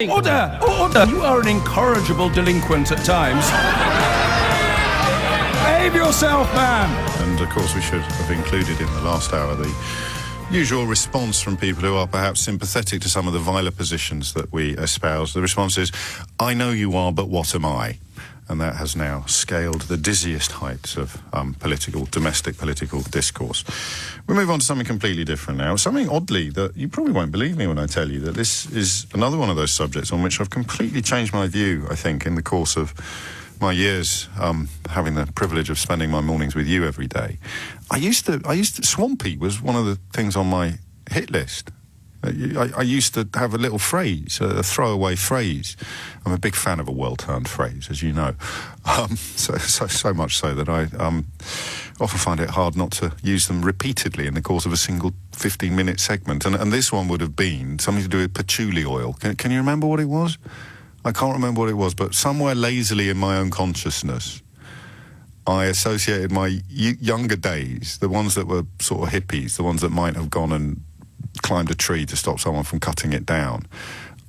Order! Order! You are an incorrigible delinquent at times. Behave yourself, man! And, of course, we should have included in the last hour the usual response from people who are perhaps sympathetic to some of the viler positions that we espouse. The response is, I know you are, but what am I? And that has now scaled the dizziest heights of domestic political discourse. We move on to something completely different now. Something oddly that you probably won't believe me when I tell you that this is another one of those subjects on which I've completely changed my view, I think, in the course of my years having the privilege of spending my mornings with you every day. Swampy was one of the things on my hit list. I used to have a little phrase, a throwaway phrase. I'm a big fan of a well-turned phrase, as you know. So much so that I often find it hard not to use them repeatedly in the course of a single 15-minute segment. And this one would have been something to do with patchouli oil. Can you remember what it was? I can't remember what it was, but somewhere lazily in my own consciousness, I associated my younger days, the ones that were sort of hippies, the ones that might have gone and climbed a tree to stop someone from cutting it down.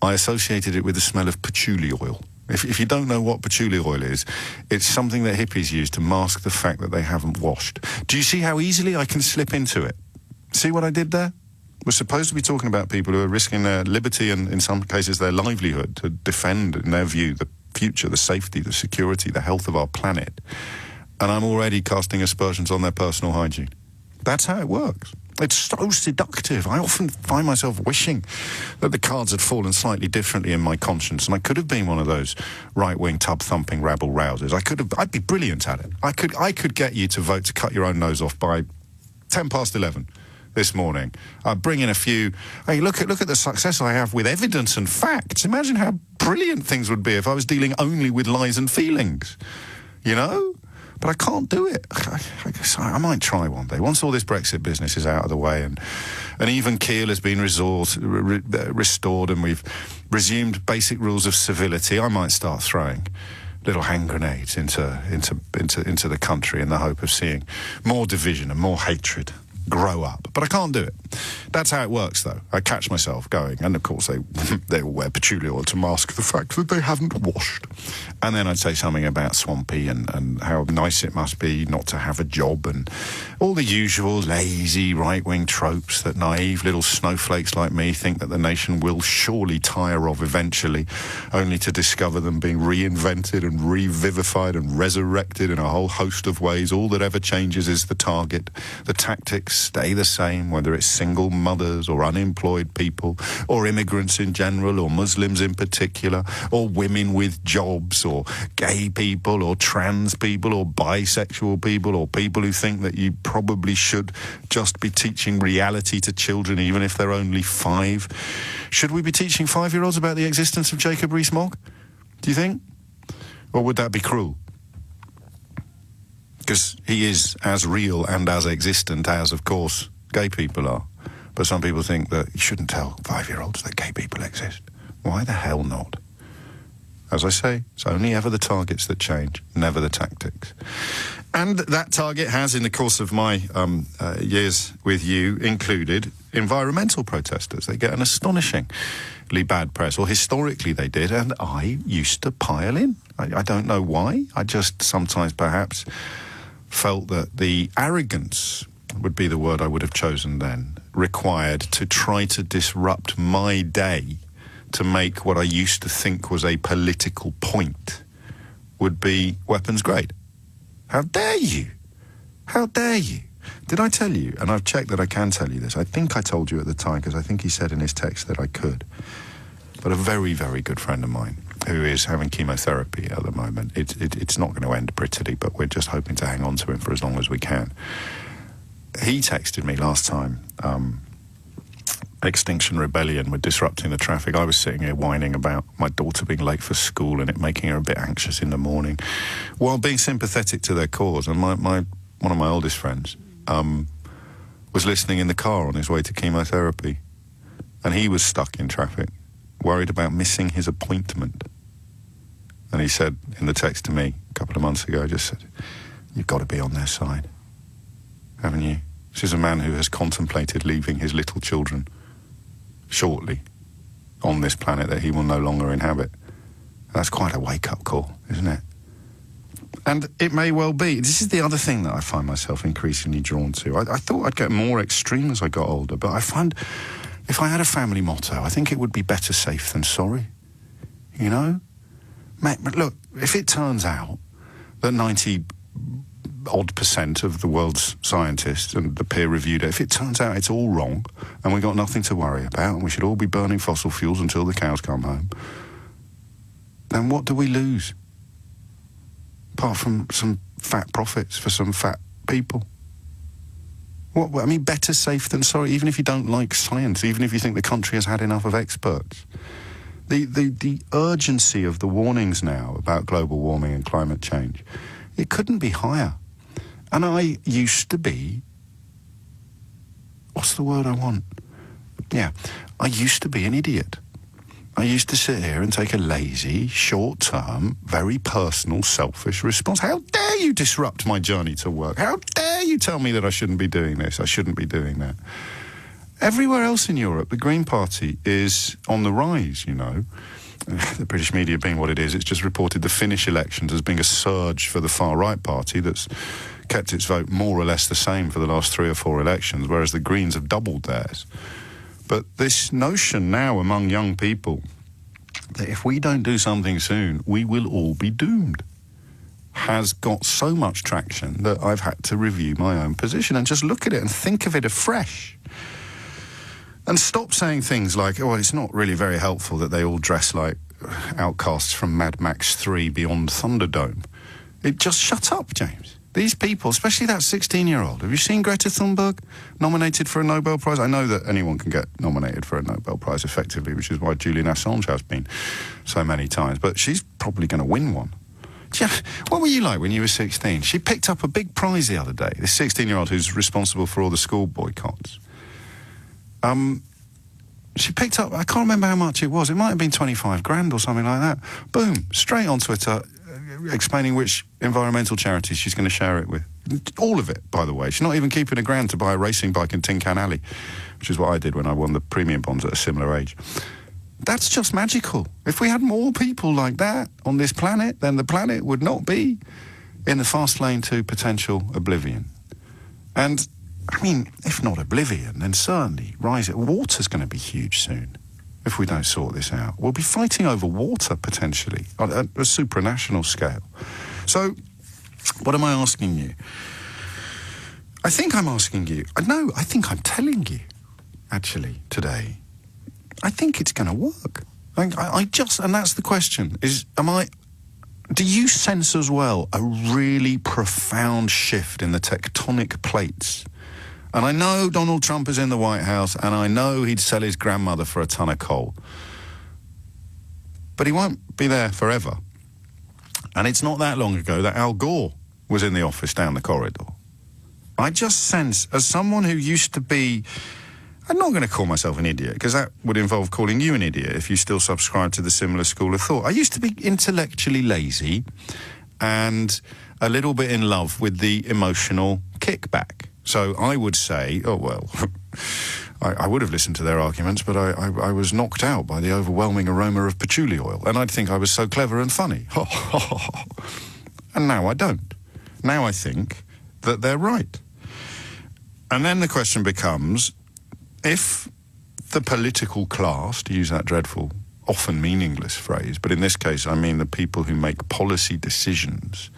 I associated it with the smell of patchouli oil. If you don't know what patchouli oil is, it's something that hippies use to mask the fact that they haven't washed. Do you see how easily I can slip into it? See what I did there? We're supposed to be talking about people who are risking their liberty and, in some cases, their livelihood to defend, in their view, the future, the safety, the security, the health of our planet. And I'm already casting aspersions on their personal hygiene. That's how it works. It's so seductive. I often find myself wishing that the cards had fallen slightly differently in my conscience, and I could have been one of those right-wing tub-thumping rabble-rousers. I'd be brilliant at it. I could get you to vote to cut your own nose off by 11:10 this morning. I'd bring in a few. Hey, look at the success I have with evidence and facts. Imagine how brilliant things would be if I was dealing only with lies and feelings. You know? But I can't do it. I might try one day. Once all this Brexit business is out of the way and an even keel has been restored and we've resumed basic rules of civility, I might start throwing little hand grenades into the country in the hope of seeing more division and more hatred grow up. But I can't do it. That's how it works, though. I catch myself going, and of course they all wear patchouli oil to mask the fact that they haven't washed. And then I'd say something about Swampy and how nice it must be not to have a job and all the usual lazy right-wing tropes that naive little snowflakes like me think that the nation will surely tire of eventually, only to discover them being reinvented and revivified and resurrected in a whole host of ways. All that ever changes is the target. The tactics stay the same, whether it's single mothers or unemployed people or immigrants in general or Muslims in particular or women with jobs or gay people or trans people or bisexual people or people who think that you probably should just be teaching reality to children even if they're only 5. Should we be teaching 5-year-olds about the existence of Jacob Rees-Mogg? Do you think? Or would that be cruel? Because he is as real and as existent as, of course, gay people are. But some people think that you shouldn't tell 5-year-olds that gay people exist. Why the hell not? As I say, it's only ever the targets that change, never the tactics. And that target has, in the course of my years with you, included environmental protesters. They get an astonishingly bad press, or historically they did, and I used to pile in. I don't know why. I just sometimes perhaps felt that the arrogance would be the word I would have chosen then, required to try to disrupt my day to make what I used to think was a political point would be weapons grade. How dare you? How dare you? Did I tell you, and I've checked that I can tell you this, I think I told you at the time because I think he said in his text that I could, but a very, very good friend of mine who is having chemotherapy at the moment, it's not going to end prettily, but we're just hoping to hang on to him for as long as we can. He texted me last time, Extinction Rebellion were disrupting the traffic. I was sitting here whining about my daughter being late for school and it making her a bit anxious in the morning, while being sympathetic to their cause. And one of my oldest friends was listening in the car on his way to chemotherapy, and he was stuck in traffic, worried about missing his appointment. And he said in the text to me a couple of months ago, just said, "You've got to be on their side, haven't you?" This is a man who has contemplated leaving his little children shortly on this planet that he will no longer inhabit. That's quite a wake-up call, isn't it? And it may well be. This is the other thing that I find myself increasingly drawn to. I thought I'd get more extreme as I got older, but I find if I had a family motto, I think it would be better safe than sorry. You know? But look, if it turns out that 90-odd% of the world's scientists and the peer-reviewed, if it turns out it's all wrong and we've got nothing to worry about and we should all be burning fossil fuels until the cows come home, then what do we lose? Apart from some fat profits for some fat people. What I mean, better safe than sorry, even if you don't like science, even if you think the country has had enough of experts. The urgency of the warnings now about global warming and climate change, it couldn't be higher. And I used to be... What's the word I want? Yeah, I used to be an idiot. I used to sit here and take a lazy, short-term, very personal, selfish response. How dare you disrupt my journey to work? How dare you tell me that I shouldn't be doing this, I shouldn't be doing that? Everywhere else in Europe, the Green Party is on the rise, you know. The British media being what it is, it's just reported the Finnish elections as being a surge for the far-right party that's kept its vote more or less the same for the last 3 or 4 elections, whereas the Greens have doubled theirs. But this notion now among young people that if we don't do something soon, we will all be doomed, has got so much traction that I've had to review my own position and just look at it and think of it afresh. And stop saying things like, oh, it's not really very helpful that they all dress like outcasts from Mad Max 3 Beyond Thunderdome. It just shut up, James. These people, especially that 16-year-old. Have you seen Greta Thunberg nominated for a Nobel Prize? I know that anyone can get nominated for a Nobel Prize effectively, which is why Julian Assange has been so many times. But she's probably going to win one. What were you like when you were 16? She picked up a big prize the other day, this 16-year-old who's responsible for all the school boycotts. She picked up, I can't remember how much it was. It might have been 25 grand or something like that. Boom, straight on Twitter, explaining which environmental charities she's going to share it with. All of it, by the way. She's not even keeping a grand to buy a racing bike in Tin Can Alley, which is what I did when I won the premium bonds at a similar age. That's just magical. If we had more people like that on this planet, then the planet would not be in the fast lane to potential oblivion. And, I mean, if not oblivion, then certainly water's going to be huge soon. If we don't sort this out, we'll be fighting over water, potentially, on a supranational scale. So, what am I asking you? I think I'm asking you... No, I think I'm telling you, actually, today. I think it's going to work. I just... And that's the question, is, do you sense as well a really profound shift in the tectonic plates? And I know Donald Trump is in the White House, and I know he'd sell his grandmother for a ton of coal. But he won't be there forever. And it's not that long ago that Al Gore was in the office down the corridor. I just sense, as someone who used to be... I'm not going to call myself an idiot, because that would involve calling you an idiot if you still subscribe to the similar school of thought. I used to be intellectually lazy and a little bit in love with the emotional kickback. So I would say, oh, well, I would have listened to their arguments, but I was knocked out by the overwhelming aroma of patchouli oil, and I'd think I was so clever and funny. And now I don't. Now I think that they're right. And then the question becomes, if the political class, to use that dreadful, often meaningless phrase, but in this case I mean the people who make policy decisions,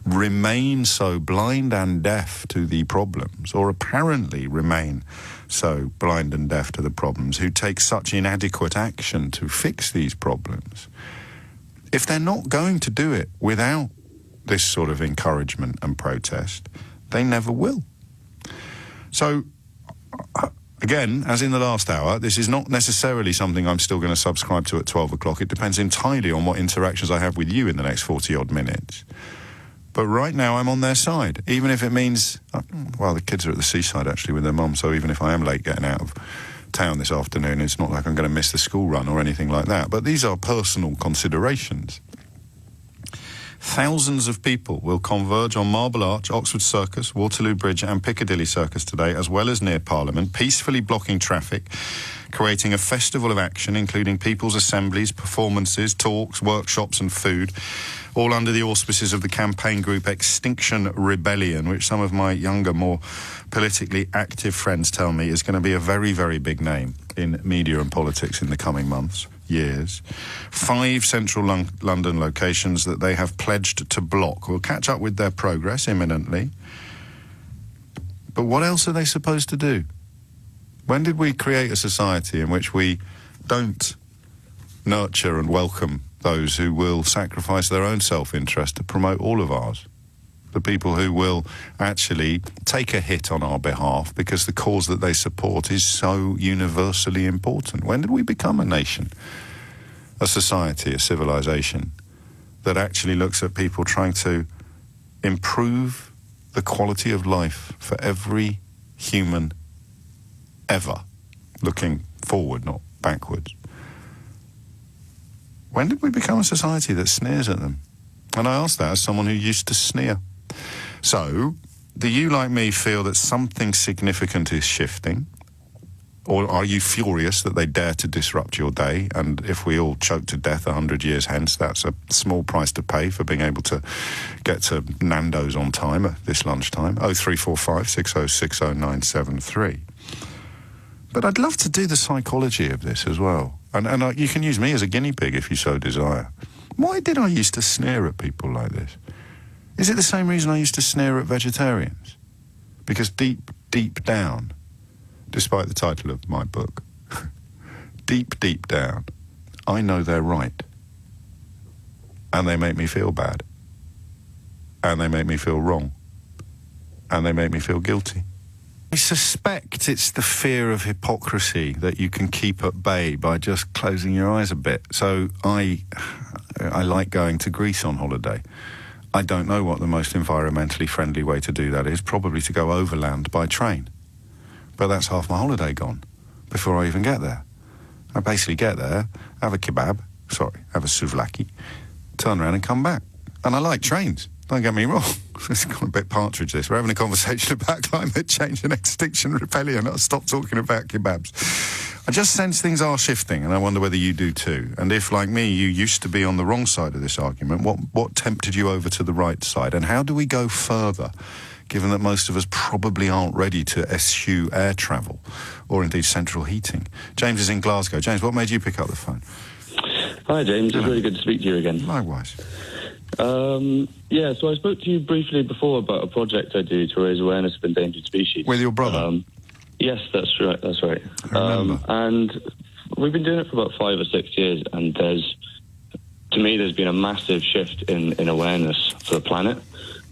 remain so blind and deaf to the problems, or apparently remain so blind and deaf to the problems, who take such inadequate action to fix these problems, if they're not going to do it without this sort of encouragement and protest, they never will. So, again, as in the last hour, this is not necessarily something I'm still going to subscribe to at 12 o'clock. It depends entirely on what interactions I have with you in the next 40-odd minutes. But right now, I'm on their side, even if it means... Well, the kids are at the seaside, actually, with their mum, so even if I am late getting out of town this afternoon, it's not like I'm going to miss the school run or anything like that. But these are personal considerations. Thousands of people will converge on Marble Arch, Oxford Circus, Waterloo Bridge and Piccadilly Circus today, as well as near Parliament, peacefully blocking traffic, creating a festival of action, including people's assemblies, performances, talks, workshops and food, all under the auspices of the campaign group Extinction Rebellion, which some of my younger, more politically active friends tell me is going to be a very, very big name in media and politics in the coming months, years. 5 central London locations that they have pledged to block. We'll catch up with their progress imminently. But what else are they supposed to do? When did we create a society in which we don't nurture and welcome those who will sacrifice their own self-interest to promote all of ours? The people who will actually take a hit on our behalf because the cause that they support is so universally important. When did we become a nation, a society, a civilization that actually looks at people trying to improve the quality of life for every human ever, looking forward, not backwards? When did we become a society that sneers at them? And I ask that as someone who used to sneer. So, do you, like me, feel that something significant is shifting? Or are you furious that they dare to disrupt your day? And if we all choke to death 100 years hence, that's a small price to pay for being able to get to Nando's on time at this lunchtime. 0345 6060 973. But I'd love to do the psychology of this as well. And you can use me as a guinea pig if you so desire. Why did I used to sneer at people like this? Is it the same reason I used to sneer at vegetarians? Because deep, deep down, despite the title of my book, deep, deep down, I know they're right. And they make me feel bad. And they make me feel wrong. And they make me feel guilty. I suspect it's the fear of hypocrisy that you can keep at bay by just closing your eyes a bit. So I like going to Greece on holiday. I don't know what the most environmentally friendly way to do that is, probably to go overland by train. But that's half my holiday gone before I even get there. I basically get there, have a kebab, have a souvlaki, turn around and come back. And I like trains, don't get me wrong. It's gone a bit partridge this. We're having a conversation about climate change and Extinction Rebellion. I'll stop talking about kebabs. I just sense things are shifting, and I wonder whether you do too. And if, like me, you used to be on the wrong side of this argument, what tempted you over to the right side? And how do we go further, given that most of us probably aren't ready to eschew air travel, or indeed central heating? James is in Glasgow. James, what made you pick up the phone? Hi, James. It's really good to speak to you again. Likewise. So I spoke to you briefly before about a project I do to raise awareness of endangered species. With your brother? Yes, that's right. That's right. I remember. And we've been doing it for about 5 or 6 years, and there's been a massive shift in awareness for the planet.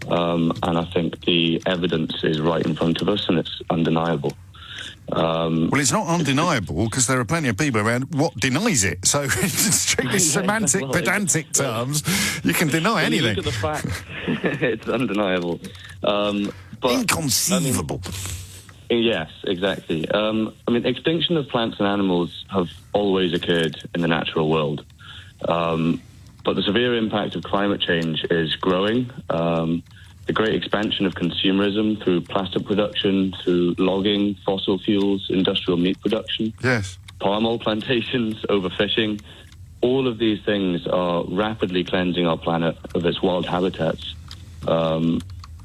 And I think the evidence is right in front of us, and it's undeniable. Well, it's not undeniable, because there are plenty of people around what denies it. So, in strictly semantic, pedantic terms, you can deny anything. Look at the fact, it's undeniable. Inconceivable. Yes, exactly. Extinction of plants and animals have always occurred in the natural world. But the severe impact of climate change is growing. The great expansion of consumerism through plastic production, through logging, fossil fuels, industrial meat production, yes, palm oil plantations, overfishing. All of these things are rapidly cleansing our planet of its wild habitats.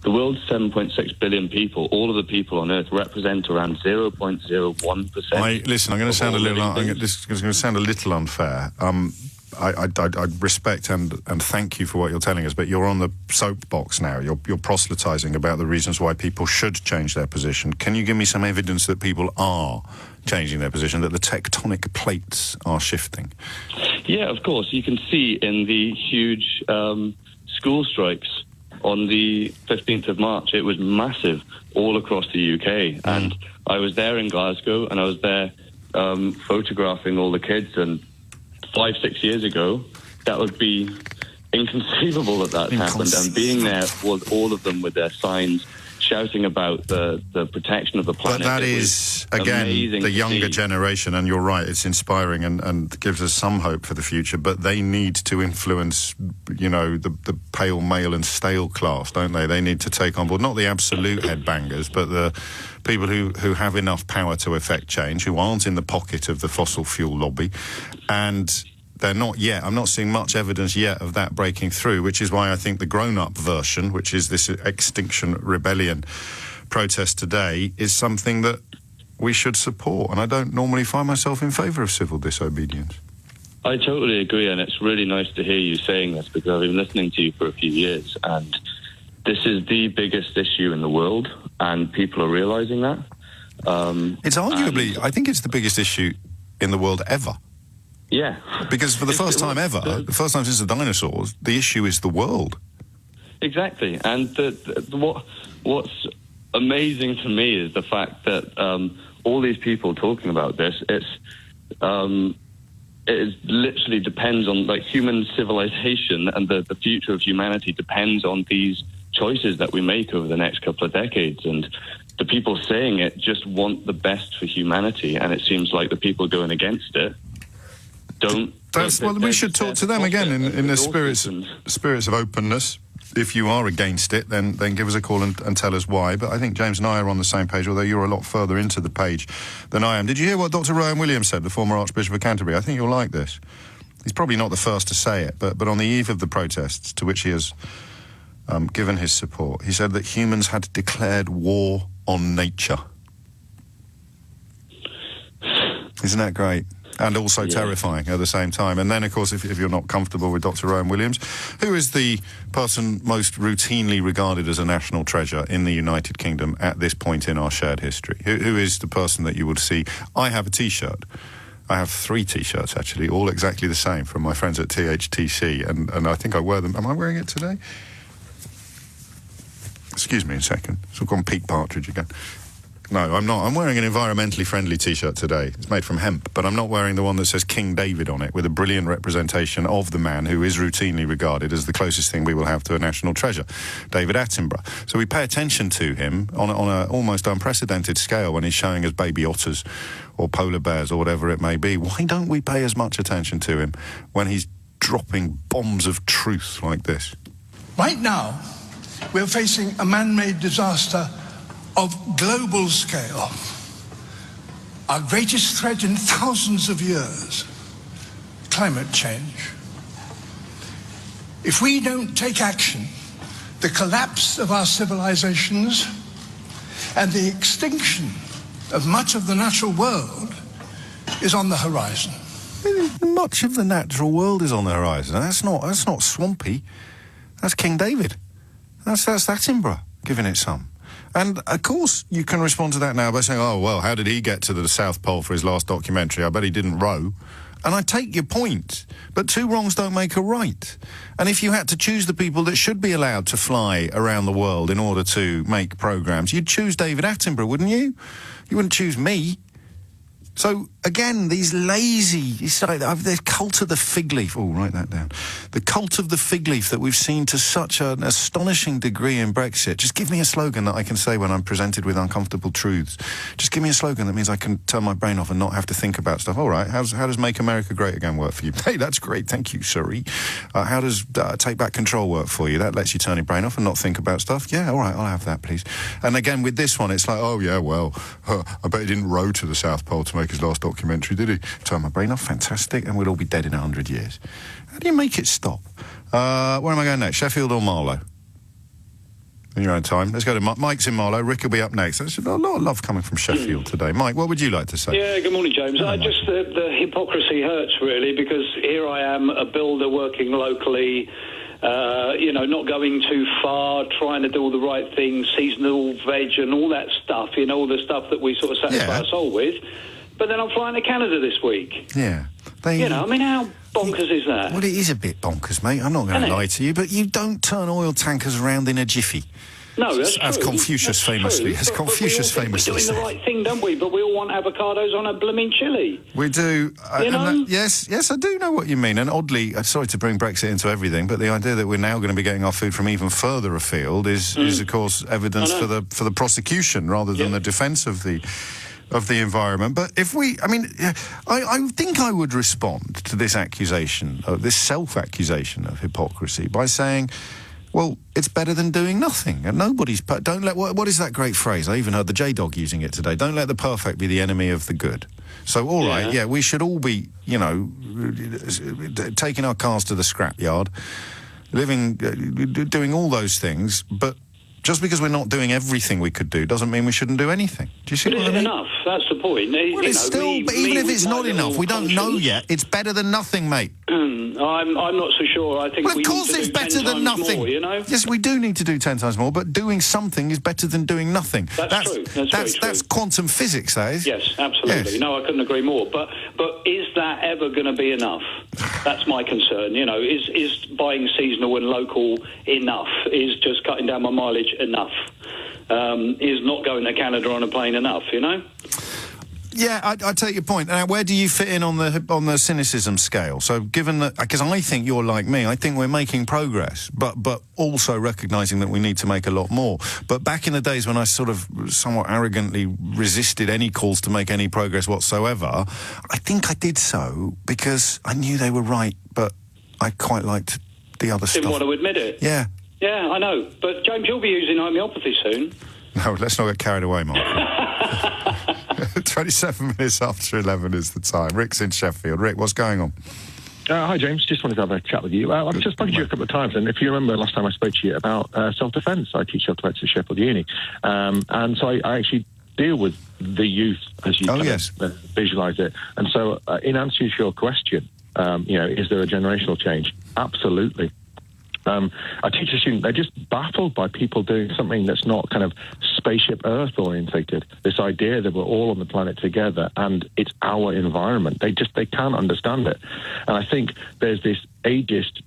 The world's 7.6 billion people, all of the people on Earth, represent around 0.01%. Listen, I'm going to sound a little. This is going to sound a little unfair. I respect and thank you for what you're telling us, but you're on the soapbox now. You're proselytizing about the reasons why people should change their position. Can you give me some evidence that people are changing their position, that the tectonic plates are shifting? Yeah, of course. You can see in the huge school strikes on the 15th of March. It was massive all across the UK. And I was there in Glasgow, and I was there photographing all the kids. And 5-6 years ago, that would be inconceivable that happened. And being there was all of them with their signs shouting about the protection of the planet. But that is, again, the younger generation, and you're right, it's inspiring and gives us some hope for the future, but they need to influence, you know, the pale male and stale class, don't they? They need to take on board, not the absolute headbangers, but the people who have enough power to effect change, who aren't in the pocket of the fossil fuel lobby, and they're not yet. I'm not seeing much evidence yet of that breaking through, which is why I think the grown-up version, which is this Extinction Rebellion protest today, is something that we should support. And I don't normally find myself in favour of civil disobedience. I totally agree, and it's really nice to hear you saying this, because I've been listening to you for a few years, and this is the biggest issue in the world, and people are realising that. It's arguably, I think it's the biggest issue in the world ever. Yeah. Because for the first time ever, the first time since the dinosaurs, the issue is the world. Exactly. And what's amazing to me is the fact that all these people talking about this, it literally depends on, like, human civilization, and the future of humanity depends on these choices that we make over the next couple of decades. And the people saying it just want the best for humanity, and it seems like the people going against it we should talk to them again in the spirits of openness. If you are against it, then give us a call and tell us why. But I think James and I are on the same page, although you're a lot further into the page than I am. Did you hear what Dr. Rowan Williams said, the former Archbishop of Canterbury? I think you'll like this. He's probably not the first to say it, but on the eve of the protests, to which he has given his support, he said that humans had declared war on nature. Isn't that great? And also terrifying at the same time. And then, of course, if you're not comfortable with Dr. Rowan Williams, who is the person most routinely regarded as a national treasure in the United Kingdom at this point in our shared history? Who is the person that you would see? I have a T-shirt. I have 3 T-shirts, actually, all exactly the same, from my friends at THTC, and I think I wear them. Am I wearing it today? Excuse me a second. It's all gone Pete Partridge again. No, I'm not. I'm wearing an environmentally friendly T-shirt today. It's made from hemp, but I'm not wearing the one that says King David on it, with a brilliant representation of the man who is routinely regarded as the closest thing we will have to a national treasure, David Attenborough. So we pay attention to him on an almost unprecedented scale when he's showing us baby otters or polar bears or whatever it may be. Why don't we pay as much attention to him when he's dropping bombs of truth like this? Right now, we're facing a man-made disaster of global scale, our greatest threat in thousands of years, climate change. If we don't take action, the collapse of our civilizations and the extinction of much of the natural world is on the horizon. Much of the natural world is on the horizon. That's not swampy. That's King David. That's Attenborough giving it some. And, of course, you can respond to that now by saying, oh, well, how did he get to the South Pole for his last documentary? I bet he didn't row. And I take your point, but 2 wrongs don't make a right. And if you had to choose the people that should be allowed to fly around the world in order to make programmes, you'd choose David Attenborough, wouldn't you? You wouldn't choose me. So, again, these lazy... It's like the cult of the fig leaf. Oh, write that down. The cult of the fig leaf that we've seen to such an astonishing degree in Brexit. Just give me a slogan that I can say when I'm presented with uncomfortable truths. Just give me a slogan that means I can turn my brain off and not have to think about stuff. All right, how does Make America Great Again work for you? Hey, that's great. Thank you, sorry. How does Take Back Control work for you? That lets you turn your brain off and not think about stuff. Yeah, all right, I'll have that, please. And again, with this one, it's like, oh, yeah, well, I bet he didn't row to the South Pole to make his last documentary, did he? Turn my brain off, fantastic, and we'll all be dead in 100 years. How do you make it stop? Where am I going next? Sheffield or Marlow? In your own time. Let's go to Mike's in Marlow. Rick will be up next. There's a lot of love coming from Sheffield today. Mike, what would you like to say? Yeah, good morning, James. The hypocrisy hurts, really, because here I am, a builder working locally, not going too far, trying to do all the right things, seasonal veg and all that stuff, all the stuff that we sort of satisfy our soul with. But then I'm flying to Canada this week. Yeah. How bonkers is that? Well, it is a bit bonkers, mate. I'm not going to lie to you, but you don't turn oil tankers around in a jiffy. No, that's as true. Confucius That's famously. true. As Confucius but we all think famously we're doing said. the right thing, don't we? But we all want avocados on a blooming chili. We do. You know? Yes, I do know what you mean. And oddly, sorry to bring Brexit into everything, but the idea that we're now going to be getting our food from even further afield is of course, evidence for the prosecution rather than the defence of the environment. But if I think I would respond to this accusation, this self-accusation of hypocrisy by saying, well, it's better than doing nothing. And don't let, what is that great phrase? I even heard the J-Dog using it today. Don't let the perfect be the enemy of the good. So, all right, we should all be, taking our cars to the scrapyard, doing all those things, but just because we're not doing everything we could do doesn't mean we shouldn't do anything. Do you see what I mean? Enough. That's the point. Well, it's still, but even if it's not enough, we don't know yet. It's better than nothing, mate. I'm not so sure. I think well, of course it's better than nothing. More, Yes, we do need to do 10 times more, but doing something is better than doing nothing. That's true. That's quantum physics, that is. Yes, absolutely. Yes. No, I couldn't agree more. But is that ever going to be enough? That's my concern. Is buying seasonal and local enough? Is just cutting down my mileage enough? Is not going to Canada on a plane enough? Yeah, I take your point. Now, where do you fit in on the cynicism scale? So, given that, because I think you're like me, I think we're making progress, but also recognising that we need to make a lot more. But back in the days when I sort of somewhat arrogantly resisted any calls to make any progress whatsoever, I think I did so because I knew they were right, but I quite liked the other stuff. Didn't want to admit it. Yeah. Yeah, I know. But James, you'll be using homeopathy soon. No, let's not get carried away, Mark. 27 minutes after 11 is the time. Rick's in Sheffield. Rick, what's going on? Hi, James. Just wanted to have a chat with you. I've just spoken to you a couple of times, and if you remember last time I spoke to you about self-defence, I teach self-defence at Sheffield Uni. And so I actually deal with the youth as you visualise it. And so in answer to your question, is there a generational change? Absolutely. I teach a student, they're just baffled by people doing something that's not kind of spaceship Earth orientated. This idea that we're all on the planet together and it's our environment. They can't understand it. And I think there's this ageist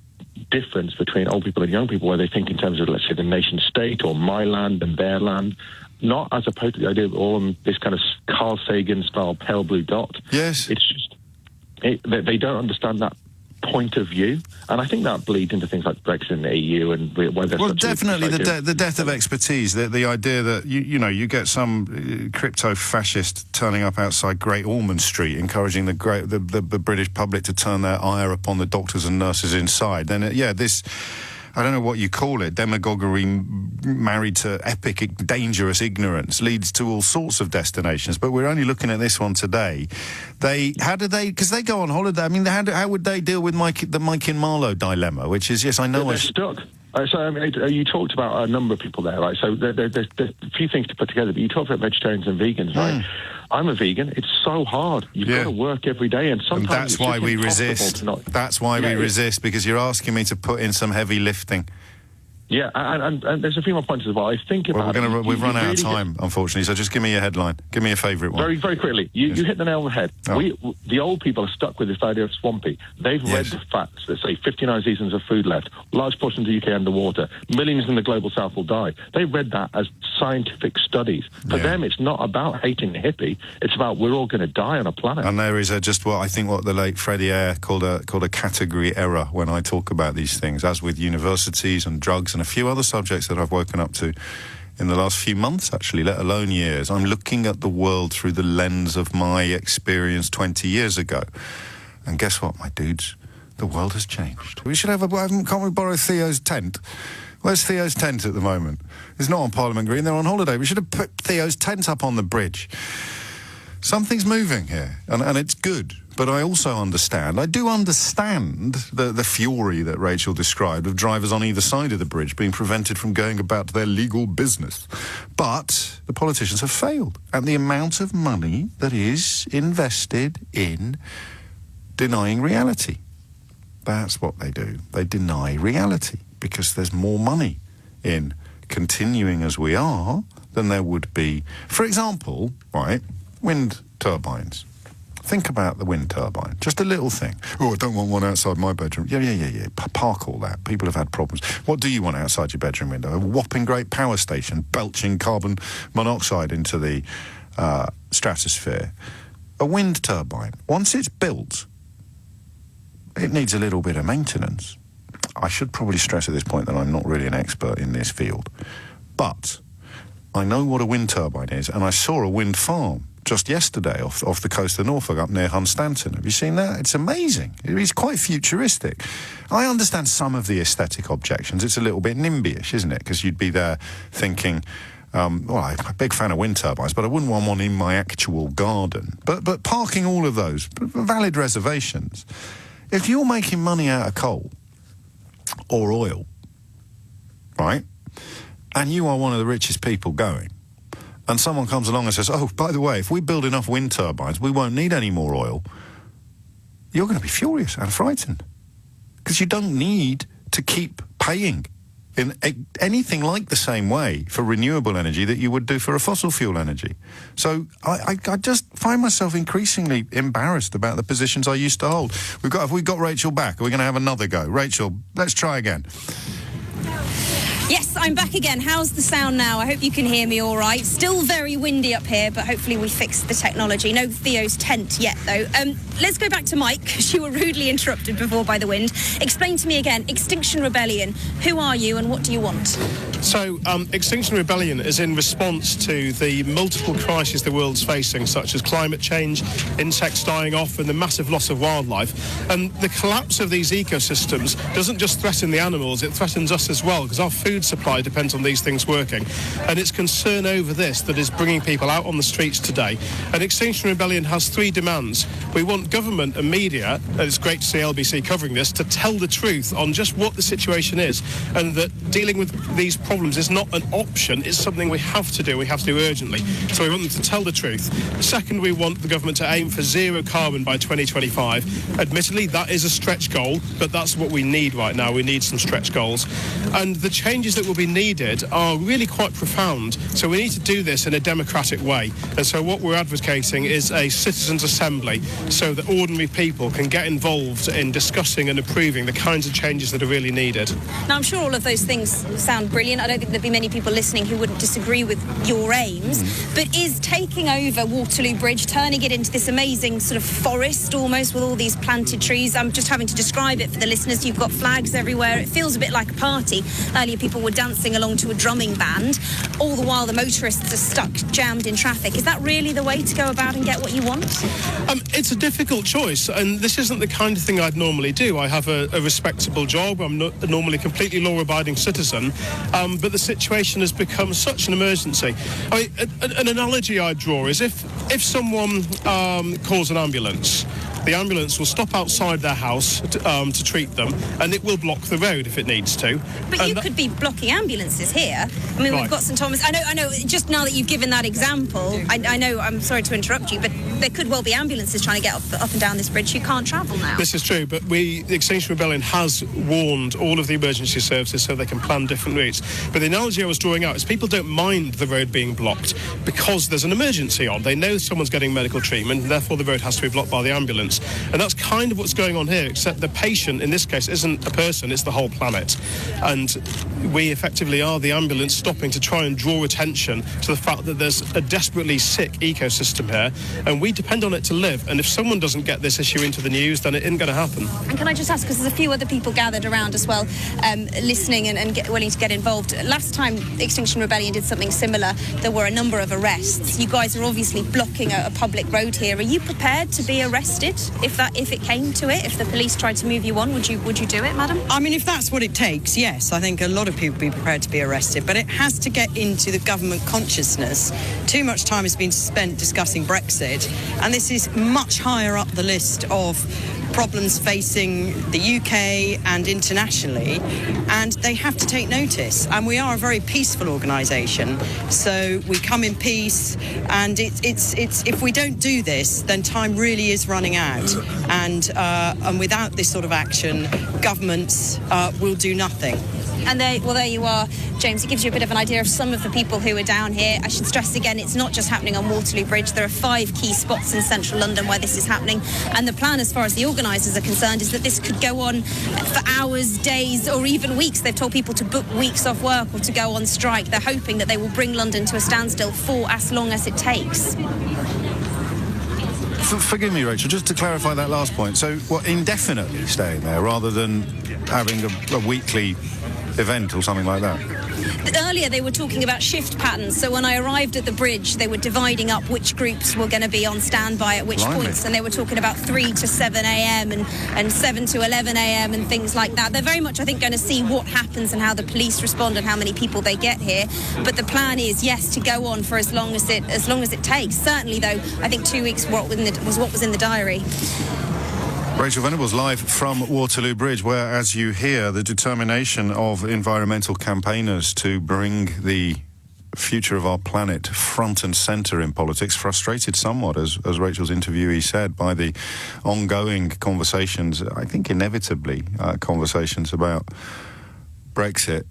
difference between old people and young people where they think in terms of, let's say, the nation state or my land and their land, not as opposed to the idea of all on this kind of Carl Sagan style pale blue dot. Yes. It's just, they don't understand that point of view, and I think that bleeds into things like Brexit and the EU and whether. Well, definitely the death of expertise. The idea that you get some crypto fascist turning up outside Great Ormond Street, encouraging the British public to turn their ire upon the doctors and nurses inside. Then this. I don't know what you call it, demagoguery married to epic, dangerous ignorance leads to all sorts of destinations. But we're only looking at this one today. Because they go on holiday, I mean, how would they deal with the Mike in Marlowe dilemma, which is, yes, I know... They're stuck. You talked about a number of people there, right? So there's a few things to put together, but you talked about vegetarians and vegans, right? I'm a vegan. It's so hard. You've got to work every day, and sometimes that's why we resist. That's why we resist, because you're asking me to put in some heavy lifting. Yeah, and there's a few more points as well. I think about we've run out of time, unfortunately, so just give me your headline. Give me a favourite one. Very, very quickly. You hit the nail on the head. Oh. The old people are stuck with this idea of swampy. They've read the facts that say 59 seasons of food left, large portions of the UK underwater, millions in the global south will die. They've read that as scientific studies. For them, it's not about hating the hippie. It's about we're all going to die on a planet. And there is what the late Freddie Eyre called a category error when I talk about these things, as with universities and drugs and a few other subjects that I've woken up to in the last few months, actually, let alone years. I'm looking at the world through the lens of my experience 20 years ago. And guess what, my dudes? The world has changed. We should can't we borrow Theo's tent? Where's Theo's tent at the moment? It's not on Parliament Green, they're on holiday. We should have put Theo's tent up on the bridge. Something's moving here, and it's good. But I also understand the fury that Rachel described of drivers on either side of the bridge being prevented from going about their legal business. But the politicians have failed. And the amount of money that is invested in denying reality. That's what they do. They deny reality because there's more money in continuing as we are than there would be. For example, right, wind turbines. Think about the wind turbine. Just a little thing. Oh, I don't want one outside my bedroom. Yeah. Park all that. People have had problems. What do you want outside your bedroom window? A whopping great power station belching carbon monoxide into the stratosphere. A wind turbine, once it's built, it needs a little bit of maintenance. I should probably stress at this point that I'm not really an expert in this field. But I know what a wind turbine is, and I saw a wind farm just yesterday off the coast of Norfolk, up near Hunstanton. Have you seen that? It's amazing. It's quite futuristic. I understand some of the aesthetic objections. It's a little bit NIMBY-ish, isn't it? Because you'd be there thinking, I'm a big fan of wind turbines, but I wouldn't want one in my actual garden. But parking all of those, valid reservations. If you're making money out of coal or oil, right, and you are one of the richest people going, and someone comes along and says, oh, by the way, if we build enough wind turbines, we won't need any more oil, you're going to be furious and frightened. Because you don't need to keep paying in anything like the same way for renewable energy that you would do for a fossil fuel energy. So I just find myself increasingly embarrassed about the positions I used to hold. Have we got Rachel back? Are we going to have another go? Rachel, let's try again. Yes, I'm back again. How's the sound now? I hope you can hear me all right. Still very windy up here, but hopefully we fixed the technology. No Theo's tent yet, though. Let's go back to Mike, because you were rudely interrupted before by the wind. Explain to me again, Extinction Rebellion. Who are you and what do you want? So, Extinction Rebellion is in response to the multiple crises the world's facing, such as climate change, insects dying off, and the massive loss of wildlife. And the collapse of these ecosystems doesn't just threaten the animals, it threatens us as well, because our food supply depends on these things working. And it's concern over this that is bringing people out on the streets today. And Extinction Rebellion has three demands. We want government and media, and it's great to see LBC covering this, to tell the truth on just what the situation is, and that dealing with these problems is not an option, it's something we have to do urgently. So we want them to tell the truth. Second, we want the government to aim for zero carbon by 2025. Admittedly, that is a stretch goal, but that's what we need right now. We need some stretch goals. And the changes that will be needed are really quite profound. So we need to do this in a democratic way. And so what we're advocating is a citizens' assembly, so that ordinary people can get involved in discussing and approving the kinds of changes that are really needed. Now, I'm sure all of those things sound brilliant. I don't think there'd be many people listening who wouldn't disagree with your aims. But is taking over Waterloo Bridge, turning it into this amazing sort of forest almost with all these planted trees? I'm just having to describe it for the listeners. You've got flags everywhere. It feels a bit like a party. Earlier, people were dancing along to a drumming band. All the while, the motorists are stuck, jammed in traffic. Is that really the way to go about and get what you want? It's a difficult choice, and this isn't the kind of thing I'd normally do. I have a respectable job. I'm not normally a completely law-abiding citizen, but the situation has become such an emergency. I mean, an analogy I draw is if someone calls an ambulance, the ambulance will stop outside their house to treat them, and it will block the road if it needs to. But you could be blocking ambulances here. I mean, Right. We've got St Thomas. I know. Just now that you've given that example, I know. I'm sorry to interrupt you, but there could well be ambulances trying to get up and down this bridge who can't travel now. This is true, but the Extinction Rebellion has warned all of the emergency services so they can plan different routes. But the analogy I was drawing out is people don't mind the road being blocked because there's an emergency on. They know someone's getting medical treatment, and therefore the road has to be blocked by the ambulance. And that's kind of what's going on here, except the patient, in this case, isn't a person, it's the whole planet. And we effectively are the ambulance stopping to try and draw attention to the fact that there's a desperately sick ecosystem here, and we depend on it to live. And if someone doesn't get this issue into the news, then it isn't going to happen. And can I just ask, because there's a few other people gathered around as well, listening and willing to get involved. Last time Extinction Rebellion did something similar, there were a number of arrests. You guys are obviously blocking a public road here. Are you prepared to be arrested if it came to it? If the police tried to move you on, would you do it, madam? I mean, if that's what it takes, yes. I think a lot of people would be prepared to be arrested, but it has to get into the government consciousness. Too much time has been spent discussing Brexit, and this is much higher up the list of problems facing the UK and internationally, and they have to take notice. And we are a very peaceful organisation, so we come in peace, and it's if we don't do this, then time really is running out, and without this sort of action, governments will do nothing. And there you are, James. It gives you a bit of an idea of some of the people who are down here. I should stress again, it's not just happening on Waterloo Bridge. There are 5 key spots in central London where this is happening. And the plan, as far as the organisers are concerned, is that this could go on for hours, days, or even weeks. They've told people to book weeks off work or to go on strike. They're hoping that they will bring London to a standstill for as long as it takes. Forgive me, Rachel, just to clarify that last point. So, indefinitely staying there rather than having a weekly event or something like that? Earlier they were talking about shift patterns, so when I arrived at the bridge they were dividing up which groups were going to be on standby at which points, and they were talking about 3 to 7 a.m. and 7 to 11 a.m. and things like that. They're very much, I think, going to see what happens and how the police respond and how many people they get here, but the plan is, yes, to go on for as long as it takes. Certainly, though, I think 2 weeks was what was in the diary. Rachel Venables live from Waterloo Bridge, where, as you hear, the determination of environmental campaigners to bring the future of our planet front and centre in politics, frustrated somewhat, as Rachel's interviewee said, by the ongoing conversations, I think inevitably conversations about Brexit,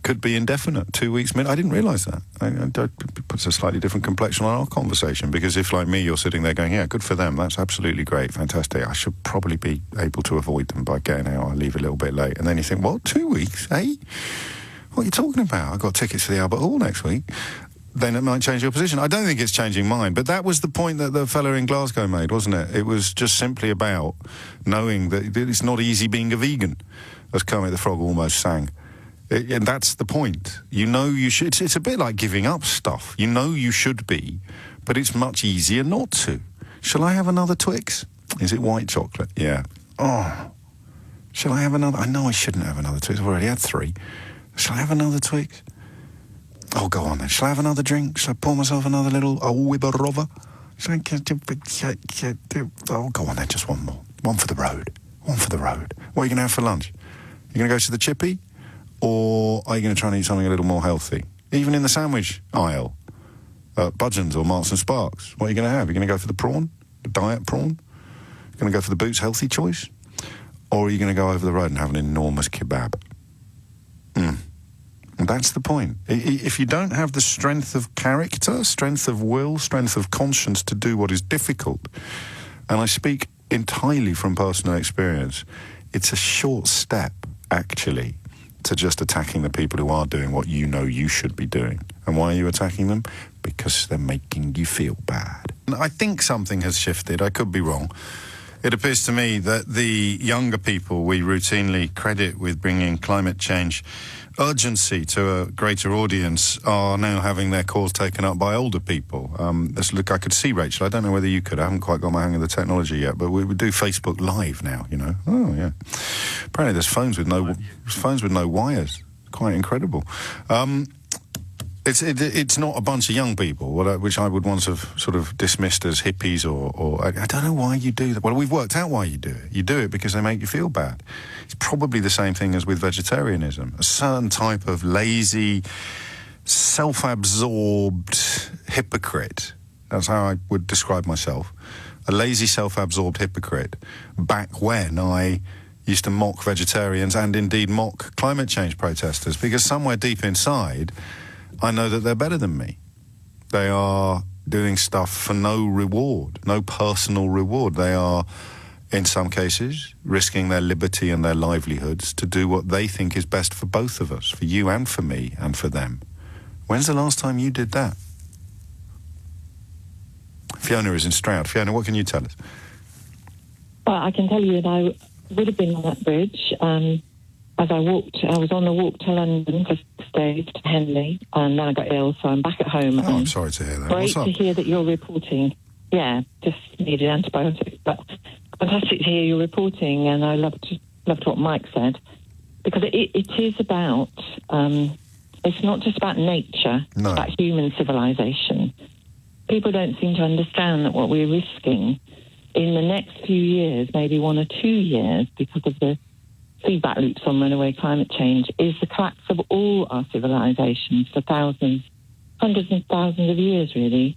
could be indefinite. 2 weeks, I didn't realise that. It puts a slightly different complexion on our conversation, because if, like me, you're sitting there going, yeah, good for them, that's absolutely great, fantastic, I should probably be able to avoid them by getting out, I'll leave a little bit late. And then you think, what, 2 weeks, eh? What are you talking about? I've got tickets to the Albert Hall next week. Then it might change your position. I don't think it's changing mine, but that was the point that the fella in Glasgow made, wasn't it? It was just simply about knowing that it's not easy being a vegan, as Kermit the Frog almost sang. And that's the point. You know you should. It's a bit like giving up stuff. You know you should be, but it's much easier not to. Shall I have another Twix? Is it white chocolate? Yeah. Oh. Shall I have another? I know I shouldn't have another Twix. I've already had 3. Shall I have another Twix? Oh, go on then. Shall I have another drink? Shall I pour myself another little Wibberova? Oh, go on then. Just one more. One for the road. One for the road. What are you going to have for lunch? You going to go to the Chippy? Or are you going to try and eat something a little more healthy? Even in the sandwich aisle, Budgeons or Marks and Sparks, what are you going to have? Are you going to go for the prawn, the diet prawn? You're going to go for the Boots healthy choice? Or are you going to go over the road and have an enormous kebab? And that's the point. If you don't have the strength of character, strength of will, strength of conscience to do what is difficult, and I speak entirely from personal experience, it's a short step, actually, to just attacking the people who are doing what you know you should be doing. And why are you attacking them? Because they're making you feel bad. I think something has shifted. I could be wrong. It appears to me that the younger people we routinely credit with bringing climate change urgency to a greater audience are now having their cause taken up by older people. Let's look, I could see, Rachel, I don't know whether you could, I haven't quite got my hang of the technology yet, but we do Facebook Live now, you know. Oh, yeah. Apparently there's phones with no wires. Quite incredible. It's not a bunch of young people, which I would once have sort of dismissed as hippies or I don't know why you do that. Well, we've worked out why you do it. You do it because they make you feel bad. It's probably the same thing as with vegetarianism. A certain type of lazy, self-absorbed hypocrite. That's how I would describe myself. A lazy, self-absorbed hypocrite. Back when I used to mock vegetarians and indeed mock climate change protesters, because somewhere deep inside, I know that they're better than me. They are doing stuff for no reward, no personal reward. They are, in some cases, risking their liberty and their livelihoods to do what they think is best for both of us, for you and for me and for them. When's the last time you did that? Fiona is in Stroud. Fiona, what can you tell us? Well, I can tell you that I would have been on that bridge as I walked. I was on the walk to London for 6 days to Henley, and then I got ill, so I'm back at home. Oh, I'm sorry to hear that. Great What's up? to hear that you're reporting. Yeah, just needed antibiotics, but fantastic to hear you're reporting, and I loved what Mike said, because it is about, it's not just about nature, no. It's about human civilization. People don't seem to understand that what we're risking in the next few years, maybe 1 or 2 years, because of the feedback loops on runaway climate change, is the collapse of all our civilizations for thousands, hundreds and thousands of years, really.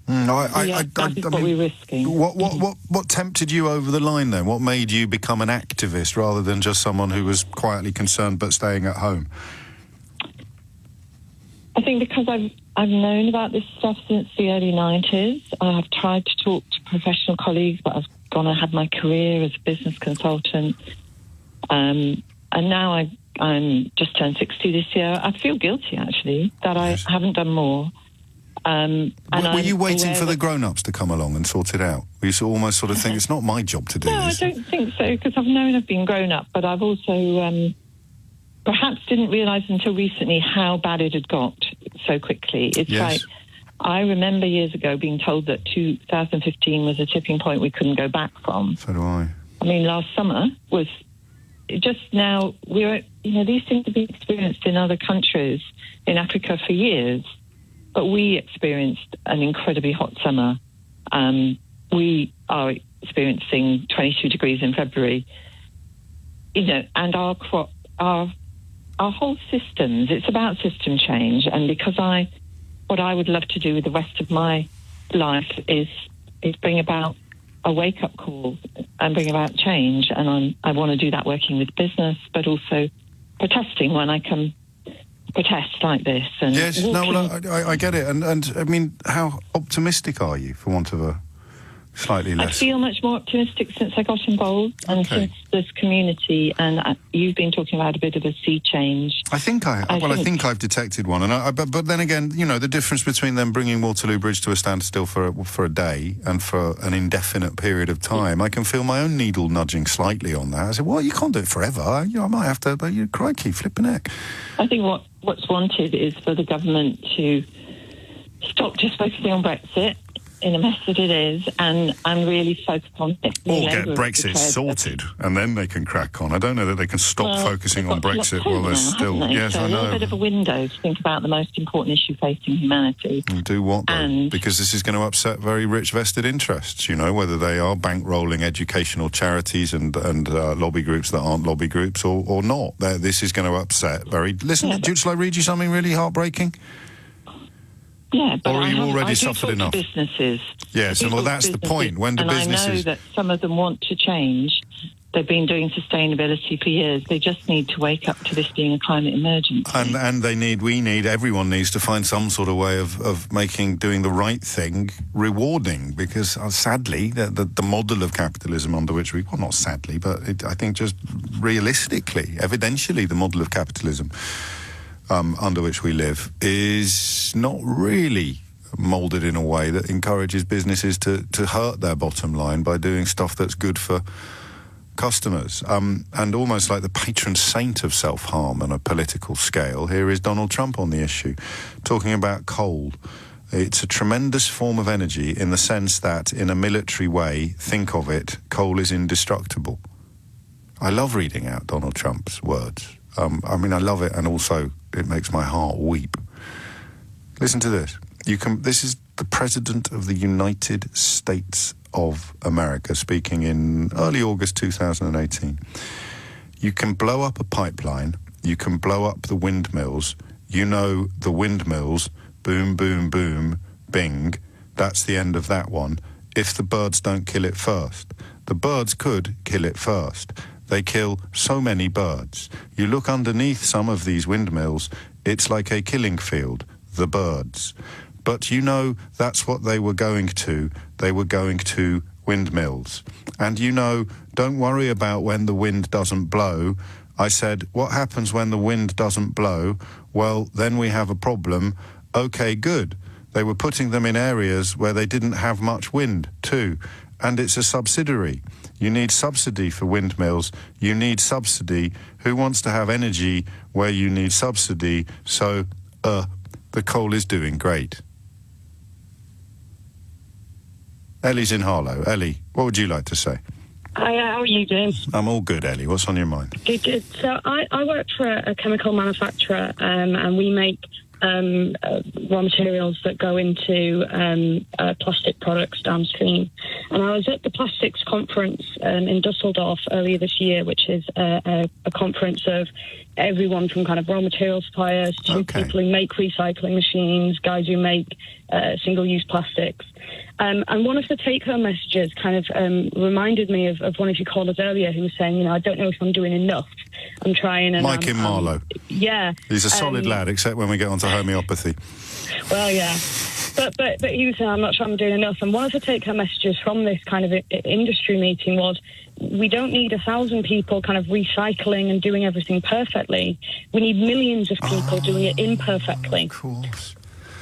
That is what we're risking. What tempted you over the line then? What made you become an activist rather than just someone who was quietly concerned but staying at home? I think because I've known about this stuff since the early 90s. I've tried to talk to professional colleagues, but I've gone and had my career as a business consultant. And now I'm just turned 60 this year. I feel guilty, actually, that I haven't done more. Were you waiting for the grown-ups to come along and sort it out? Were you almost sort of think, it's not my job to do this? No, I don't think so, because I've known I've been grown up, but I've also perhaps didn't realise until recently how bad it had got so quickly. It's like, I remember years ago being told that 2015 was a tipping point we couldn't go back from. So do I. I mean, last summer was just now, these things have been experienced in other countries in Africa for years, but we experienced an incredibly hot summer. We are experiencing 22 degrees in February, and our whole systems, it's about system change. And because what I would love to do with the rest of my life is bring about a wake-up call and bring about change. And I want to do that working with business, but also protesting when I can protest like this. And yes, I get it. And I mean, how optimistic are you, for want of a slightly less... I feel much more optimistic since I got involved and since this community, and you've been talking about a bit of a sea change. I think I've detected one, and but then again, the difference between them bringing Waterloo Bridge to a standstill for a day and for an indefinite period of time, I can feel my own needle nudging slightly on that. I said, well, you can't do it forever. I might have to, but crikey, flipping heck. I think what's wanted is for the government to stop just focusing on Brexit in a mess that it is, and really focus on it. Or get Brexit sorted, and then they can crack on. I don't know that they can stop focusing on Brexit while they're still... Yes, so I know. A little bit of a window to think about the most important issue facing humanity. And do what, though? Because this is going to upset very rich vested interests, whether they are bankrolling educational charities and lobby groups that aren't lobby groups or not. This is going to upset very... Listen, shall I read you something really heartbreaking? Yeah, but or are you already suffered enough? Businesses. Yes, and that's the point. When the businesses... I know that some of them want to change. They've been doing sustainability for years. They just need to wake up to this being a climate emergency. And everyone needs to find some sort of way of making doing the right thing rewarding, because sadly, the model of capitalism under which not sadly, but I think just realistically, evidentially, the model of capitalism under which we live is not really moulded in a way that encourages businesses to hurt their bottom line by doing stuff that's good for customers. And almost like the patron saint of self-harm on a political scale, here is Donald Trump on the issue, talking about coal. It's a tremendous form of energy in the sense that, in a military way, think of it, coal is indestructible. I love reading out Donald Trump's words. I love it, and also it makes my heart weep. Listen to this. This is the President of the United States of America speaking in early August 2018. You can blow up a pipeline. You can blow up the windmills. The windmills, boom, boom, boom, bing. That's the end of that one. If the birds don't kill it first. The birds could kill it first. They kill so many birds. You look underneath some of these windmills, it's like a killing field, the birds. But that's what they were going to. They were going to windmills. And don't worry about when the wind doesn't blow. I said, what happens when the wind doesn't blow? Well, then we have a problem. Okay, good. They were putting them in areas where they didn't have much wind, too. And it's a subsidiary. You need subsidy for windmills. You need subsidy. Who wants to have energy where you need subsidy? So, the coal is doing great. Ellie's in Harlow. Ellie, what would you like to say? Hi, how are you doing? I'm all good, Ellie. What's on your mind? Good. So I work for a chemical manufacturer, and we make raw materials that go into plastic products downstream. And I was at the Plastics Conference in Dusseldorf earlier this year, which is a conference of everyone from kind of raw material suppliers to people who make recycling machines, guys who make single-use plastics. And one of the take-home messages kind of reminded me of one of your callers earlier who was saying, I don't know if I'm doing enough. I'm trying. And Mike in Marlow. Yeah. He's a solid lad, except when we get onto homeopathy. Well, yeah. But he was saying, I'm not sure I'm doing enough. And one of the take-home messages from this kind of industry meeting was, we don't need 1,000 people kind of recycling and doing everything perfectly. We need millions of people doing it imperfectly. Of course.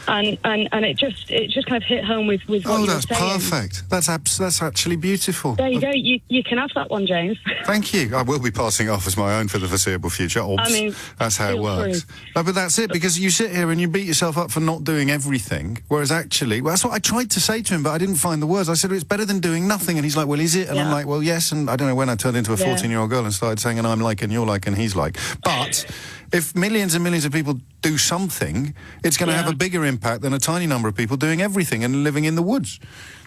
And it just kind of hit home with what you were saying. Oh, that's perfect. That's actually beautiful. There you go. You can have that one, James. Thank you. I will be passing it off as my own for the foreseeable future. I mean, that's how it works. No, but that's it, because you sit here and you beat yourself up for not doing everything, whereas actually, that's what I tried to say to him, but I didn't find the words. I said, it's better than doing nothing. And he's like, well, is it? And I'm like, well, yes. And I don't know when I turned into a 14-year-old girl and started saying, and I'm like, and you're like, and he's like. But if millions and millions of people do something, it's going to have a bigger impact than a tiny number of people doing everything and living in the woods.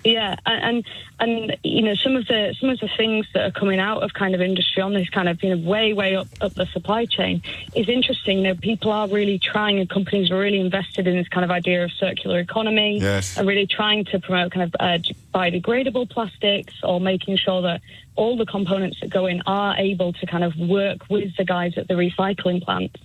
Yeah, and some of the things that are coming out of kind of industry on this kind of way up the supply chain is interesting. People are really trying, and companies are really invested in this kind of idea of circular economy. Yes. And really trying to promote kind of biodegradable plastics, or making sure that all the components that go in are able to kind of work with the guys at the recycling plants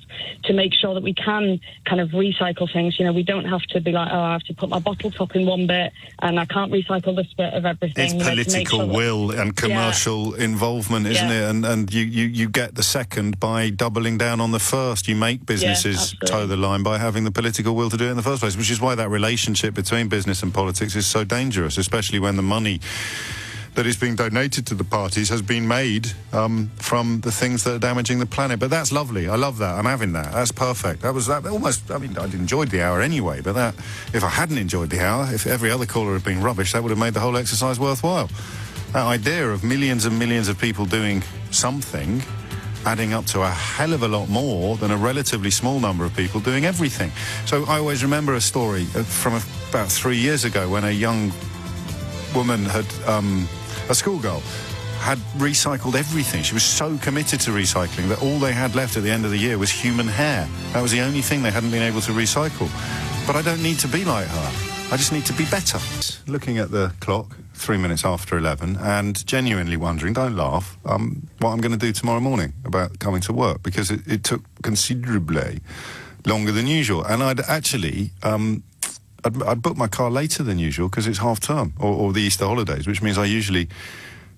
to make sure that we can kind of recycle things. We don't have to be like, I have to put my bottle top in one bit and I can't recycle this bit of everything. It's political will and commercial involvement, isn't it? And you get the second by doubling down on the first. You make businesses toe the line by having the political will to do it in the first place, which is why that relationship between business and politics is so dangerous, especially when the money that is being donated to the parties has been made from the things that are damaging the planet. But that's lovely. I love that. I'm having that. That's perfect. That almost, I mean, I'd enjoyed the hour anyway, but that, if I hadn't enjoyed the hour, if every other caller had been rubbish, that would have made the whole exercise worthwhile. That idea of millions and millions of people doing something adding up to a hell of a lot more than a relatively small number of people doing everything. So I always remember a story from about 3 years ago when a young woman had... a schoolgirl had recycled everything. She was so committed to recycling that all they had left at the end of the year was human hair. That was the only thing they hadn't been able to recycle. But I don't need to be like her. I just need to be better. Looking at the clock, 3 minutes after 11, and genuinely wondering, don't laugh, what I'm going to do tomorrow morning about coming to work, because it took considerably longer than usual. And I'd actually... I'd book my car later than usual because it's half term or the Easter holidays, which means I usually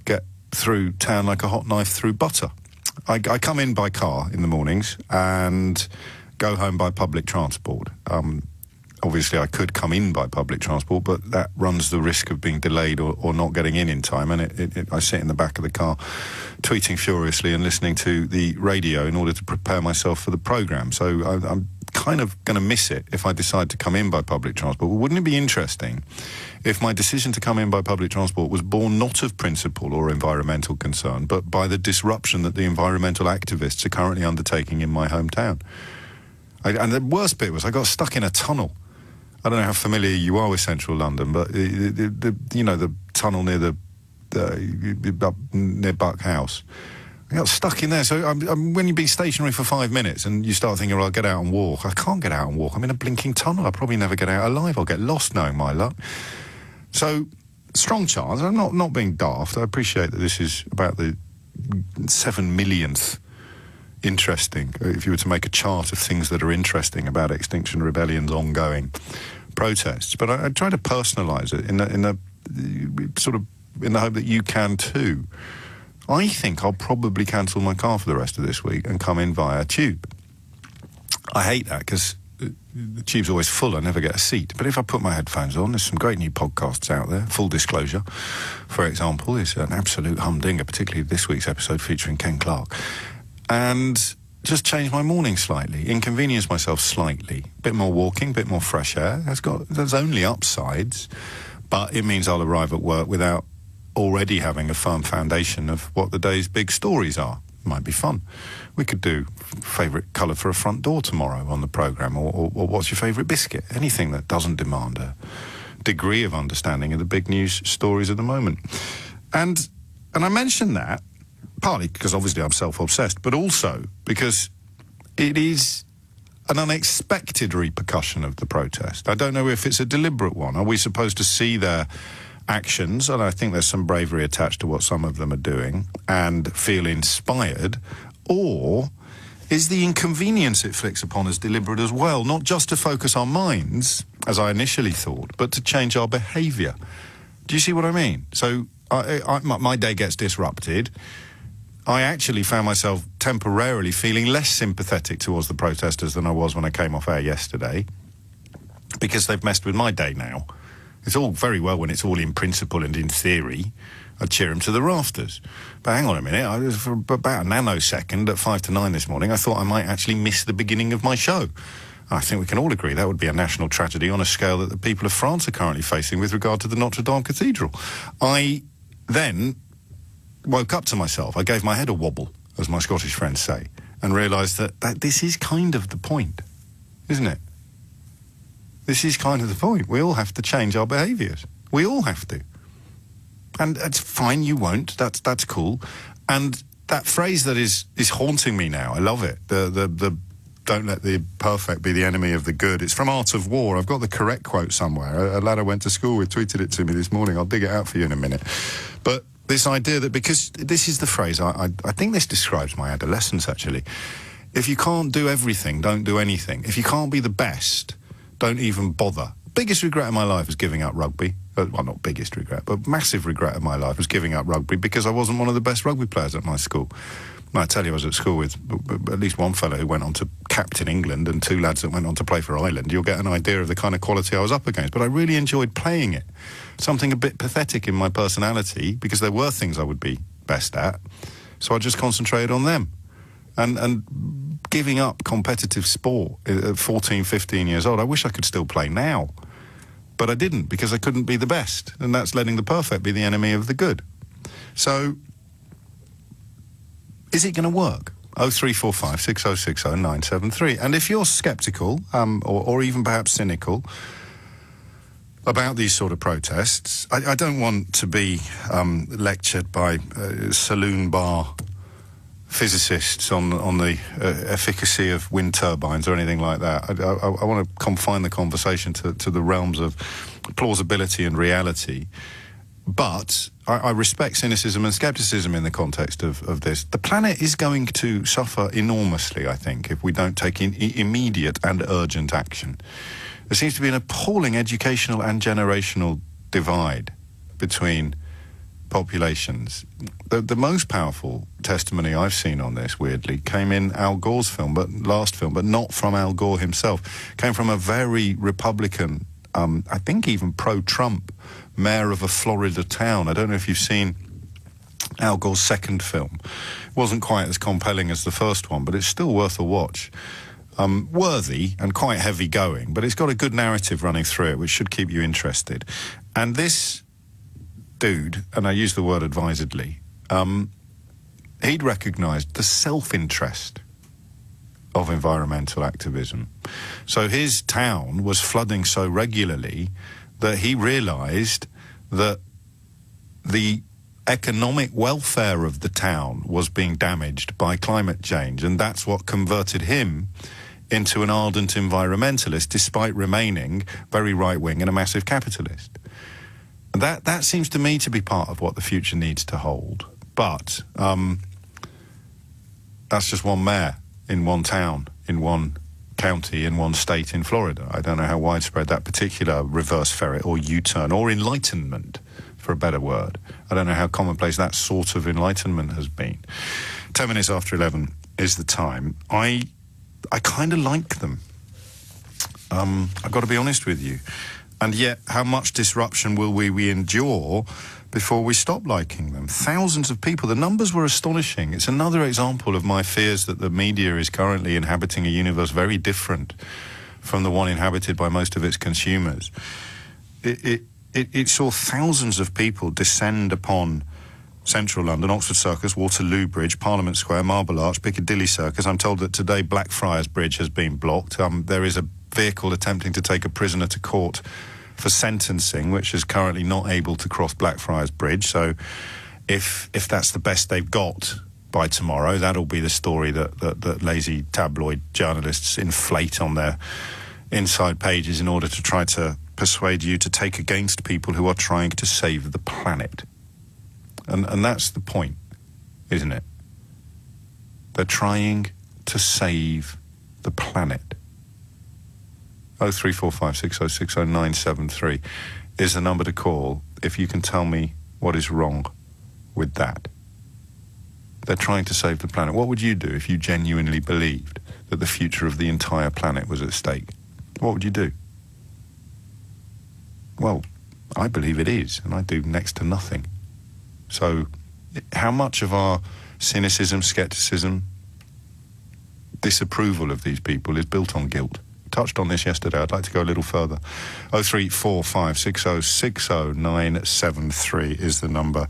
get through town like a hot knife through butter. I come in by car in the mornings and go home by public transport. Obviously, I could come in by public transport, but that runs the risk of being delayed or not getting in time. And I sit in the back of the car tweeting furiously and listening to the radio in order to prepare myself for the programme. So I'm kind of going to miss it if I decide to come in by public transport. But wouldn't it be interesting if my decision to come in by public transport was born not of principle or environmental concern, but by the disruption that the environmental activists are currently undertaking in my hometown? And the worst bit was I got stuck in a tunnel. I don't know how familiar you are with central London, but the tunnel near near Buck House. I got stuck in there. So when you've been stationary for 5 minutes and you start thinking, well, I'll get out and walk. I can't get out and walk. I'm in a blinking tunnel. I'll probably never get out alive. I'll get lost knowing my luck. So, strong chance. I'm not being daft. I appreciate that this is about the 7 millionth interesting. If you were to make a chart of things that are interesting about Extinction Rebellion's ongoing protests. But I try to personalise it in the hope that you can too. I think I'll probably cancel my car for the rest of this week and come in via tube. I hate that because the tube's always full. I never get a seat. But if I put my headphones on, there's some great new podcasts out there. Full disclosure, for example, is an absolute humdinger, particularly this week's episode featuring Ken Clark. And just change my morning slightly, inconvenience myself slightly. Bit more walking, bit more fresh air. There's only upsides, but it means I'll arrive at work without already having a firm foundation of what the day's big stories are. Might be fun. We could do favourite colour for a front door tomorrow on the programme, or what's your favourite biscuit? Anything that doesn't demand a degree of understanding of the big news stories at the moment. And I mention that partly because obviously I'm self-obsessed, but also because it is an unexpected repercussion of the protest. I don't know if it's a deliberate one. Are we supposed to see their actions, and I think there's some bravery attached to what some of them are doing, and feel inspired, or is the inconvenience it flicks upon us deliberate as well, not just to focus our minds, as I initially thought, but to change our behaviour? Do you see what I mean? So my day gets disrupted. I actually found myself temporarily feeling less sympathetic towards the protesters than I was when I came off air yesterday, because they've messed with my day now. It's all very well when it's all in principle and in theory. I'd cheer them to the rafters. But hang on a minute, for about a nanosecond at 5 to 9 this morning, I thought I might actually miss the beginning of my show. I think we can all agree that would be a national tragedy on a scale that the people of France are currently facing with regard to the Notre Dame Cathedral. I then woke up to myself. I gave my head a wobble, as my Scottish friends say, and realised that this is kind of the point, isn't it? This is kind of the point. We all have to change our behaviours. We all have to. And it's fine, you won't. That's cool. And that phrase that is haunting me now, I love it. The don't let the perfect be the enemy of the good. It's from Art of War. I've got the correct quote somewhere. A lad I went to school with tweeted it to me this morning. I'll dig it out for you in a minute. But this idea that, because this is the phrase, I think this describes my adolescence, actually. If you can't do everything, don't do anything. If you can't be the best, don't even bother. Biggest regret of my life was giving up rugby. Well, not biggest regret, but massive regret of my life was giving up rugby because I wasn't one of the best rugby players at my school. And I tell you, I was at school with at least one fellow who went on to captain England and 2 lads that went on to play for Ireland. You'll get an idea of the kind of quality I was up against. But I really enjoyed playing it. Something a bit pathetic in my personality, because there were things I would be best at. So I just concentrated on them. And giving up competitive sport at 14, 15 years old, I wish I could still play now. But I didn't, because I couldn't be the best. And that's letting the perfect be the enemy of the good. So, is it going to work? 0345 6060 973. And if you're sceptical, or even perhaps cynical about these sort of protests, I don't want to be lectured by saloon bar physicists on the efficacy of wind turbines or anything like that. I want to confine the conversation to the realms of plausibility and reality. But I respect cynicism and scepticism in the context of this. The planet is going to suffer enormously, I think, if we don't take immediate and urgent action. There seems to be an appalling educational and generational divide between populations. The most powerful testimony I've seen on this, weirdly, came in Al Gore's last film, but not from Al Gore himself. Came from a very Republican, I think even pro-Trump, mayor of a Florida town. I don't know if you've seen Al Gore's second film. It wasn't quite as compelling as the first one, but it's still worth a watch. Worthy and quite heavy going, but it's got a good narrative running through it, which should keep you interested. And this dude, and I use the word advisedly, he'd recognised the self-interest of environmental activism. So his town was flooding so regularly that he realised that the economic welfare of the town was being damaged by climate change, and that's what converted him into an ardent environmentalist, despite remaining very right-wing and a massive capitalist. And that seems to me to be part of what the future needs to hold. But that's just one mayor in one town, in one county, in one state in Florida. I don't know how widespread that particular reverse ferret or U-turn or enlightenment, for a better word. I don't know how commonplace that sort of enlightenment has been. 10 minutes after 11 is the time. I kind of like them. I've got to be honest with you. And yet, how much disruption will we endure before we stop liking them? Thousands of people. The numbers were astonishing. It's another example of my fears that the media is currently inhabiting a universe very different from the one inhabited by most of its consumers. It saw thousands of people descend upon Central London, Oxford Circus, Waterloo Bridge, Parliament Square, Marble Arch, Piccadilly Circus. I'm told that today Blackfriars Bridge has been blocked. There is a vehicle attempting to take a prisoner to court for sentencing, which is currently not able to cross Blackfriars Bridge. So if that's the best they've got by tomorrow, that'll be the story that lazy tabloid journalists inflate on their inside pages in order to try to persuade you to take against people who are trying to save the planet. And that's the point, isn't it? They're trying to save the planet. 03456060973 is the number to call if you can tell me what is wrong with that. They're trying to save the planet. What would you do if you genuinely believed that the future of the entire planet was at stake? What would you do? Well, I believe it is, and I do next to nothing. So, how much of our cynicism, scepticism, disapproval of these people is built on guilt? Touched on this yesterday. I'd like to go a little further. 03456060973 is the number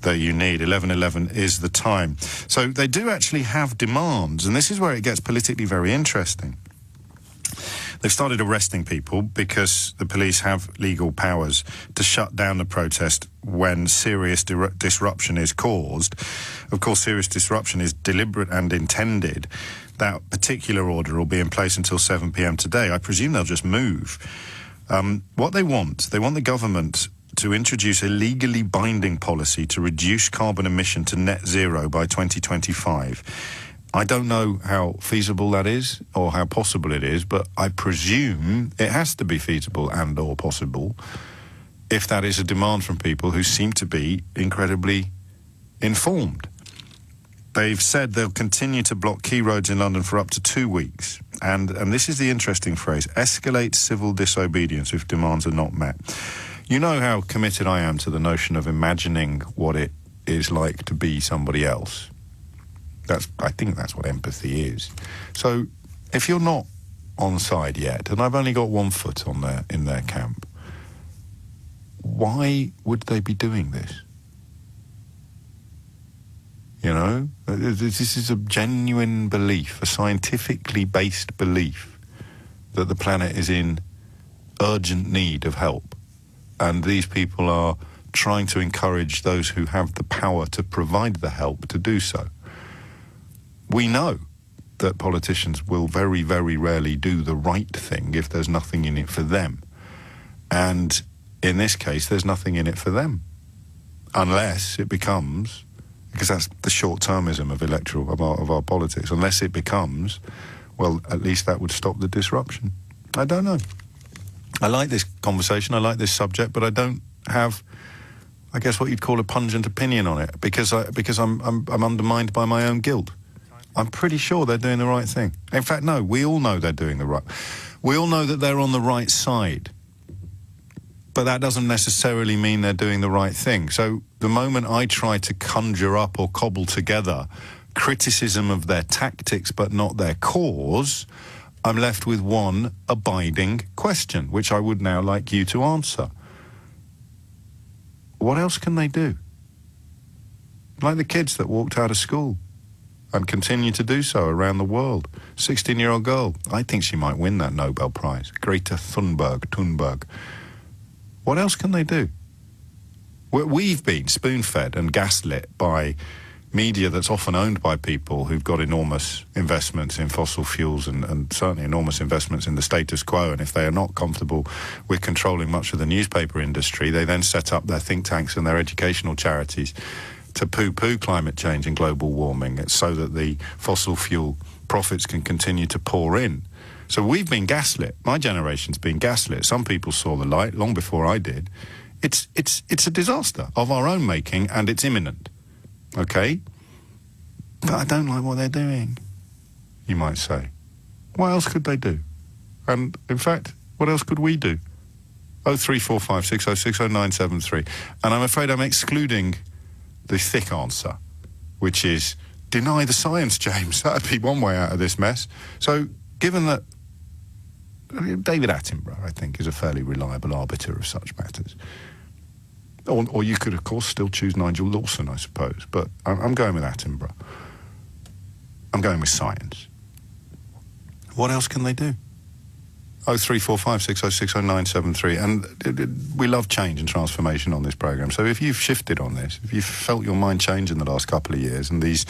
that you need. 11:11 is the time. So they do actually have demands, and this is where it gets politically very interesting. They've started arresting people because the police have legal powers to shut down the protest when serious disruption is caused. Of course, serious disruption is deliberate and intended. That particular order will be in place until 7 p.m. today. I presume they'll just move. What they want the government to introduce a legally binding policy to reduce carbon emission to net zero by 2025. I don't know how feasible that is or how possible it is, but I presume it has to be feasible and or possible if that is a demand from people who seem to be incredibly informed. They've said they'll continue to block key roads in London for up to 2 weeks. And this is the interesting phrase, escalate civil disobedience if demands are not met. You know how committed I am to the notion of imagining what it is like to be somebody else. I think that's what empathy is. So if you're not on side yet, and I've only got 1 foot in their camp, why would they be doing this? You know, this is a genuine belief, a scientifically based belief that the planet is in urgent need of help. And these people are trying to encourage those who have the power to provide the help to do so. We know that politicians will very, very rarely do the right thing if there's nothing in it for them. And in this case, there's nothing in it for them. Unless it becomes, because that's the short-termism of of our politics, unless it becomes, well, at least that would stop the disruption. I don't know. I like this conversation, I like this subject, but I don't have, I guess, what you'd call a pungent opinion on it, because I'm undermined by my own guilt. I'm pretty sure they're doing the right thing. In fact, no, we all know they're doing the right. We all know that they're on the right side. But that doesn't necessarily mean they're doing the right thing. So the moment I try to conjure up or cobble together criticism of their tactics but not their cause, I'm left with one abiding question, which I would now like you to answer. What else can they do? Like the kids that walked out of school and continue to do so around the world. 16-year-old girl, I think she might win that Nobel Prize. Greta Thunberg. What else can they do? We've been spoon-fed and gaslit by media that's often owned by people who've got enormous investments in fossil fuels and certainly enormous investments in the status quo. And if they are not comfortable with controlling much of the newspaper industry, they then set up their think tanks and their educational charities to poo-poo climate change and global warming. It's so that the fossil fuel profits can continue to pour in. So we've been gaslit. My generation's been gaslit. Some people saw the light long before I did. It's a disaster of our own making, and it's imminent. Okay? But I don't like what they're doing, you might say. What else could they do? And, in fact, what else could we do? 03456060973. And I'm afraid I'm excluding the thick answer, which is deny the science, James. That'd be one way out of this mess. So, given that David Attenborough, I think, is a fairly reliable arbiter of such matters, Or you could, of course, still choose Nigel Lawson, I suppose. But I'm going with Attenborough. I'm going with science. What else can they do? 03456060973. And we love change and transformation on this programme. So if you've shifted on this, if you've felt your mind change in the last couple of years, and these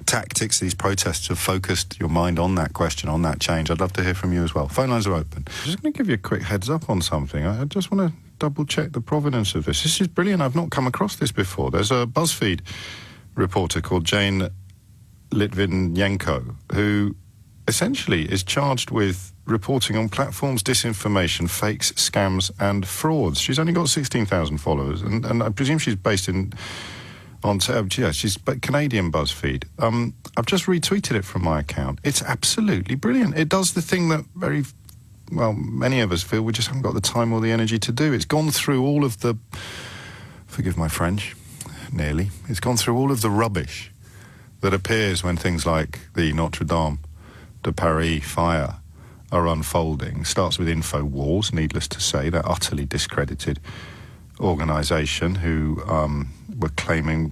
tactics, these protests have focused your mind on that question, on that change, I'd love to hear from you as well. Phone lines are open. I'm just going to give you a quick heads up on something. I just want to double-check the provenance of this. This is brilliant. I've not come across this before. There's a BuzzFeed reporter called Jane Litvinenko who essentially is charged with reporting on platforms, disinformation, fakes, scams and frauds. She's only got 16,000 followers, and I presume she's based she's Canadian BuzzFeed. I've just retweeted it from my account. It's absolutely brilliant. It does the thing that many of us feel we just haven't got the time or the energy to do. It's gone through all of the, forgive my French, nearly, it's gone through all of the rubbish that appears when things like the Notre Dame de Paris fire are unfolding. Starts with InfoWars, needless to say, that utterly discredited organisation who were claiming,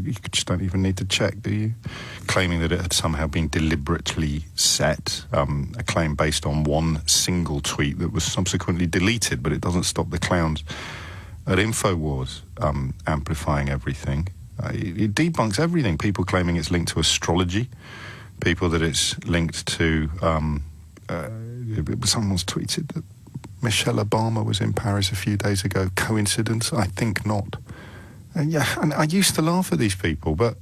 you just don't even need to check, do you? Claiming that it had somehow been deliberately set, a claim based on one single tweet that was subsequently deleted, but it doesn't stop the clowns at InfoWars amplifying everything. It debunks everything. People claiming it's linked to astrology, people that it's linked to... someone's tweeted that Michelle Obama was in Paris a few days ago. Coincidence? I think not. And I used to laugh at these people, but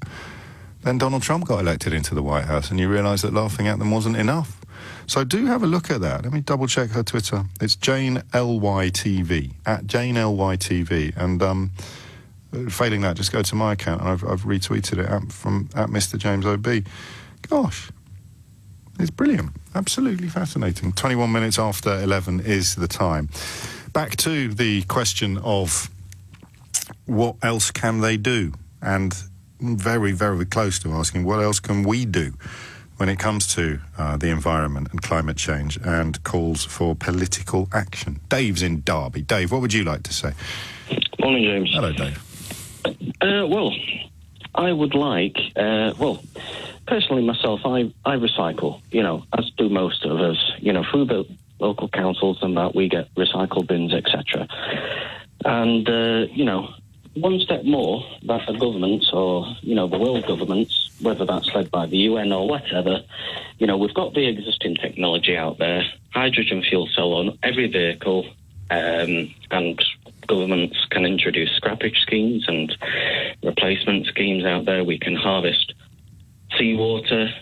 then Donald Trump got elected into the White House, and you realise that laughing at them wasn't enough. So do have a look at that. Let me double-check her Twitter. It's Jane LYTV, at Jane LYTV. And failing that, just go to my account, and I've retweeted it at Mr. James OB. Gosh, it's brilliant. Absolutely fascinating. 21 minutes after 11 is the time. Back to the question of what else can they do? And very, very close to asking what else can we do when it comes to the environment and climate change and calls for political action. Dave's in Derby. Dave, what would you like to say? Morning, James. Hello, Dave. Well, I would like... personally, myself, I recycle, as do most of us, through the local councils and that we get recycle bins, etc. And, one step more that the governments or, the world governments, whether that's led by the UN or whatever, we've got the existing technology out there, hydrogen fuel cell on every vehicle, and governments can introduce scrappage schemes and replacement schemes out there. We can harvest seawater,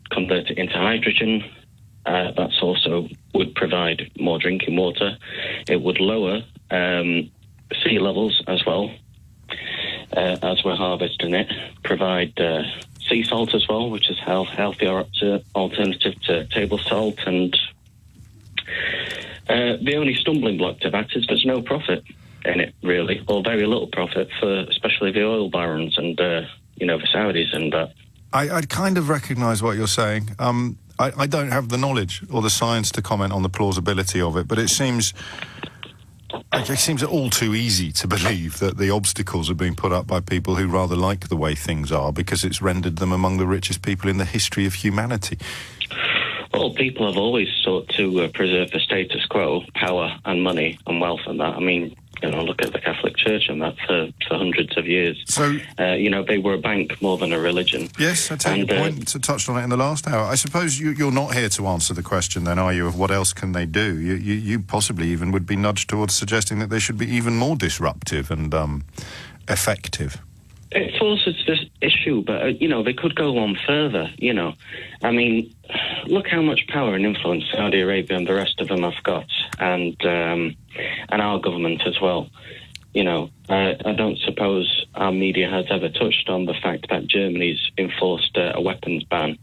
convert it into hydrogen. That's also would provide more drinking water. It would lower sea levels as well, as we're harvesting it. Provide sea salt as well, which is a healthier alternative to table salt. And the only stumbling block to that is there's no profit in it, really, or very little profit for especially the oil barons and, the Saudis and that. I kind of recognise what you're saying. I don't have the knowledge or the science to comment on the plausibility of it, but it seems all too easy to believe that the obstacles are being put up by people who rather like the way things are because it's rendered them among the richest people in the history of humanity. Well, people have always sought to preserve the status quo, power and money and wealth and that. I mean, look at the Catholic Church and that for hundreds of years. So, they were a bank more than a religion. Yes, I take your point. I touched on it in the last hour. I suppose you're not here to answer the question then, are you, of what else can they do? You possibly even would be nudged towards suggesting that they should be even more disruptive and effective. It forces this issue, but, they could go on further, I mean, look how much power and influence Saudi Arabia and the rest of them have got, and our government as well. I don't suppose our media has ever touched on the fact that Germany's enforced a weapons ban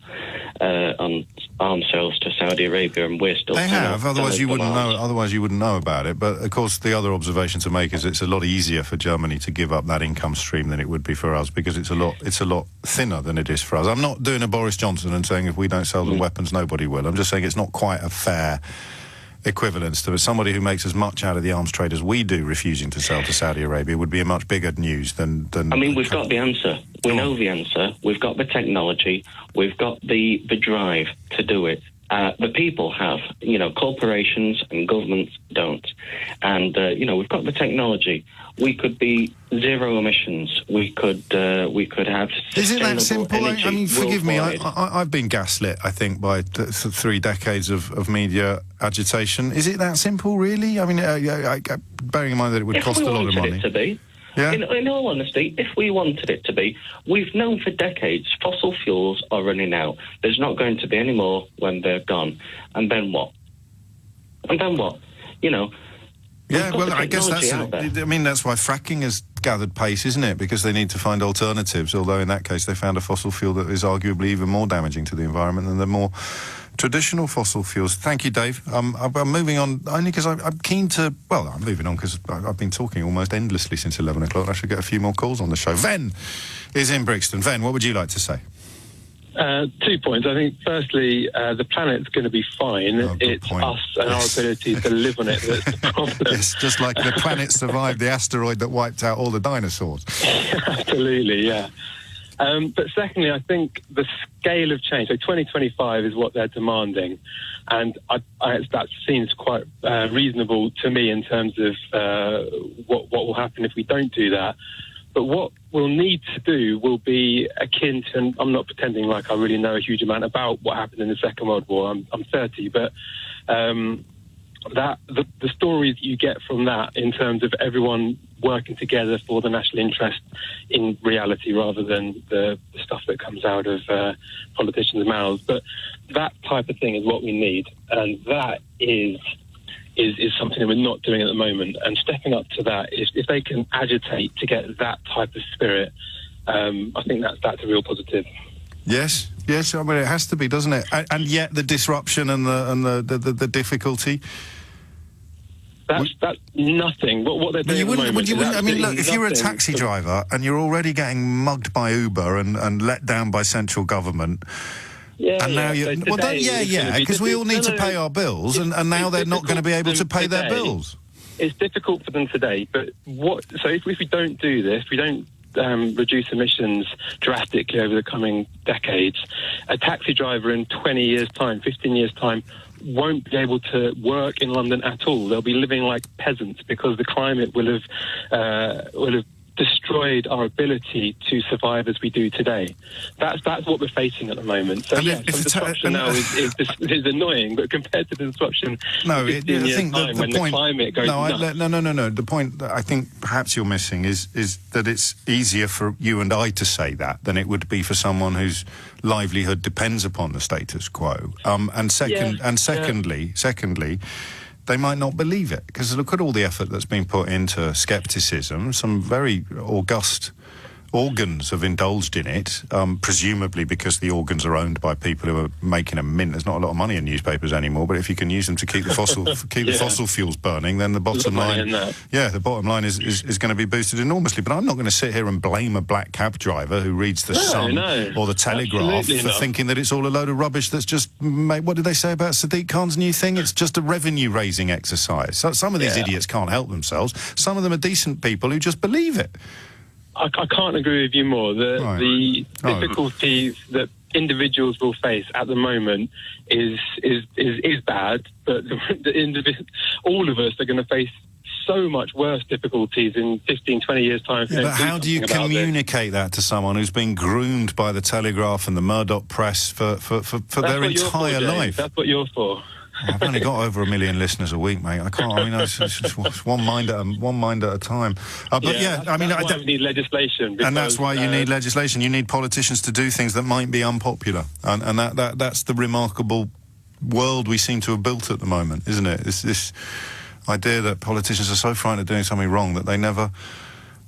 on arms sales to Saudi Arabia, and we're still... They have, otherwise you wouldn't know. Otherwise you wouldn't know about it. But of course, the other observation to make is it's a lot easier for Germany to give up that income stream than it would be for us, because it's a lot thinner than it is for us. I'm not doing a Boris Johnson and saying if we don't sell them weapons, nobody will. I'm just saying it's not quite a fair equivalents to somebody who makes as much out of the arms trade as we do refusing to sell to Saudi Arabia would be a much bigger news than I mean, we've got the answer. We know the answer. We've got the technology. We've got the drive to do it. The people have, corporations and governments don't. And, we've got the technology. We could be zero emissions. We could have sustainable Is it that simple? energy I mean, forgive me, worldwide. I've been gaslit, I think, by 3 decades of media agitation. Is it that simple, really? I mean, bearing in mind that it would cost a lot of money. If we wanted it to be. Yeah? In all honesty, if we wanted it to be, we've known for decades fossil fuels are running out. There's not going to be any more when they're gone. And then what? Yeah, well, I guess that's why fracking has gathered pace, isn't it? Because they need to find alternatives, although in that case they found a fossil fuel that is arguably even more damaging to the environment than the more traditional fossil fuels. Thank you, Dave. I'm moving on only because I'm keen to... Well, I'm moving on because I've been talking almost endlessly since 11 o'clock. I should get a few more calls on the show. Ven is in Brixton. Ven, what would you like to say? 2 points. I think, firstly, the planet's going to be fine. It's us and our ability to live on it that's the problem. Yes, just like the planet survived the asteroid that wiped out all the dinosaurs. Absolutely, yeah. But secondly, I think the scale of change, so 2025 is what they're demanding, and that seems quite reasonable to me in terms of what will happen if we don't do that. But what we'll need to do will be akin to, and I'm not pretending like I really know a huge amount about what happened in the Second World War. I'm 30, but the stories you get from that in terms of everyone working together for the national interest in reality rather than the stuff that comes out of politicians' mouths. But that type of thing is what we need, and that is something that we're not doing at the moment. And stepping up to that, if they can agitate to get that type of spirit, I think that's a real positive. Yes. I mean, it has to be, doesn't it? And yet the disruption and the difficulty. That's nothing. What they're doing at the moment is I mean, look, if you're a nothing. taxi driver and you're already getting mugged by Uber and let down by central government. And now because we all need to pay our bills, and now they're not going to be able to pay their bills. It's difficult for them today, but so if we don't do this, we don't reduce emissions drastically over the coming decades, a taxi driver in 20 years' time, 15 years' time, won't be able to work in London at all. They'll be living like peasants because the climate will have destroyed our ability to survive as we do today. That's what we're facing at the moment. So the disruption now is annoying, but compared to the disruption in 15 years' time when the climate goes nuts. No. The point that I think perhaps you're missing is that it's easier for you and I to say that than it would be for someone whose livelihood depends upon the status quo. Secondly, they might not believe it, because look at all the effort that's been put into scepticism. Some very august organs have indulged in it, presumably because the organs are owned by people who are making a mint. There's not a lot of money in newspapers anymore, but if you can use them to keep the fossil fuels burning, then the bottom line, the bottom line is going to be boosted enormously. But I'm not going to sit here and blame a black cab driver who reads the Sun or the Telegraph for thinking that it's all a load of rubbish that's just what did they say about Sadiq Khan's new thing? It's just a revenue-raising exercise. So some of these idiots can't help themselves. Some of them are decent people who just believe it. I can't agree with you more. The difficulties that individuals will face at the moment is bad, but all of us are going to face so much worse difficulties in 15, 20 years' time. But how do you communicate that to someone who's been groomed by the Telegraph and the Murdoch press for their entire life? That's what you're for. I've only got over 1 million listeners a week, mate. I can't. I mean, it's just one mind at a time. That's why we need legislation. And that's why you need legislation. You need politicians to do things that might be unpopular, and that's the remarkable world we seem to have built at the moment, isn't it? It's this idea that politicians are so frightened of doing something wrong that they never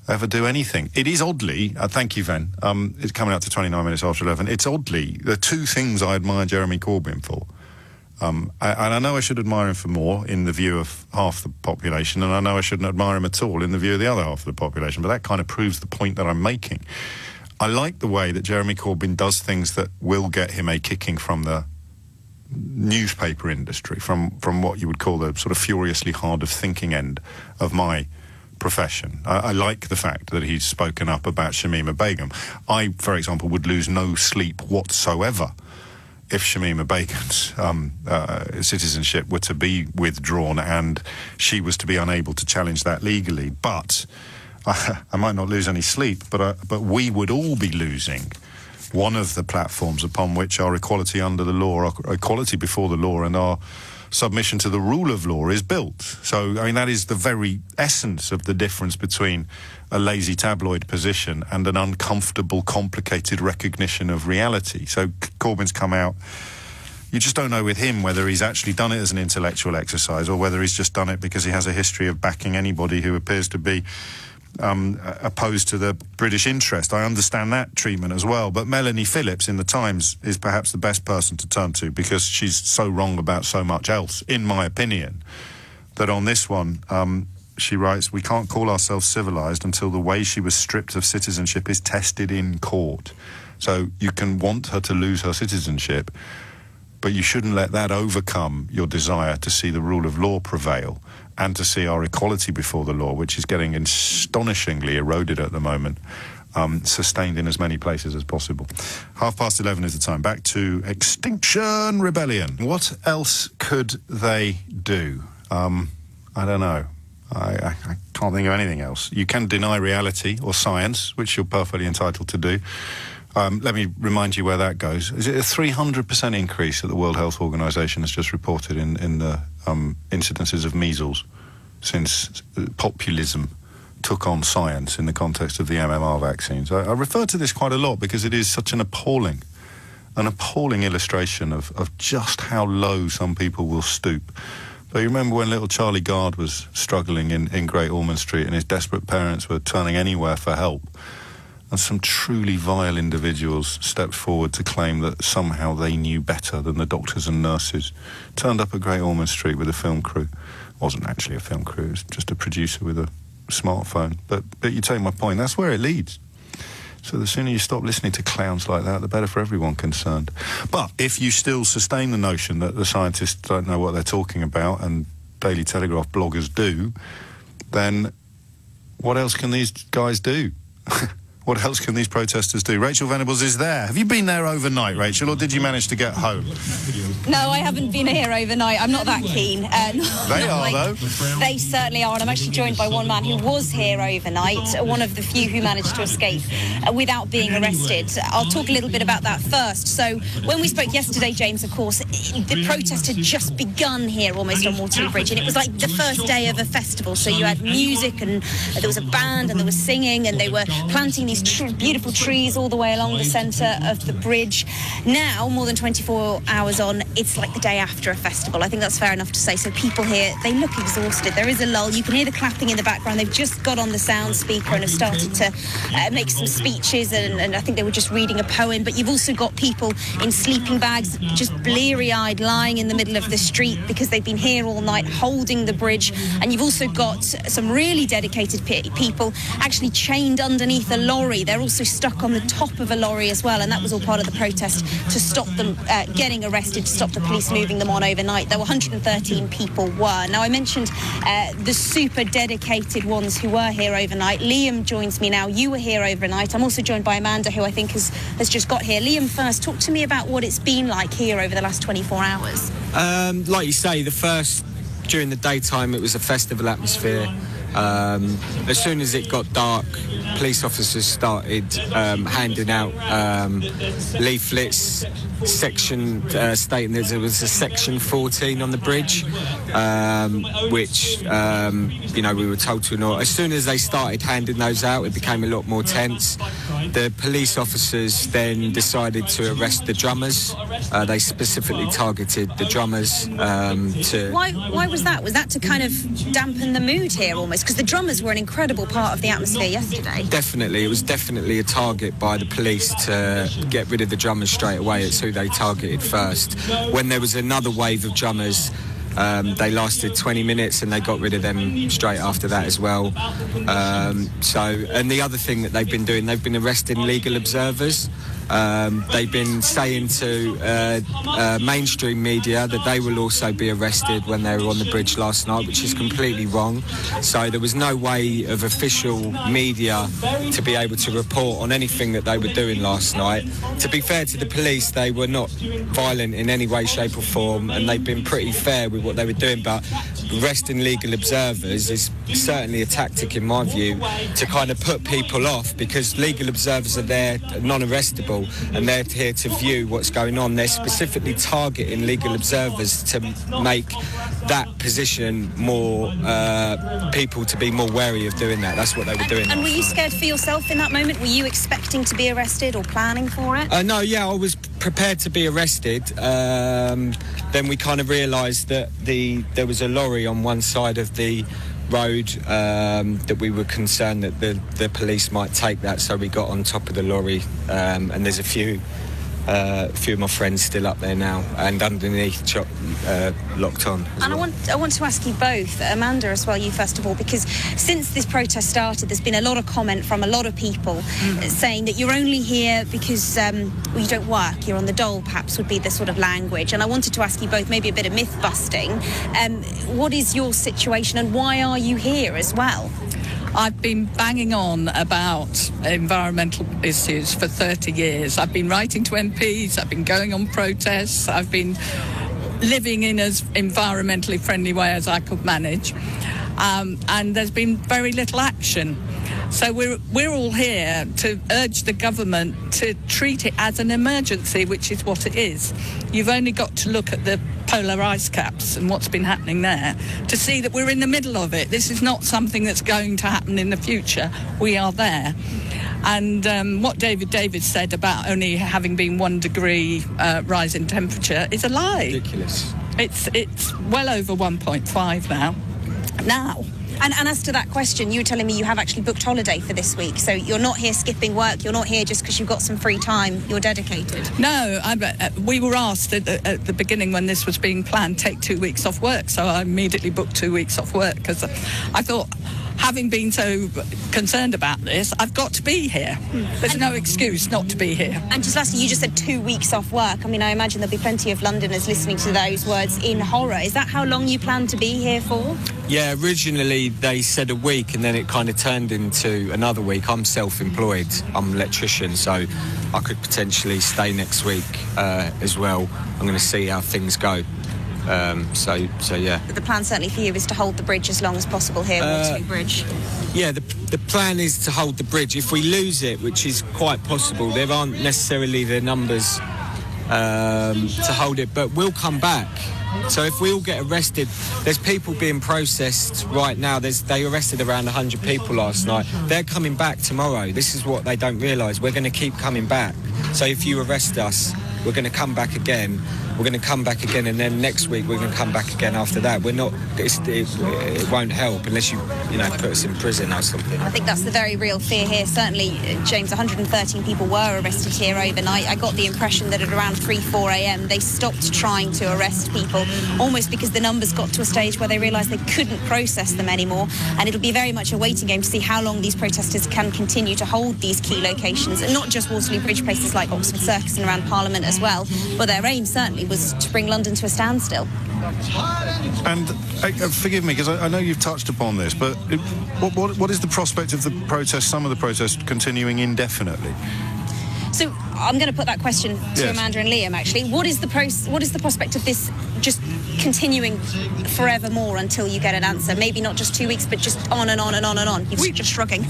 ever do anything. It is oddly, thank you, Ven, it's coming up to 29 minutes after 11, it's oddly, the two things I admire Jeremy Corbyn for. And I know I should admire him for more in the view of half the population, and I know I shouldn't admire him at all in the view of the other half of the population, but that kind of proves the point that I'm making. I like the way that Jeremy Corbyn does things that will get him a kicking from the newspaper industry, from what you would call the sort of furiously hard of thinking end of my profession. I like the fact that he's spoken up about Shamima Begum. I, for example, would lose no sleep whatsoever if Shamima Begum's citizenship were to be withdrawn and she was to be unable to challenge that legally. But I might not lose any sleep, but we would all be losing one of the platforms upon which our equality under the law, our equality before the law, and our submission to the rule of law is built. So, I mean, that is the very essence of the difference between a lazy tabloid position and an uncomfortable, complicated recognition of reality. So Corbyn's come out. You just don't know with him whether he's actually done it as an intellectual exercise or whether he's just done it because he has a history of backing anybody who appears to be opposed to the British interest. I understand that treatment as well, but Melanie Phillips in The Times is perhaps the best person to turn to because she's so wrong about so much else, in my opinion, that on this one, she writes, "We can't call ourselves civilised until the way she was stripped of citizenship is tested in court." So you can want her to lose her citizenship, but you shouldn't let that overcome your desire to see the rule of law prevail and to see our equality before the law, which is getting astonishingly eroded at the moment, sustained in as many places as possible. 11:30 is the time. Back to Extinction Rebellion. What else could they do? I don't know. I can't think of anything else. You can deny reality or science, which you're perfectly entitled to do. Let me remind you where that goes. Is it a 300% increase that the World Health Organization has just reported in the incidences of measles since populism took on science in the context of the MMR vaccines? I refer to this quite a lot because it is such an appalling illustration of just how low some people will stoop. But you remember when little Charlie Gard was struggling in Great Ormond Street and his desperate parents were turning anywhere for help, and some truly vile individuals stepped forward to claim that somehow they knew better than the doctors and nurses. Turned up at Great Ormond Street with a film crew. Wasn't actually a film crew, it was just a producer with a smartphone. But you take my point, that's where it leads. So the sooner you stop listening to clowns like that, the better for everyone concerned. But if you still sustain the notion that the scientists don't know what they're talking about, and Daily Telegraph bloggers do, then what else can these guys do? What else can these protesters do? Rachel Venables is there. Have you been there overnight, Rachel, or did you manage to get home? No, I haven't been here overnight. I'm not that keen. They are, though. They certainly are, and I'm actually joined by one man who was here overnight, one of the few who managed to escape without being arrested. I'll talk a little bit about that first. So when we spoke yesterday, James, of course, the protest had just begun here almost on Waterloo Bridge, and it was like the first day of a festival. So you had music, and there was a band, and there was singing, and they were planting these beautiful trees all the way along the centre of the bridge. Now, more than 24 hours on, it's like the day after a festival. I think that's fair enough to say. So people here, they look exhausted. There is a lull. You can hear the clapping in the background. They've just got on the sound speaker and have started to make some speeches, and I think they were just reading a poem. But you've also got people in sleeping bags, just bleary-eyed, lying in the middle of the street because they've been here all night holding the bridge. And you've also got some really dedicated people actually chained underneath a lorry. They're also stuck on the top of a lorry as well, and that was all part of the protest to stop them getting arrested, to stop the police moving them on overnight. There were 113 people were. Now, I mentioned the super dedicated ones who were here overnight. Liam joins me now. You were here overnight. I'm also joined by Amanda, who I think has just got here. Liam, first, talk to me about what it's been like here over the last 24 hours. Like you say, during the daytime, it was a festival atmosphere. As soon as it got dark, police officers started handing out leaflets, stating that there was a section 14 on the bridge, which we were told to ignore. As soon as they started handing those out, it became a lot more tense. The police officers then decided to arrest the drummers. They specifically targeted the drummers. Why was that? Was that to kind of dampen the mood here almost? Because the drummers were an incredible part of the atmosphere yesterday. Definitely. It was definitely a target by the police to get rid of the drummers straight away. It's who they targeted first. When there was another wave of drummers, they lasted 20 minutes and they got rid of them straight after that as well. And the other thing that they've been doing, they've been arresting legal observers. They've been saying to mainstream media that they will also be arrested when they were on the bridge last night, which is completely wrong. So there was no way of official media to be able to report on anything that they were doing last night. To be fair to the police, they were not violent in any way, shape or form, and they've been pretty fair with what they were doing, but arresting legal observers is certainly a tactic, in my view, to kind of put people off, because legal observers are there, non-arrestable, and they're here to view what's going on. They're specifically targeting legal observers to make that position more, people to be more wary of doing that. That's what they were doing. And were you scared for yourself in that moment? Were you expecting to be arrested or planning for it? No, yeah, I was prepared to be arrested. Then we kind of realised that there was a lorry on one side of the road, that we were concerned that the police might take that, so we got on top of the lorry, and there's a few of my friends still up there now and underneath, locked on. And well. I want to ask you both, Amanda as well, you first of all, because since this protest started, there's been a lot of comment from a lot of people saying that you're only here because you don't work, you're on the dole, perhaps would be the sort of language. And I wanted to ask you both maybe a bit of myth busting. What is your situation and why are you here as well? I've been banging on about environmental issues for 30 years. I've been writing to MPs, I've been going on protests, I've been living in as environmentally friendly way as I could manage, and there's been very little action. So we're all here to urge the government to treat it as an emergency, which is what it is. You've only got to look at the polar ice caps and what's been happening there to see that we're in the middle of it. This is not something that's going to happen in the future. We are there. And what David Davis said about only having been 1 degree rise in temperature is a lie. Ridiculous. It's well over 1.5 now. And as to that question, you were telling me you have actually booked holiday for this week, so you're not here skipping work, you're not here just because you've got some free time, you're dedicated. No, we were asked at the beginning when this was being planned, take 2 weeks off work, so I immediately booked 2 weeks off work because I thought, having been so concerned about this, I've got to be here. There's no excuse not to be here. And just lastly, you just said 2 weeks off work. I mean, I imagine there'll be plenty of Londoners listening to those words in horror. Is that how long you plan to be here for? Yeah, originally they said a week and then it kind of turned into another week. I'm self-employed, I'm an electrician, so I could potentially stay next week as well. I'm going to see how things go. So yeah. But the plan certainly for you is to hold the bridge as long as possible here, Waterloo Bridge. Yeah, the plan is to hold the bridge. If we lose it, which is quite possible, there aren't necessarily the numbers to hold it, but we'll come back. So if we all get arrested, there's people being processed right now. They arrested around 100 people last night. They're coming back tomorrow. This is what they don't realise. We're going to keep coming back. So if you arrest us, we're going to come back again. We're going to come back again, and then next week we're going to come back again after that. We're not. It won't help unless you put us in prison or something. I think that's the very real fear here. Certainly, James, 113 people were arrested here overnight. I got the impression that at around 3-4 a.m. they stopped trying to arrest people, almost because the numbers got to a stage where they realised they couldn't process them anymore. And it'll be very much a waiting game to see how long these protesters can continue to hold these key locations, and not just Waterloo Bridge, places like Oxford Circus and around Parliament as well. But their aim certainly was to bring London to a standstill. And forgive me, because I know you've touched upon this, but what is the prospect of the protest, some of the protests, continuing indefinitely? So I'm going to put that question to Amanda and Liam, actually. What is the prospect of this just continuing forevermore until you get an answer? Maybe not just 2 weeks, but just on and on and on and on. You're just shrugging.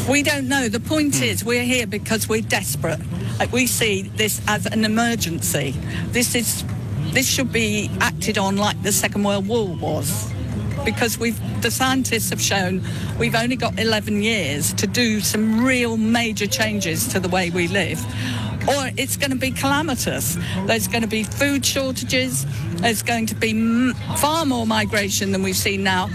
We don't know. The point is, we're here because we're desperate. We see this as an emergency. This should be acted on like the Second World War was, because the scientists have shown we've only got 11 years to do some real major changes to the way we live, or it's going to be calamitous. There's going to be food shortages. There's going to be far more migration than we've seen now.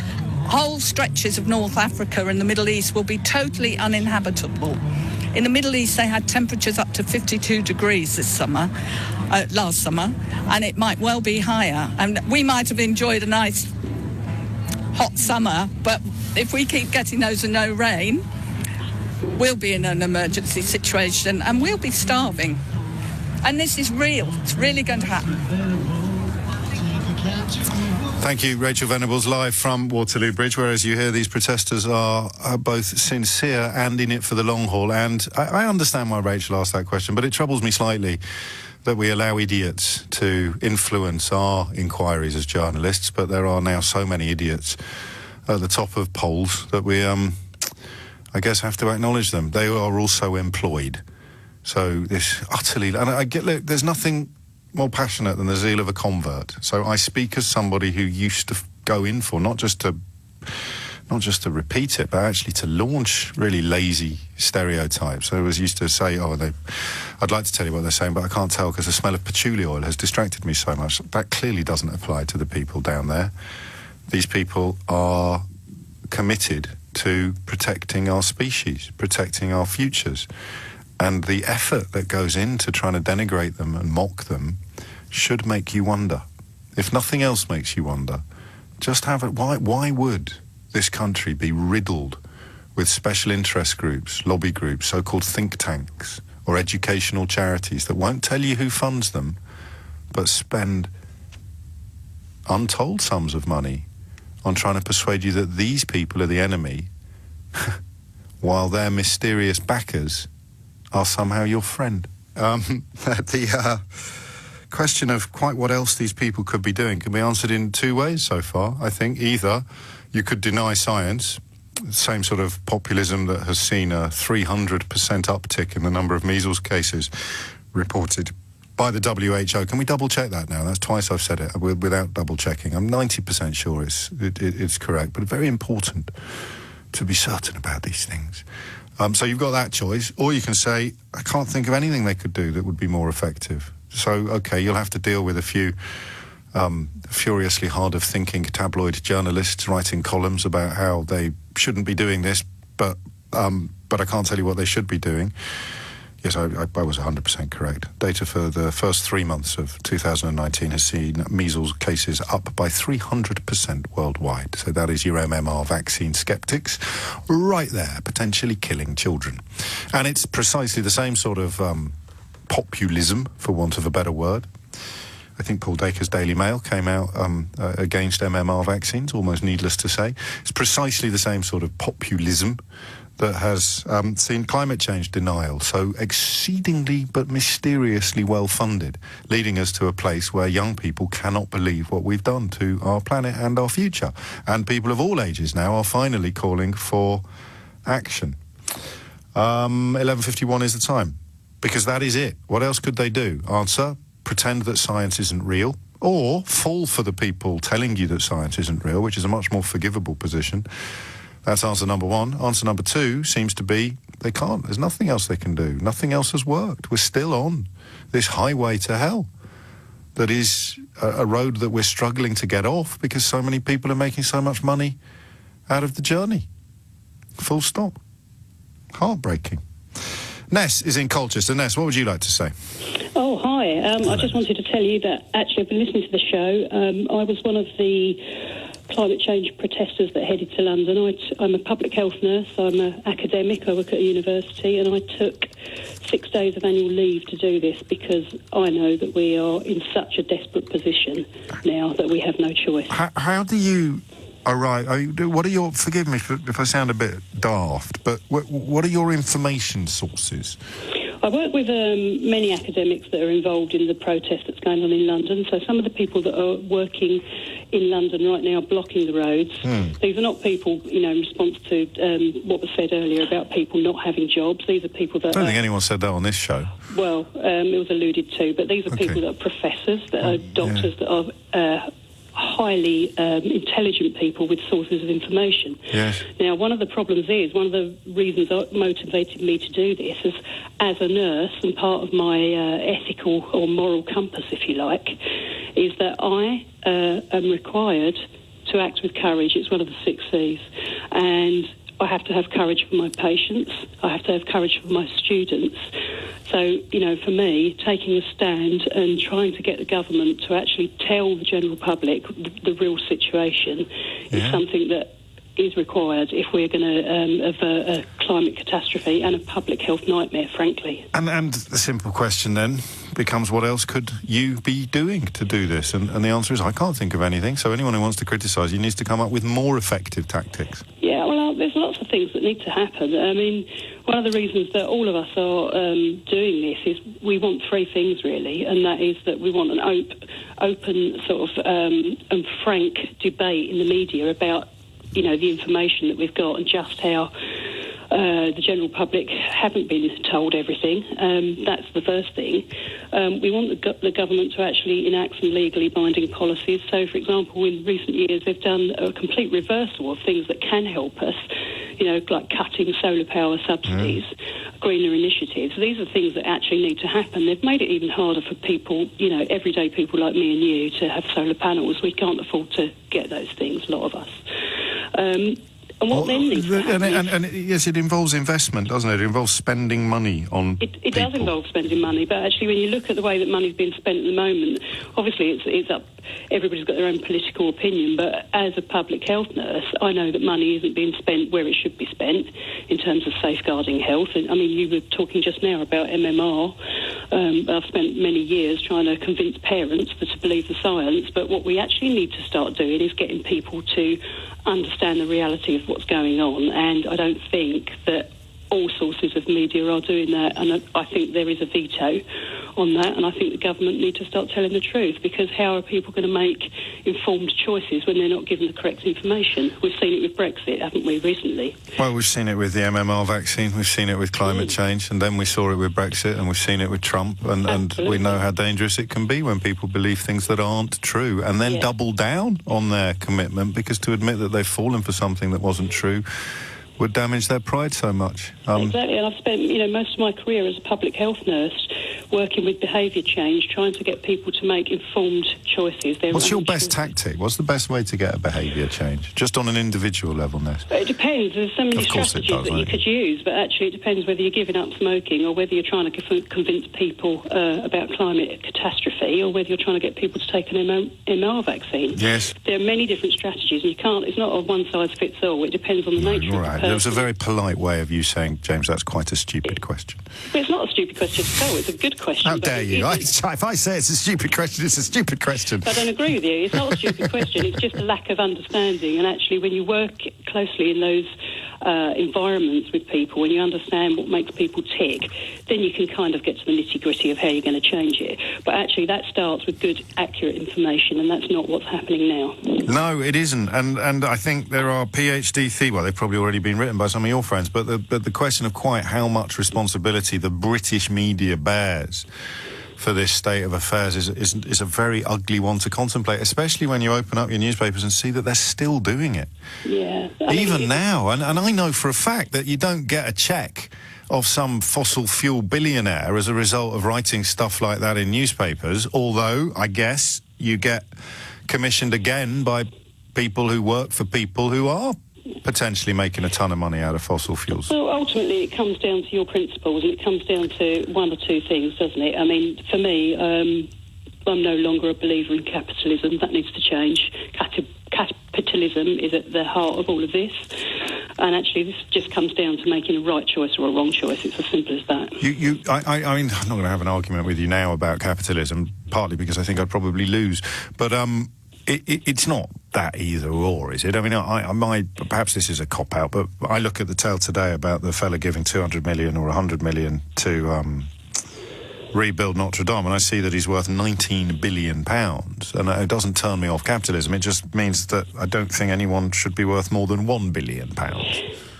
Whole stretches of North Africa and the Middle East will be totally uninhabitable. In the Middle East, they had temperatures up to 52 degrees last summer, and it might well be higher. And we might have enjoyed a nice hot summer, but if we keep getting those and no rain, we'll be in an emergency situation and we'll be starving. And this is real. It's really going to happen. Thank you, Rachel Venables, live from Waterloo Bridge, where, as you hear, these protesters are both sincere and in it for the long haul. And I understand why Rachel asked that question, but it troubles me slightly that we allow idiots to influence our inquiries as journalists, but there are now so many idiots at the top of polls that we, I guess, have to acknowledge them. They are also employed. So this utterly... And I get, look, there's nothing more passionate than the zeal of a convert. So I speak as somebody who used to go in for, not just to repeat it, but actually to launch really lazy stereotypes. I was used to say, I'd like to tell you what they're saying, but I can't tell because the smell of patchouli oil has distracted me so much. That clearly doesn't apply to the people down there. These people are committed to protecting our species, protecting our futures. And the effort that goes into trying to denigrate them and mock them should make you wonder. If nothing else makes you wonder, just have it. Why would this country be riddled with special interest groups, lobby groups, so-called think tanks, or educational charities that won't tell you who funds them, but spend untold sums of money on trying to persuade you that these people are the enemy, while their mysterious backers are somehow your friend? The question of quite what else these people could be doing can be answered in two ways so far, I think. Either you could deny science, the same sort of populism that has seen a 300% uptick in the number of measles cases reported by the WHO. Can we double-check that now? That's twice I've said it without double-checking. I'm 90% sure it's correct, but very important to be certain about these things. So you've got that choice, or you can say, I can't think of anything they could do that would be more effective. So, okay, you'll have to deal with a few furiously hard of thinking tabloid journalists writing columns about how they shouldn't be doing this, but I can't tell you what they should be doing. Yes, I was 100% correct. Data for the first 3 months of 2019 has seen measles cases up by 300% worldwide. So that is your MMR vaccine skeptics right there, potentially killing children. And it's precisely the same sort of populism, for want of a better word. I think Paul Dacre's Daily Mail came out against MMR vaccines, almost needless to say. It's precisely the same sort of populism that has seen climate change denial so exceedingly but mysteriously well-funded, leading us to a place where young people cannot believe what we've done to our planet and our future. And people of all ages now are finally calling for action. 11:51 is the time, because that is it. What else could they do? Answer: pretend that science isn't real, or fall for the people telling you that science isn't real, which is a much more forgivable position. That's answer number one. Answer number two seems to be they can't. There's nothing else they can do. Nothing else has worked. We're still on this highway to hell that is a road that we're struggling to get off because so many people are making so much money out of the journey. Full stop. Heartbreaking. Ness is in Colchester. Ness, what would you like to say? Oh, hi. I just wanted to tell you that actually I've been listening to the show. I was one of the climate change protesters that headed to London. I'm a public health nurse. I'm an academic. I work at a university, and I took 6 days of annual leave to do this because I know that we are in such a desperate position now that we have no choice. How do you arrive? What are your? Forgive me if I sound a bit daft, but what are your information sources? I work with many academics that are involved in the protest that's going on in London. So some of the people that are working in London right now blocking the roads, these are not people, in response to what was said earlier about people not having jobs. These are people that... I don't think anyone said that on this show. Well, it was alluded to, but these are people that are professors, that are doctors, that are... highly intelligent people with sources of information. Yes. Now, one of the problems is, one of the reasons that motivated me to do this is, as a nurse, and part of my ethical or moral compass, if you like, is that I am required to act with courage. It's one of the 6 C's. And I have to have courage for my patients. I have to have courage for my students. So, for me, taking a stand and trying to get the government to actually tell the general public the real situation is something that is required if we're going to avert a climate catastrophe and a public health nightmare, frankly. And the simple question then becomes, what else could you be doing to do this? And the answer is, I can't think of anything. So anyone who wants to criticise you needs to come up with more effective tactics. Yeah, well, there's lots of things that need to happen. I mean, one of the reasons that all of us are doing this is we want three things, really, and that is that we want an open sort of and frank debate in the media about, you know, the information that we've got and just how the general public haven't been told everything. That's the first thing. We want the government to actually enact some legally binding policies. So, for example, in recent years, they've done a complete reversal of things that can help us, you know, like cutting solar power subsidies, greener initiatives. These are things that actually need to happen. They've made it even harder for people, you know, everyday people like me and you to have solar panels. We can't afford to get those things, a lot of us. And what then needs to happen and yes, it involves investment, doesn't it? It involves spending money on It does involve spending money, but actually when you look at the way that money's being spent at the moment, obviously it's up, everybody's got their own political opinion, but as a public health nurse, I know that money isn't being spent where it should be spent in terms of safeguarding health. And I mean, you were talking just now about MMR. I've spent many years trying to convince parents to believe the science, but what we actually need to start doing is getting people to understand the reality of what's going on, and I don't think that all sources of media are doing that, and I think there is a veto on that, and I think the government need to start telling the truth, because how are people going to make informed choices when they're not given the correct information? We've seen it with Brexit, haven't we, recently? Well, we've seen it with the MMR vaccine, we've seen it with climate change, and then we saw it with Brexit, and we've seen it with Trump, and we know how dangerous it can be when people believe things that aren't true, and then double down on their commitment, because to admit that they've fallen for something that wasn't true would damage their pride so much. Exactly, and I've spent, you know, most of my career as a public health nurse working with behaviour change, trying to get people to make informed choices. What's your best tactic? What's the best way to get a behaviour change? Just on an individual level, Ness? It depends. There's so many strategies that you could use, but actually it depends whether you're giving up smoking or whether you're trying to convince people about climate catastrophe, or whether you're trying to get people to take an MMR vaccine. Yes. There are many different strategies, and you can't, it's not a one-size-fits-all. It depends on the nature of the person. There was a very polite way of you saying, James, that's quite a stupid question. But it's not a stupid question at all. It's a good question. How dare you? If I say it's a stupid question, it's a stupid question. I don't agree with you. It's not a stupid question. It's just a lack of understanding. And actually, when you work closely in those environments with people, and you understand what makes people tick, then you can kind of get to the nitty-gritty of how you're going to change it. But actually, that starts with good, accurate information, and that's not what's happening now. No, it isn't. And I think there are PhD well, they've probably already been written by some of your friends, but the question of quite how much responsibility the British media bears for this state of affairs is a very ugly one to contemplate, especially when you open up your newspapers and see that they're still doing it. Yeah. Even now. And I know for a fact that you don't get a cheque of some fossil fuel billionaire as a result of writing stuff like that in newspapers, although I guess you get commissioned again by people who work for people who are potentially making a ton of money out of fossil fuels. Well, ultimately, it comes down to your principles, and it comes down to one or two things, doesn't it? I mean, for me, I'm no longer a believer in capitalism. That needs to change. Capitalism is at the heart of all of this, and actually, this just comes down to making a right choice or a wrong choice. It's as simple as that. I mean, I'm not going to have an argument with you now about capitalism, partly because I think I'd probably lose, but it's not that either or, is it? I mean, perhaps this is a cop-out, but I look at the tale today about the fella giving 200 million or 100 million to rebuild Notre Dame, and I see that he's worth £19 billion, and it doesn't turn me off capitalism. It just means that I don't think anyone should be worth more than £1 billion.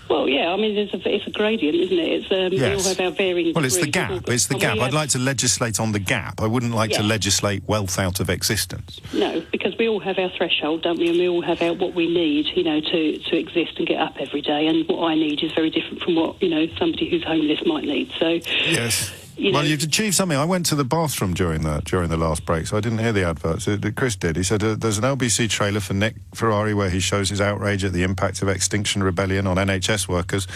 Well, yeah, I mean, it's a gradient, isn't it? It's, yes. We all have our varying Well, it's the gap. It's the gap. I'd like to legislate on the gap. I wouldn't like to legislate wealth out of existence. No, because we all have our threshold, don't we? And we all have what we need, you know, to exist and get up every day. And what I need is very different from what, you know, somebody who's homeless might need. So, yes. Well, you've achieved something. I went to the bathroom during the last break, so I didn't hear the adverts. Chris did. He said there's an LBC trailer for Nick Ferrari where he shows his outrage at the impact of Extinction Rebellion on NHS workers.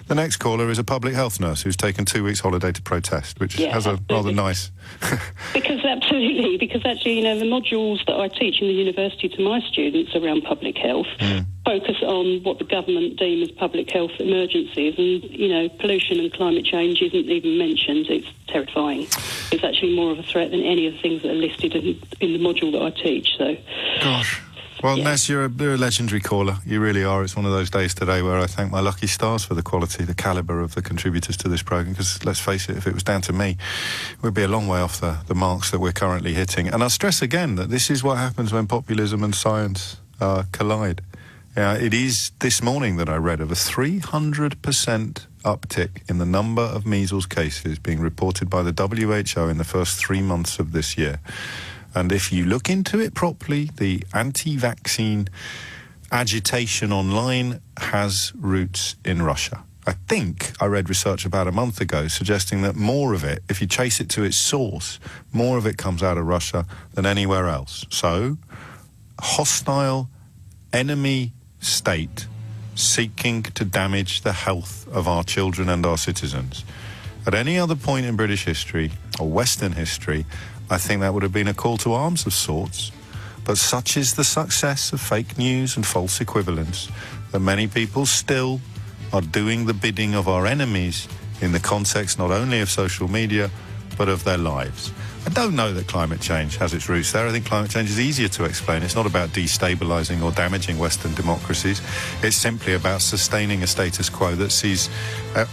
The next caller is a public health nurse who's taken 2 weeks holiday to protest, which has a rather nice... Because actually, you know, the modules that I teach in the university to my students around public health focus on what the government deem as public health emergencies, and pollution and climate change isn't even mentioned. It's terrifying. It's actually more of a threat than any of the things that are listed in the module that I teach. So, gosh. Well, yeah. Ness, you're a legendary caller. You really are. It's one of those days today where I thank my lucky stars for the quality, the calibre of the contributors to this programme, because, let's face it, if it was down to me, we'd be a long way off the marks that we're currently hitting. And I'll stress again that this is what happens when populism and science collide. It is this morning that I read of a 300% uptick in the number of measles cases being reported by the WHO in the first 3 months of this year. And if you look into it properly, the anti-vaccine agitation online has roots in Russia. I think I read research about a month ago suggesting that more of it, if you chase it to its source, more of it comes out of Russia than anywhere else. So, hostile enemy state seeking to damage the health of our children and our citizens. At any other point in British history or Western history, I think that would have been a call to arms of sorts. But such is the success of fake news and false equivalence that many people still are doing the bidding of our enemies in the context not only of social media, but of their lives. I don't know that climate change has its roots there. I think climate change is easier to explain. It's not about destabilising or damaging Western democracies. It's simply about sustaining a status quo that sees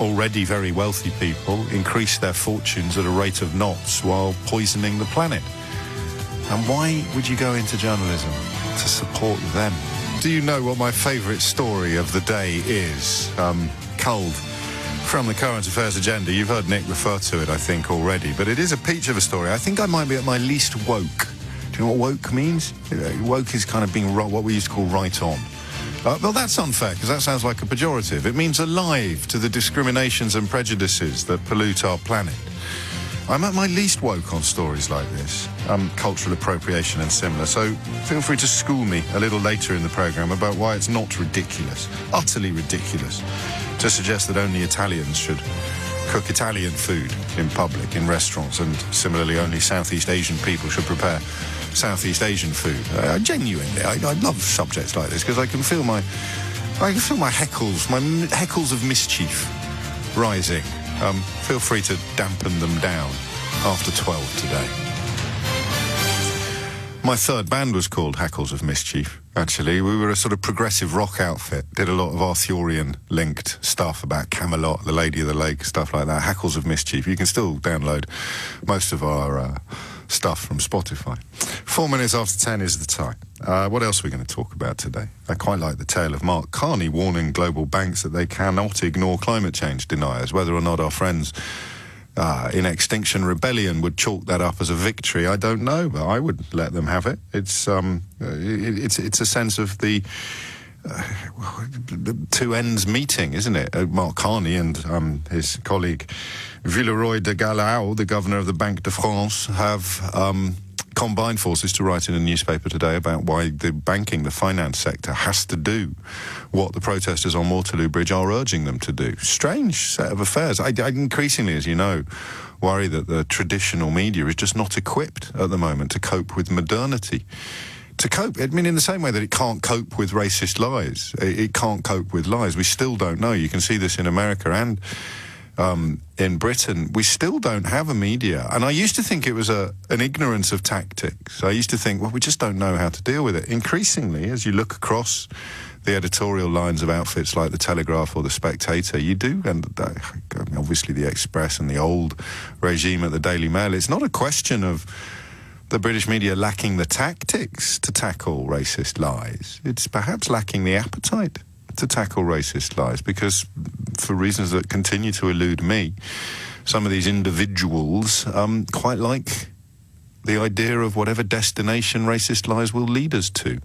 already very wealthy people increase their fortunes at a rate of knots while poisoning the planet. And why would you go into journalism? To support them. Do you know what my favourite story of the day is? Cold. From the current affairs agenda. You've heard Nick refer to it, I think, already, but it is a peach of a story. I think I might be at my least woke. Do you know what woke means? Woke is kind of being what we used to call right on. Well, that's unfair, because that sounds like a pejorative. It means alive to the discriminations and prejudices that pollute our planet. I'm at my least woke on stories like this, cultural appropriation and similar, so feel free to school me a little later in the programme about why it's not ridiculous, utterly ridiculous, to suggest that only Italians should cook Italian food in public, in restaurants, and similarly only Southeast Asian people should prepare Southeast Asian food. Genuinely, I love subjects like this because I can feel my heckles of mischief rising. Feel free to dampen them down after 12 today. My third band was called Hackles of Mischief, actually. We were a sort of progressive rock outfit, did a lot of Arthurian-linked stuff about Camelot, the Lady of the Lake, stuff like that. Hackles of Mischief. You can still download most of our stuff from Spotify. 4 minutes after 10 is the time. What else are we going to talk about today? I quite like the tale of Mark Carney warning global banks that they cannot ignore climate change deniers. Whether or not our friends in Extinction Rebellion would chalk that up as a victory, I don't know, but I would let them have it. It's a sense of the two ends meeting, isn't it? Mark Carney and his colleague Villeroy de Gallau, the governor of the Banque de France, have combined forces to write in a newspaper today about why the finance sector has to do what the protesters on Waterloo Bridge are urging them to do. Strange set of affairs. I increasingly, as you know, worry that the traditional media is just not equipped at the moment to cope with modernity. To cope, I mean, in the same way that it can't cope with racist lies, it can't cope with lies. We still don't know. You can see this in America and in Britain. We still don't have a media. And I used to think it was an ignorance of tactics. I used to think, well, we just don't know how to deal with it. Increasingly, as you look across the editorial lines of outfits like The Telegraph or The Spectator, you do, and obviously The Express and the old regime at the Daily Mail, it's not a question of the British media lacking the tactics to tackle racist lies. It's perhaps lacking the appetite to tackle racist lies, because for reasons that continue to elude me, some of these individuals quite like the idea of whatever destination racist lies will lead us to.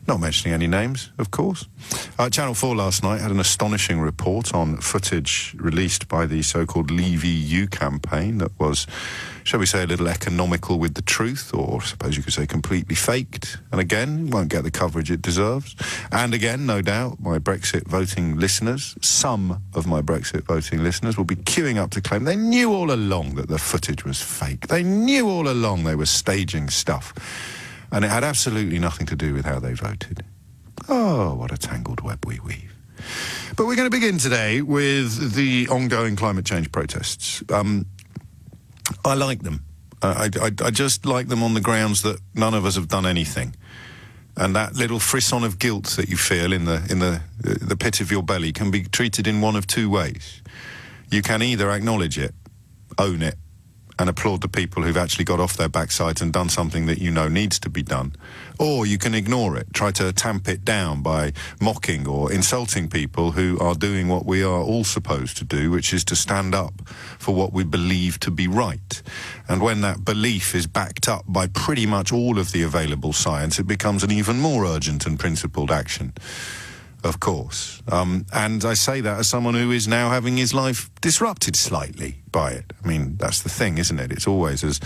Not mentioning any names, of course. Channel 4 last night had an astonishing report on footage released by the so-called Leave EU campaign that was, shall we say, a little economical with the truth, or I suppose you could say completely faked. And again, won't get the coverage it deserves. And again, no doubt, my Brexit voting listeners, some of my Brexit voting listeners, will be queuing up to claim they knew all along that the footage was fake. They knew all along they were staging stuff. And it had absolutely nothing to do with how they voted. Oh, what a tangled web we weave. But we're going to begin today with the ongoing climate change protests. I like them. I just like them on the grounds that none of us have done anything. And that little frisson of guilt that you feel in the pit of your belly can be treated in one of two ways. You can either acknowledge it, own it, and applaud the people who've actually got off their backsides and done something that you know needs to be done. Or you can ignore it, try to tamp it down by mocking or insulting people who are doing what we are all supposed to do, which is to stand up for what we believe to be right. And when that belief is backed up by pretty much all of the available science, it becomes an even more urgent and principled action. Of course. And I say that as someone who is now having his life disrupted slightly by it. I mean, that's the thing, isn't it? It's always, as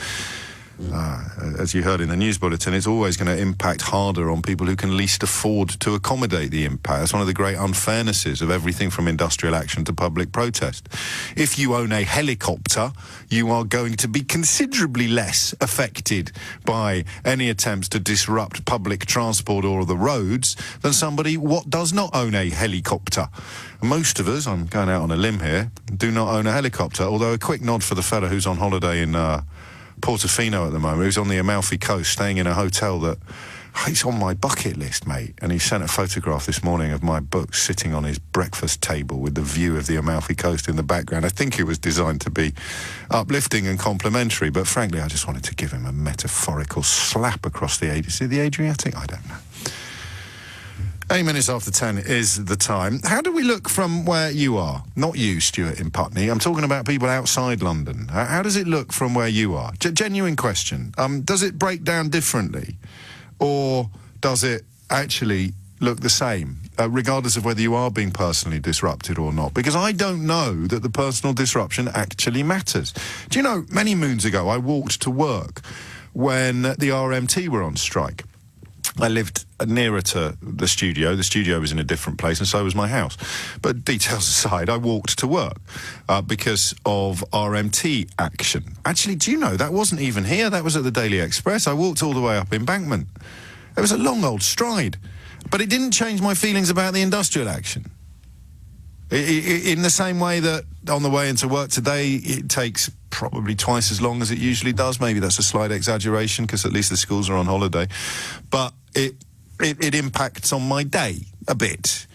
you heard in the news bulletin, it's always going to impact harder on people who can least afford to accommodate the impact. That's one of the great unfairnesses of everything from industrial action to public protest. If you own a helicopter, you are going to be considerably less affected by any attempts to disrupt public transport or the roads than somebody what does not own a helicopter. Most of us, I'm going out on a limb here, do not own a helicopter, although a quick nod for the fella who's on holiday in Portofino at the moment, who's on the Amalfi Coast, staying in a hotel that it's on my bucket list, mate. And he sent a photograph this morning of my book sitting on his breakfast table with the view of the Amalfi Coast in the background. I think it was designed to be uplifting and complimentary, but frankly, I just wanted to give him a metaphorical slap across the Adriatic. I don't know. 8 minutes after 10 is the time. How do we look from where you are? Not you, Stuart, in Putney. I'm talking about people outside London. How does it look from where you are? Genuine question. Does it break down differently? Or does it actually look the same, regardless of whether you are being personally disrupted or not? Because I don't know that the personal disruption actually matters. Do you know, many moons ago, I walked to work when the RMT were on strike. I lived nearer to the studio. The studio was in a different place, and so was my house. But details aside, I walked to work because of RMT action. Actually, do you know, that wasn't even here. That was at the Daily Express. I walked all the way up Embankment. It was a long old stride. But it didn't change my feelings about the industrial action. In the same way that on the way into work today, it takes probably twice as long as it usually does. Maybe that's a slight exaggeration because at least the schools are on holiday. But it impacts on my day a bit.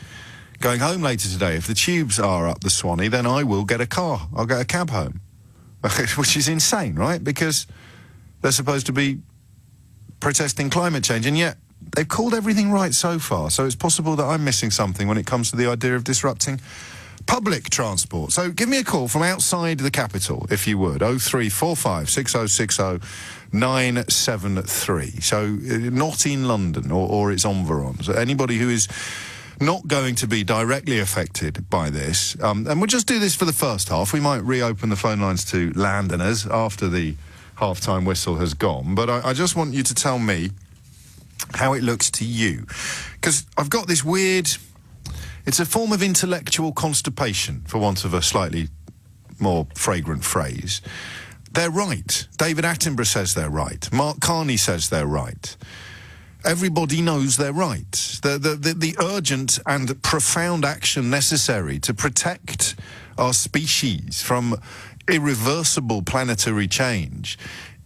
Going home later today, if the tubes are up the Swanee, then I will get a car. I'll get a cab home, which is insane, right? Because they're supposed to be protesting climate change, and yet they've called everything right so far. So it's possible that I'm missing something when it comes to the idea of disrupting public transport. So give me a call from outside the capital, if you would. 0345 6060 973. So not in London or its environs. Anybody who is not going to be directly affected by this. And we'll just do this for the first half. We might reopen the phone lines to Londoners after the half-time whistle has gone. But I just want you to tell me how it looks to you. Because I've got this weird... It's a form of intellectual constipation, for want of a slightly more fragrant phrase. They're right. David Attenborough says they're right. Mark Carney says they're right. Everybody knows they're right. The urgent and profound action necessary to protect our species from irreversible planetary change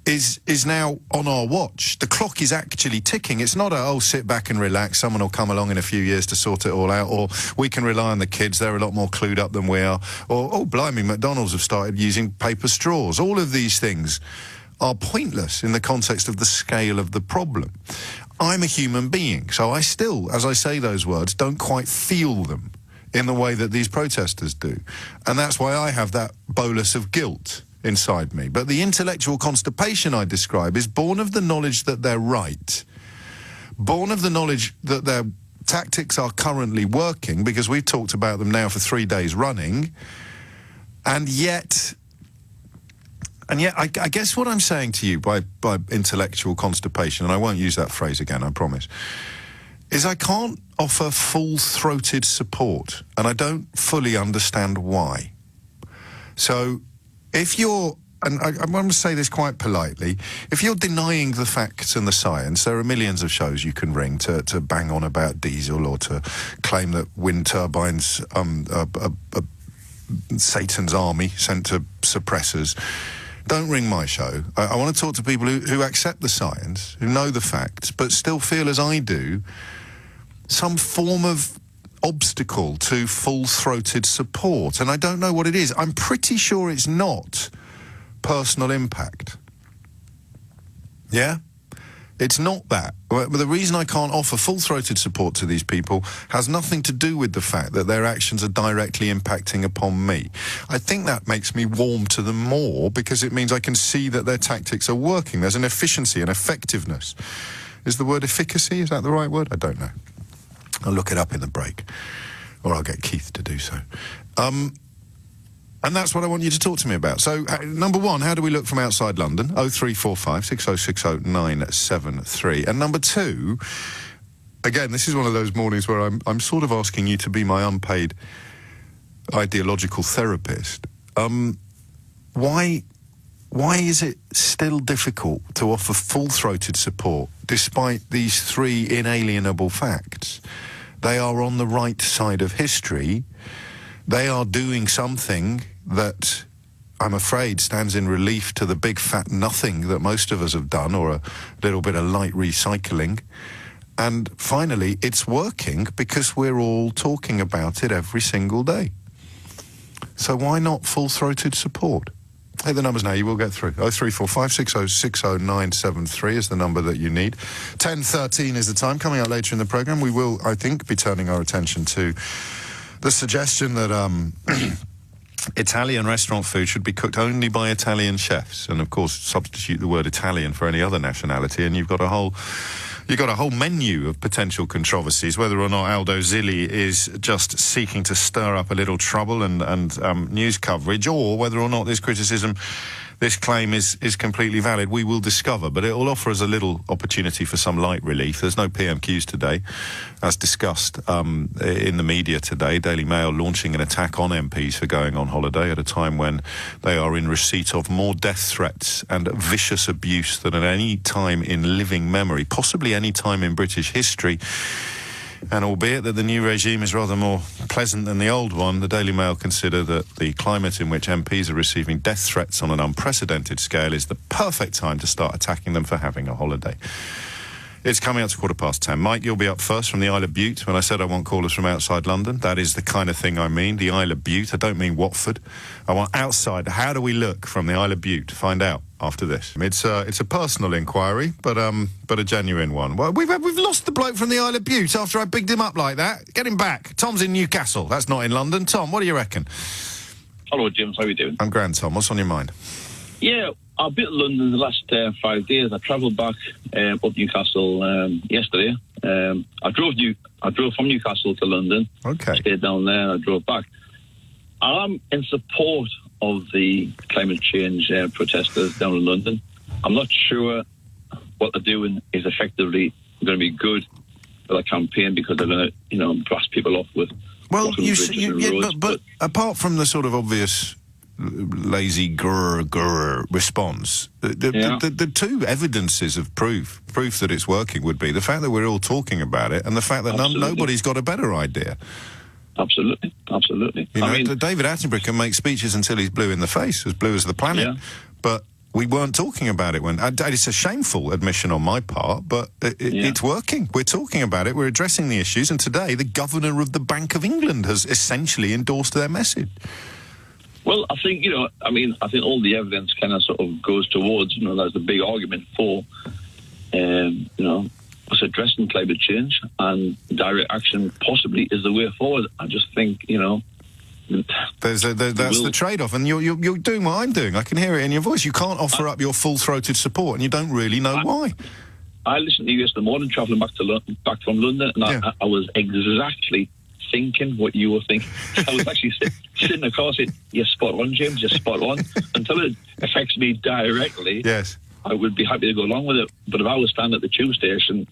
is now on our watch. The clock is actually ticking. It's not sit back and relax, someone will come along in a few years to sort it all out, or we can rely on the kids, they're a lot more clued up than we are, or, blimey, McDonald's have started using paper straws. All of these things are pointless in the context of the scale of the problem. I'm a human being, so I still, as I say those words, don't quite feel them in the way that these protesters do. And that's why I have that bolus of guilt inside me. But the intellectual constipation I describe is born of the knowledge that they're right, born of the knowledge that their tactics are currently working, because we've talked about them now for 3 days running, and yet I guess what I'm saying to you by intellectual constipation, and I won't use that phrase again, I promise, is I can't offer full-throated support, and I don't fully understand why. So if you're and I want to say this quite politely, if you're denying the facts and the science, there are millions of shows you can ring to bang on about diesel or to claim that wind turbines Satan's army sent to suppressors. Don't ring my show. I want to talk to people who accept the science, who know the facts, but still feel, as I do, some form of obstacle to full-throated support. And I don't know what it is. I'm pretty sure it's not personal impact. Yeah? It's not that. But the reason I can't offer full-throated support to these people has nothing to do with the fact that their actions are directly impacting upon me. I think that makes me warm to them more because it means I can see that their tactics are working. There's an efficiency, an effectiveness. Is the word efficacy? Is that the right word? I don't know. I'll look it up in the break. Or I'll get Keith to do so. And that's what I want you to talk to me about. So, number one, how do we look from outside London? 0345 6060 973. And number two, again, this is one of those mornings where I'm sort of asking you to be my unpaid ideological therapist. Why is it still difficult to offer full-throated support despite these three inalienable facts? They are on the right side of history. They are doing something that, I'm afraid, stands in relief to the big fat nothing that most of us have done, or a little bit of light recycling. And finally, it's working because we're all talking about it every single day. So why not full-throated support? Hey, the numbers now, you will get through. 0345 6060 973 is the number that you need. 10:13 is the time. Coming up later in the programme, we will, I think, be turning our attention to the suggestion that Italian restaurant food should be cooked only by Italian chefs, and of course substitute the word Italian for any other nationality, and you've got a whole menu of potential controversies, whether or not Aldo Zilli is just seeking to stir up a little trouble and news coverage, or whether or not this criticism, this claim is completely valid. We will discover, but it will offer us a little opportunity for some light relief. There's no PMQs today, as discussed in the media today. Daily Mail launching an attack on MPs for going on holiday at a time when they are in receipt of more death threats and vicious abuse than at any time in living memory, possibly any time in British history. And albeit that the new regime is rather more pleasant than the old one, the Daily Mail consider that the climate in which MPs are receiving death threats on an unprecedented scale is the perfect time to start attacking them for having a holiday. It's coming up to 10:15. Mike, you'll be up first from the Isle of Bute. When I said I want callers from outside London, that is the kind of thing I mean, the Isle of Bute. I don't mean Watford. I want outside. How do we look from the Isle of Bute? Find out after this. It's a personal inquiry, but a genuine one. Well, we've lost the bloke from the Isle of Bute after I bigged him up like that. Get him back. Tom's in Newcastle. That's not in London. Tom, what do you reckon? Hello, James. How are you doing? I'm grand, Tom. What's on your mind? Yeah, I've been to London the last 5 days. I travelled back up Newcastle yesterday. I drove from Newcastle to London. Okay. Stayed down there and I drove back. I'm in support of the climate change protesters down in London. I'm not sure what they're doing is effectively going to be good for the campaign, because they're going to, blast people off with. Well, but apart from the sort of obvious lazy grr response, the two evidences of proof that it's working would be the fact that we're all talking about it and the fact that nobody's got a better idea. Absolutely. You know, David Attenborough can make speeches until he's blue in the face, as blue as the planet, but we weren't talking about it when. It's a shameful admission on my part, but it's working. We're talking about it, we're addressing the issues, and today the Governor of the Bank of England has essentially endorsed their message. Well, I think, I think all the evidence kind of sort of goes towards, there's a big argument for, us addressing climate change, and direct action possibly is the way forward. I just think, that's the trade-off, and you're doing what I'm doing. I can hear it in your voice. You can't offer up your full-throated support, and you don't really know why. I listened to you yesterday morning, travelling back from London, and I was exactly thinking what you were thinking. I was actually sitting across it. You're spot on, James. You're spot on. Until it affects me directly, yes, I would be happy to go along with it. But if I was standing at the tube station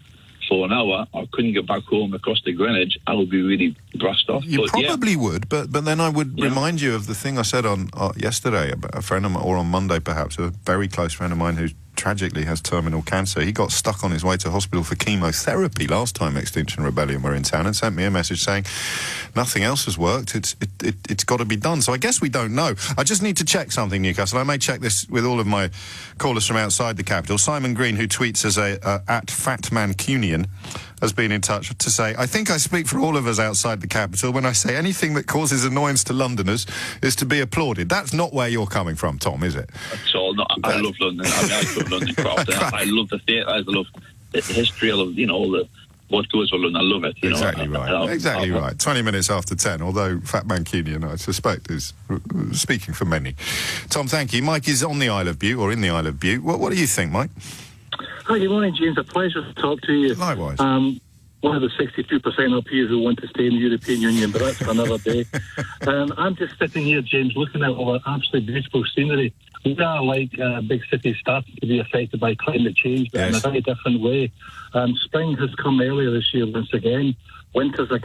for an hour, I couldn't get back home across to Greenwich, I would be really brassed off. You probably would, but then I would remind you of the thing I said on yesterday about a friend of mine, or on Monday perhaps, a very close friend of mine who tragically has terminal cancer. He got stuck on his way to hospital for chemotherapy last time Extinction Rebellion were in town, and sent me a message saying nothing else has worked. It's got to be done. So I guess we don't know. I just need to check something, Newcastle. I may check this with all of my callers from outside the capital. Simon Green, who tweets as at Fatmancunian, has been in touch to say, I think I speak for all of us outside the capital when I say anything that causes annoyance to Londoners is to be applauded. That's not where you're coming from, Tom, is it? That's all. No, I love London. I mean, I love London craft. I love the theatre. I love the history. I love, all the what goes with London. I love it. Exactly right. Exactly right. 20 minutes after 10, although Fat Mancunian, I suspect, is speaking for many. Tom, thank you. Mike is on the Isle of Bute, or in the Isle of Bute. What do you think, Mike? Hi, good morning, James. A pleasure to talk to you. Likewise. One of the 62% up here who want to stay in the European Union, but that's for another day. I'm just sitting here, James, looking at all that absolutely beautiful scenery. We are like big cities starting to be affected by climate change, but in a very different way. Spring has come earlier this year once again. Winters are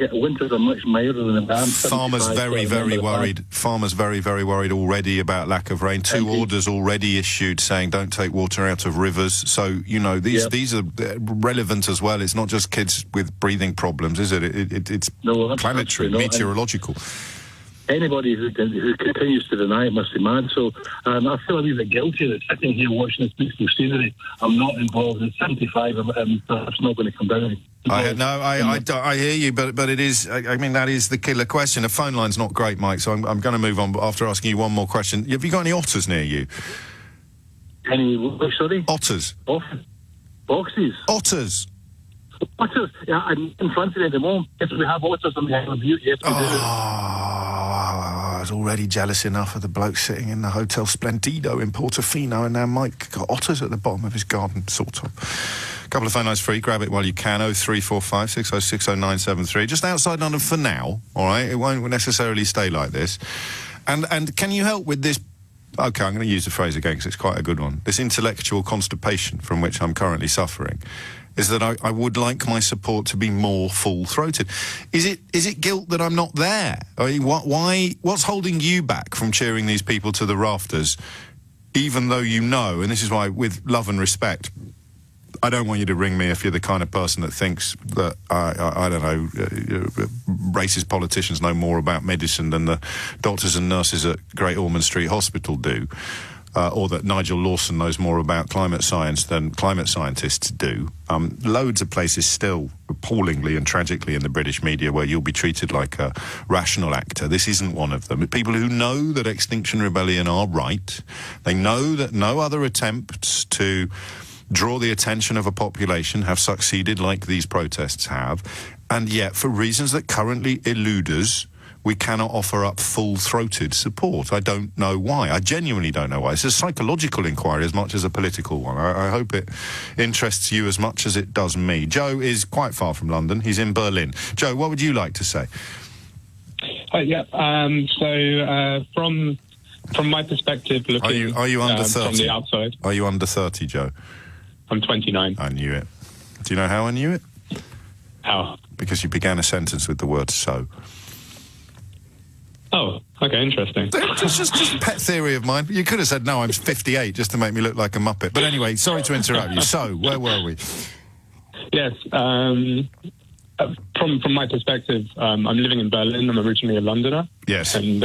much milder than the Farmers very, very worried. Farmers very, very worried already about lack of rain. Two orders already issued saying don't take water out of rivers. So, these are relevant as well. It's not just kids with breathing problems, is it? It's planetary, meteorological. Anybody who continues to deny it must be mad. So I feel a little bit guilty that sitting here watching this beautiful scenery, I'm not involved. At 75, I'm perhaps not going to come down. I hear you, but it is. I mean, that is the killer question. The phone line's not great, Mike. So I'm going to move on after asking you one more question. Have you got any otters near you? Any? Sorry. Otters. Boxes. Otters. Otters. Yeah, I'm in front of it at the moment. If we have otters on the Isle of Bute, yes, we do. I was already jealous enough of the bloke sitting in the Hotel Splendido in Portofino, and now Mike got otters at the bottom of his garden, sort of. A couple of phone lines free. Grab it while you can. 0345 606 0973. Just outside London for now, all right? It won't necessarily stay like this. And can you help with this? OK, I'm going to use the phrase again because it's quite a good one. This intellectual constipation from which I'm currently suffering is that I would like my support to be more full-throated. Is it guilt that I'm not there? I mean, what's holding you back from cheering these people to the rafters, even though you know, and this is why, with love and respect, I don't want you to ring me if you're the kind of person that thinks that, I don't know, racist politicians know more about medicine than the doctors and nurses at Great Ormond Street Hospital do. Or that Nigel Lawson knows more about climate science than climate scientists do. Loads of places still, appallingly and tragically in the British media, where you'll be treated like a rational actor. This isn't one of them. People who know that Extinction Rebellion are right, they know that no other attempts to draw the attention of a population have succeeded like these protests have, and yet, for reasons that currently elude us, we cannot offer up full-throated support. I don't know why. I genuinely don't know why. It's a psychological inquiry as much as a political one. I hope it interests you as much as it does me. Joe is quite far from London. He's in Berlin. Joe, what would you like to say? From my perspective, looking... Are you under 30? From the outside. Are you under 30, Joe? I'm 29. I knew it. Do you know how I knew it? How? Because you began a sentence with the word so. Oh, okay, interesting. Just a pet theory of mine. You could have said, no, I'm 58, just to make me look like a muppet. But anyway, sorry to interrupt you. So, where were we? Yes, from my perspective, I'm living in Berlin. I'm originally a Londoner. Yes. And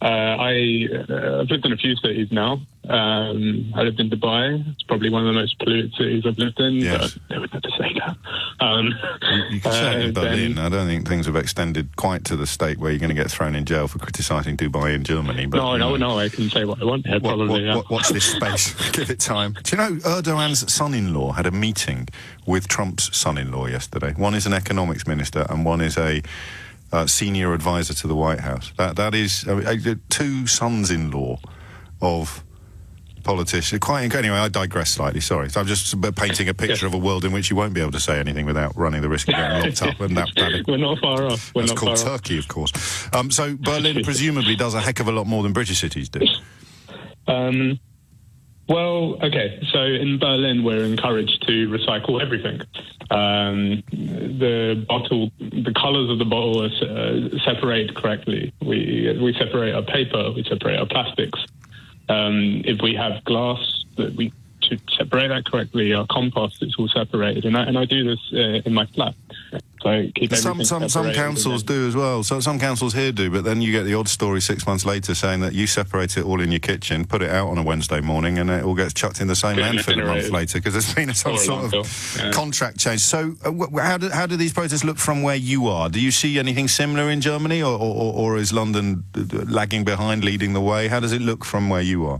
I've lived in a few cities now. I lived in Dubai. It's probably one of the most polluted cities I've lived in. Yes. But they would never say that. You can say it in Berlin. I don't think things have extended quite to the state where you're going to get thrown in jail for criticising Dubai in Germany. But, no, I can say what I want here, probably. Watch this space. Give it time. Do you know Erdogan's son-in-law had a meeting with Trump's son-in-law yesterday? One is an economics minister and one is a senior advisor to the White House. That is two sons-in-law of politicians. Anyway, I digress slightly. Sorry, so I'm just painting a picture of a world in which you won't be able to say anything without running the risk of getting locked up. And we're not far off. That's called Turkey, of course. So Berlin presumably does a heck of a lot more than British cities do. Well, okay. So in Berlin, we're encouraged to recycle everything. The colours of the bottle are separated correctly. We separate our paper, we separate our plastics. If we have glass, that we should separate that correctly. Our compost is all separated, and I do this in my flat. So I keep everything some separated. councils do as well. So some councils here do, but then you get the odd story 6 months later saying that you separate it all in your kitchen, put it out on a Wednesday morning, and it all gets chucked in the same landfill a month later because there's been some sort of contract change. So how do these protests look from where you are? Do you see anything similar in Germany, or is London lagging behind, leading the way? How does it look from where you are?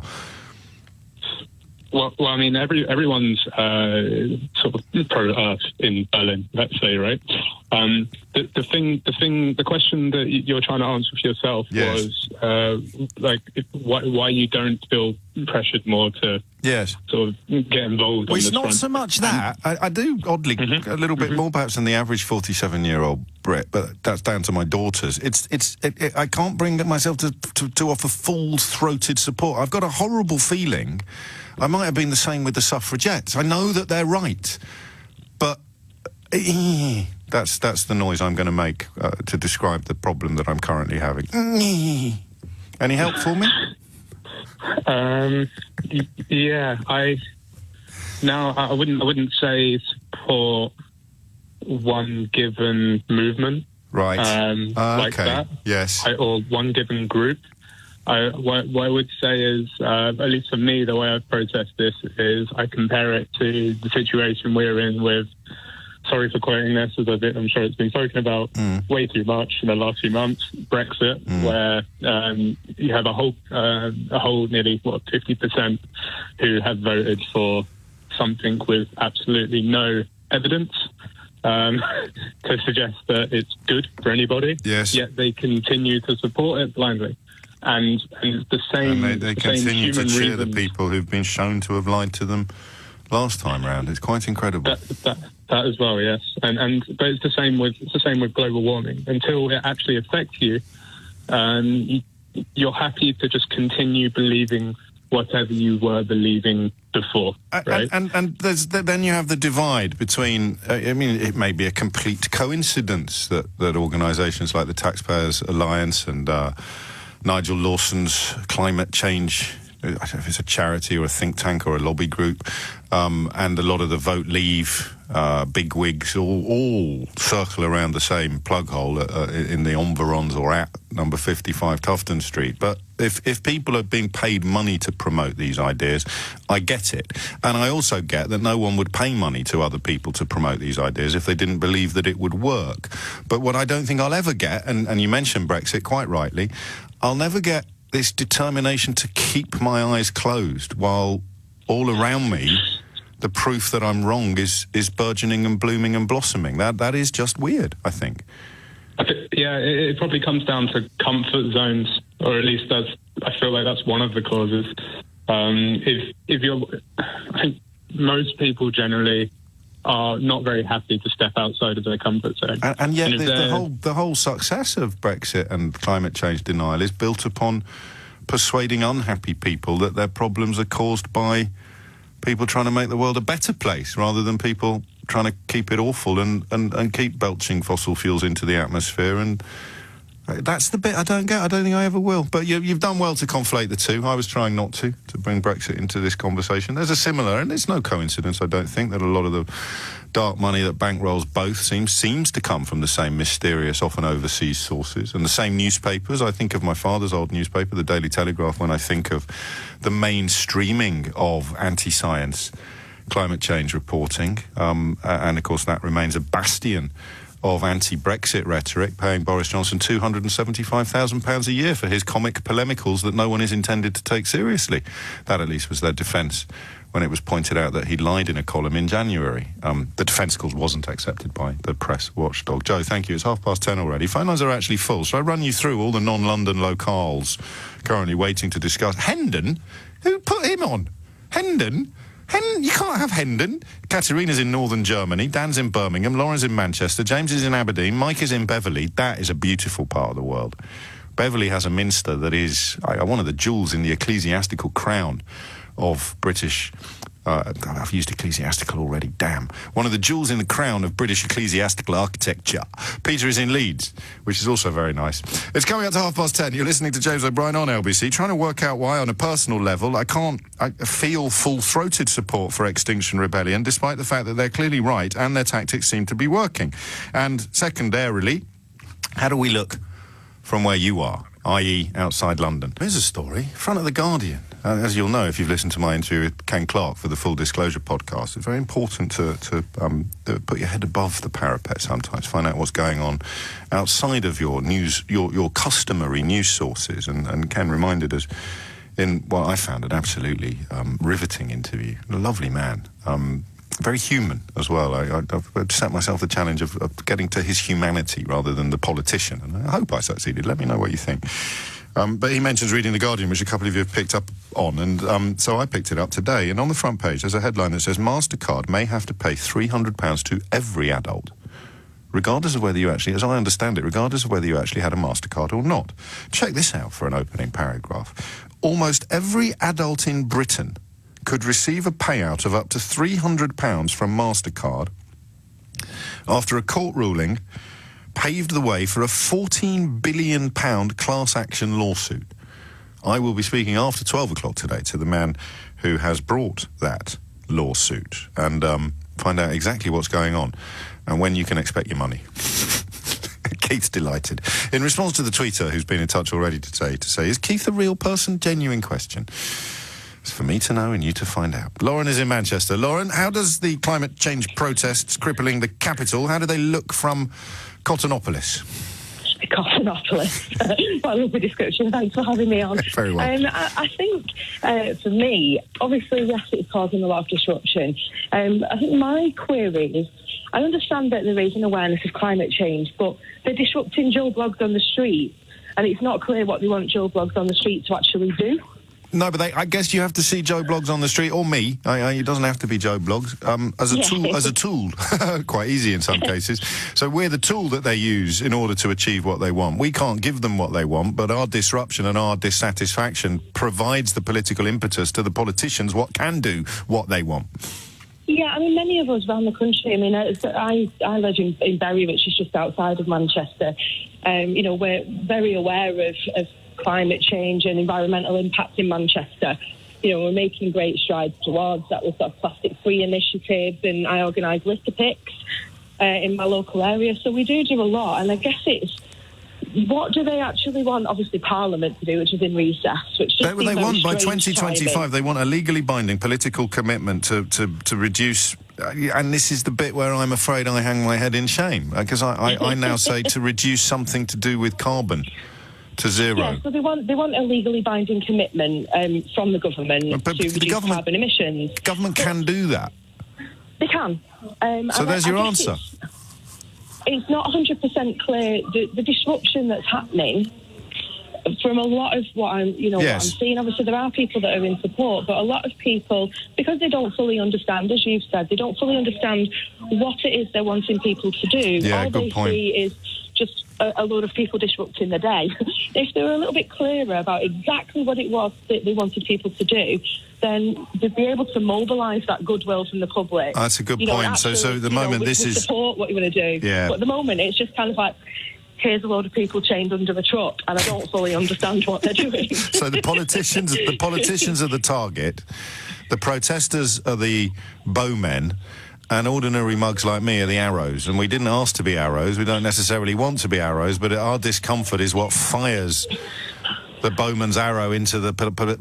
Well, I mean, everyone's sort of pro-Earth in Berlin, let's say, right? The question that you're trying to answer for yourself was why you don't feel pressured more to sort of get involved. Well, on it's this not front. so much that. I do, oddly, a little bit more perhaps than the average 47-year-old Brit, but that's down to my daughters. I can't bring myself to offer full-throated support. I've got a horrible feeling. I might have been the same with the suffragettes. I know that they're right, but that's the noise I'm going to make to describe the problem that I'm currently having. Any help for me? Yeah, I wouldn't say support one given movement, right? Like that, yes, or one given group. What I would say is, at least for me, the way I protest this is I compare it to the situation we're in with, sorry for quoting this, as I'm sure it's been spoken about way too much in the last few months, Brexit, where you have a whole nearly, 50% who have voted for something with absolutely no evidence to suggest that it's good for anybody, yet they continue to support it blindly. And the same, and they continue to cheer the people who've been shown to have lied to them last time round. It's quite incredible. That as well, yes. But it's the same with global warming. Until it actually affects you, you're happy to just continue believing whatever you were believing before, right? And then you have the divide between. I mean, it may be a complete coincidence that organisations like the Taxpayers Alliance and Nigel Lawson's climate change, I don't know if it's a charity or a think tank or a lobby group, and a lot of the Vote Leave big wigs all circle around the same plug hole in the environs or at number 55 Tufton Street. But if people are being paid money to promote these ideas, I get it. And I also get that no one would pay money to other people to promote these ideas if they didn't believe that it would work. But what I don't think I'll ever get, and you mentioned Brexit quite rightly, I'll never get this determination to keep my eyes closed while all around me the proof that I'm wrong is burgeoning and blooming and blossoming. That is just weird, I think. It probably comes down to comfort zones, or at least I feel like that's one of the causes. I think most people generally are not very happy to step outside of their comfort zone. And yet the whole success of Brexit and climate change denial is built upon persuading unhappy people that their problems are caused by people trying to make the world a better place rather than people trying to keep it awful and keep belching fossil fuels into the atmosphere. And that's the bit I don't get. I don't think I ever will. But you've done well to conflate the two. I was trying not to bring Brexit into this conversation. There's a similar, and it's no coincidence, I don't think, that a lot of the dark money that bankrolls both seems to come from the same mysterious, often overseas sources, and the same newspapers. I think of my father's old newspaper, the Daily Telegraph, when I think of the mainstreaming of anti-science climate change reporting. And, of course, that remains a bastion of anti-Brexit rhetoric, paying Boris Johnson £275,000 a year for his comic polemicals that no one is intended to take seriously. That, at least, was their defence when it was pointed out that he lied in a column in January. The defence, of course, wasn't accepted by the press watchdog. Joe, thank you. It's 10:30 already. Phone lines are actually full. Shall I run you through all the non-London locales currently waiting to discuss? Hendon? Who put him on? Hendon? You can't have Hendon. Katerina's in northern Germany, Dan's in Birmingham, Lauren's in Manchester, James is in Aberdeen, Mike is in Beverley. That is a beautiful part of the world. Beverley has a minster that is one of the jewels in the ecclesiastical crown of British... I've used ecclesiastical already, damn. One of the jewels in the crown of British ecclesiastical architecture. Peter is in Leeds, which is also very nice. It's coming up to 10:30. You're listening to James O'Brien on LBC, trying to work out why, on a personal level, I feel full-throated support for Extinction Rebellion, despite the fact that they're clearly right and their tactics seem to be working. And secondarily, how do we look from where you are, i.e. outside London? Here's a story, front of The Guardian. As you'll know, if you've listened to my interview with Ken Clark for the Full Disclosure podcast, it's very important to put your head above the parapet sometimes, find out what's going on outside of your news, your customary news sources. And Ken reminded us in what I found an absolutely riveting interview. A lovely man. Very human as well. I've set myself the challenge of getting to his humanity rather than the politician, and I hope I succeeded. Let me know what you think. But he mentions reading The Guardian, which a couple of you have picked up on, and so I picked it up today. And on the front page, there's a headline that says, MasterCard may have to pay £300 to every adult, regardless of whether you actually, as I understand it, regardless of whether you actually had a MasterCard or not. Check this out for an opening paragraph. Almost every adult in Britain could receive a payout of up to £300 from MasterCard after a court ruling paved the way for a £14 billion class action lawsuit. I will be speaking after 12 o'clock today to the man who has brought that lawsuit and find out exactly what's going on and when you can expect your money. Keith's delighted. In response to the tweeter who's been in touch already today to say, is Keith a real person? Genuine question. It's for me to know and you to find out. Lauren is in Manchester. Lauren, how does the climate change protests crippling the capital, how do they look from Cottonopolis? Cottonopolis. What a lovely description. Thanks for having me on. Very well. I think, for me, obviously, yes, it's causing a lot of disruption. I think my query is, I understand that they're raising awareness of climate change, but they're disrupting Joe Bloggs on the street, and it's not clear what they want Joe Bloggs on the street to actually do. No, but I guess you have to see Joe Bloggs on the street, or me. It doesn't have to be Joe Bloggs. As a tool, quite easy in some cases. So we're the tool that they use in order to achieve what they want. We can't give them what they want, but our disruption and our dissatisfaction provides the political impetus to the politicians what can do what they want. Yeah, I mean, many of us around the country, I mean, I live in Bury, which is just outside of Manchester. We're very aware of climate change and environmental impact in Manchester. We're making great strides towards that with sort of plastic-free initiatives, and I organise litter picks in my local area. So we do a lot, and I guess it's, what do they actually want, obviously, Parliament to do, which is in recess? Which just they want, by 2025, they want a legally binding political commitment to reduce, and this is the bit where I'm afraid I hang my head in shame, because I now say to reduce something to do with carbon to zero. Yeah, so they want a legally binding commitment from the government to reduce carbon emissions. The government can do that. They can. So there's your answer. It's not 100% clear the disruption that's happening from a lot of what I'm seeing. Obviously, there are people that are in support, but a lot of people, because they don't fully understand, as you've said, they don't fully understand what it is they're wanting people to do. Yeah, all they see is just a load of people disrupting the day. If they were a little bit clearer about exactly what it was that they wanted people to do, then they'd be able to mobilise that goodwill from the public. That's a good point. So at the moment, this is support what you want to do. Yeah. But at the moment, it's just kind of like, here's a load of people chained under the truck, and I don't fully understand what they're doing. So the politicians are the target, the protesters are the bowmen, and ordinary mugs like me are the arrows. And we didn't ask to be arrows. We don't necessarily want to be arrows, but our discomfort is what fires the bowman's arrow into the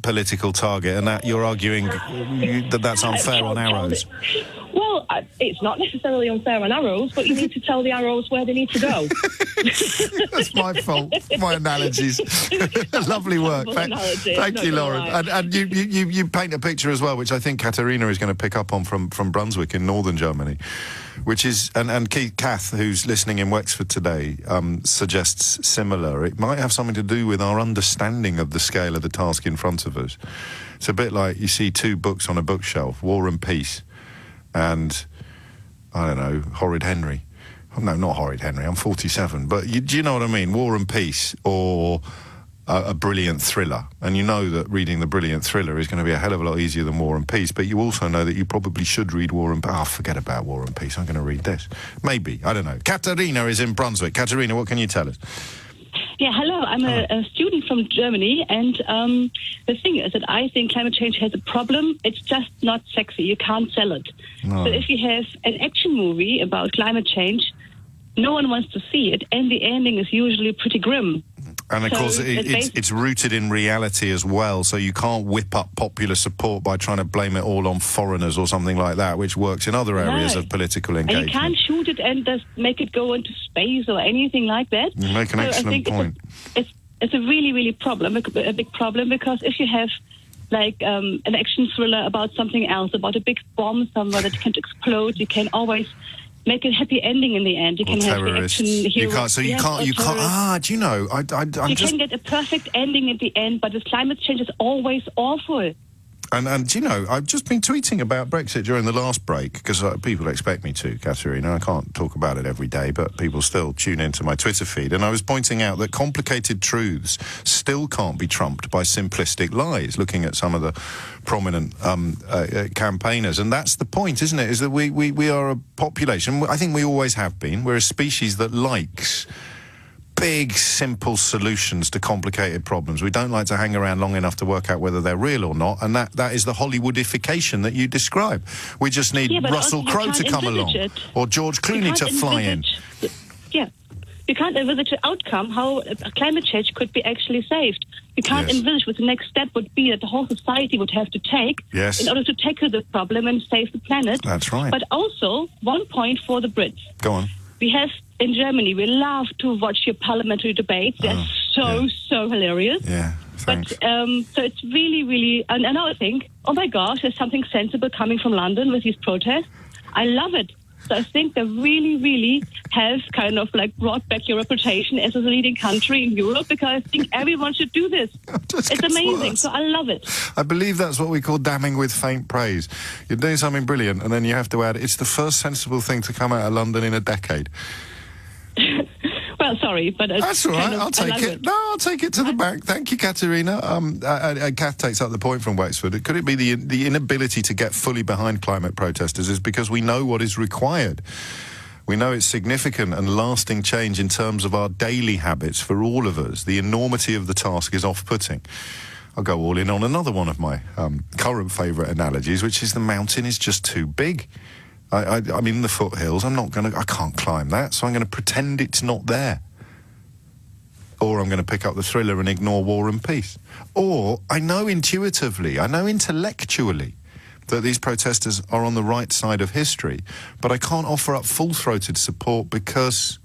political target. And that you're arguing that that's unfair on arrows. Well, it's not necessarily unfair on arrows, but you need to tell the arrows where they need to go. That's my fault. My analogies. Lovely work. Thank you, Lauren. And you paint a picture as well, which I think Katerina is going to pick up on from Brunswick in northern Germany, which is, and Kath, who's listening in Wexford today, suggests similar. It might have something to do with our understanding of the scale of the task in front of us. It's a bit like you see two books on a bookshelf, War and Peace, and, I don't know, Horrid Henry. No, not Horrid Henry, I'm 47. But do you know what I mean? War and Peace, or a brilliant thriller, and you know that reading the brilliant thriller is going to be a hell of a lot easier than War and Peace, but you also know that you probably should read War and Peace. Oh, forget about War and Peace, I'm going to read this. Maybe, I don't know. Katerina is in Brunswick. Katerina, what can you tell us? Yeah, hello. I'm a student from Germany, and the thing is that I think climate change has a problem. It's just not sexy. You can't sell it. No. So if you have an action movie about climate change, no one wants to see it, and the ending is usually pretty grim. And of course, it's rooted in reality as well, so you can't whip up popular support by trying to blame it all on foreigners or something like that, which works in other areas of political engagement. And you can't shoot it and just make it go into space or anything like that. You make an excellent point. It's a really, really a big problem, because if you have like an action thriller about something else, about a big bomb somewhere that can explode, you can always make a happy ending in the end. You can have the action hero. You can't. Do you know? You can get a perfect ending at the end, but the climate change is always awful. And you know, I've just been tweeting about Brexit during the last break, because people expect me to, Katerina. I can't talk about it every day, but people still tune into my Twitter feed. And I was pointing out that complicated truths still can't be trumped by simplistic lies, looking at some of the prominent campaigners. And that's the point, isn't it? Is that we are a population, I think we always have been, we're a species that likes big, simple solutions to complicated problems. We don't like to hang around long enough to work out whether they're real or not, and that is the Hollywoodification that you describe. We just need Russell Crowe to come along, or George Clooney to fly in. Yeah. You can't envisage an outcome, how climate change could be actually saved. You can't envisage what the next step would be that the whole society would have to take in order to tackle the problem and save the planet. That's right. But also, one point for the Brits. Go on. We have, in Germany, we love to watch your parliamentary debates. They're so hilarious. Yeah, thanks. But, so it's really, really... And now I think, oh my gosh, there's something sensible coming from London with these protests. I love it. So I think they really, really have kind of like brought back your reputation as a leading country in Europe, because I think everyone should do this. It's amazing. So I love it. I believe that's what we call damning with faint praise. You're doing something brilliant, and then you have to add, it's the first sensible thing to come out of London in a decade. Well, sorry, but that's all right. I'll take it. No, I'll take it to the bank. Thank you, Katerina. Kath takes up the point from Wexford. Could it be the inability to get fully behind climate protesters is because we know what is required? We know it's significant and lasting change in terms of our daily habits for all of us. The enormity of the task is off-putting. I'll go all in on another one of my current favourite analogies, which is the mountain is just too big. I'm in the foothills. I can't climb that, so I'm going to pretend it's not there. Or I'm going to pick up the thriller and ignore War and Peace. Or I know intuitively, I know intellectually that these protesters are on the right side of history, but I can't offer up full-throated support because,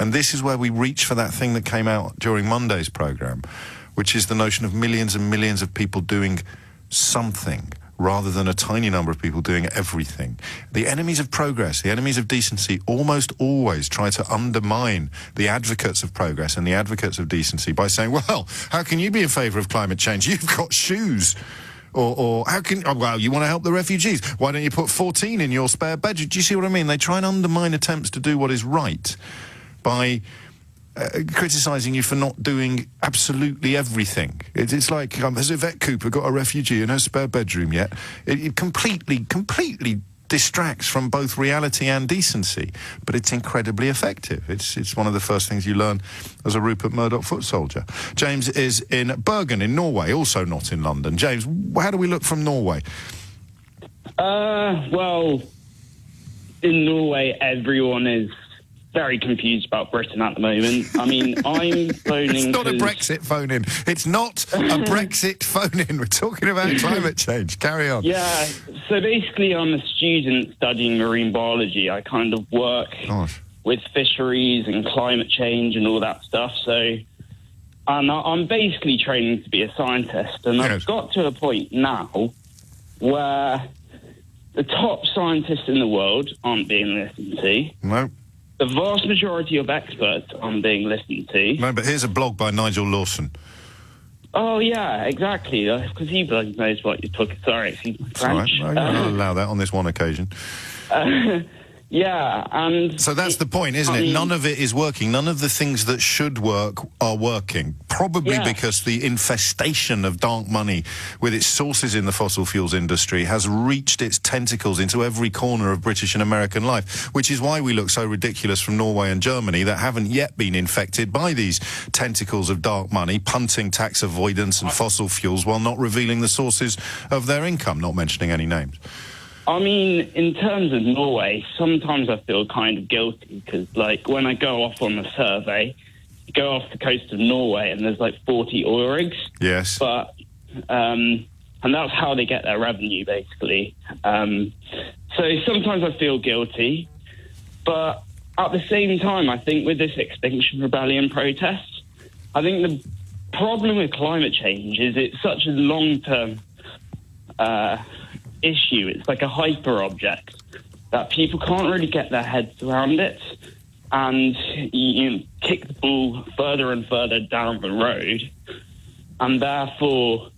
and this is where we reach for that thing that came out during Monday's programme, which is the notion of millions and millions of people doing something, rather than a tiny number of people doing everything. The enemies of progress, the enemies of decency, almost always try to undermine the advocates of progress and the advocates of decency by saying, well, how can you be in favour of climate change? You've got shoes. Or how can... Oh, well, you want to help the refugees. Why don't you put 14 in your spare bedroom? Do you see what I mean? They try and undermine attempts to do what is right by... criticising you for not doing absolutely everything. It's like, has Yvette Cooper got a refugee in her spare bedroom yet? It completely distracts from both reality and decency, but it's incredibly effective. It's one of the first things you learn as a Rupert Murdoch foot soldier. James is in Bergen in Norway, also not in London. James, how do we look from Norway? Well, in Norway, everyone is very confused about Britain at the moment. I mean, I'm phoning... It's not a Brexit phone-in. It's not a Brexit phone-in. We're talking about climate change. Carry on. Yeah, so basically I'm a student studying marine biology. I kind of work with fisheries and climate change and all that stuff. So I'm basically training to be a scientist. And I've got to a point now where the top scientists in the world aren't being listened to. No. The vast majority of experts aren't being listened to. No, but here's a blog by Nigel Lawson. Oh, yeah, exactly. Because he bloody knows what you're talking... Sorry, excuse my French. All right. I'll allow that on this one occasion. Yeah, and... So that's the point, isn't it? None of it is working. None of the things that should work are working. Probably because the infestation of dark money with its sources in the fossil fuels industry has reached its tentacles into every corner of British and American life, which is why we look so ridiculous from Norway and Germany that haven't yet been infected by these tentacles of dark money, punting tax avoidance and fossil fuels while not revealing the sources of their income, not mentioning any names. I mean, in terms of Norway, sometimes I feel kind of guilty because, like, when I go off on a survey, you go off the coast of Norway and there's, like, 40 oil rigs. Yes. But, and that's how they get their revenue, basically. So sometimes I feel guilty. But at the same time, I think with this Extinction Rebellion protest, I think the problem with climate change is it's such a long-term issue. It's like a hyper object that people can't really get their heads around it, and you kick the ball further and further down the road, and therefore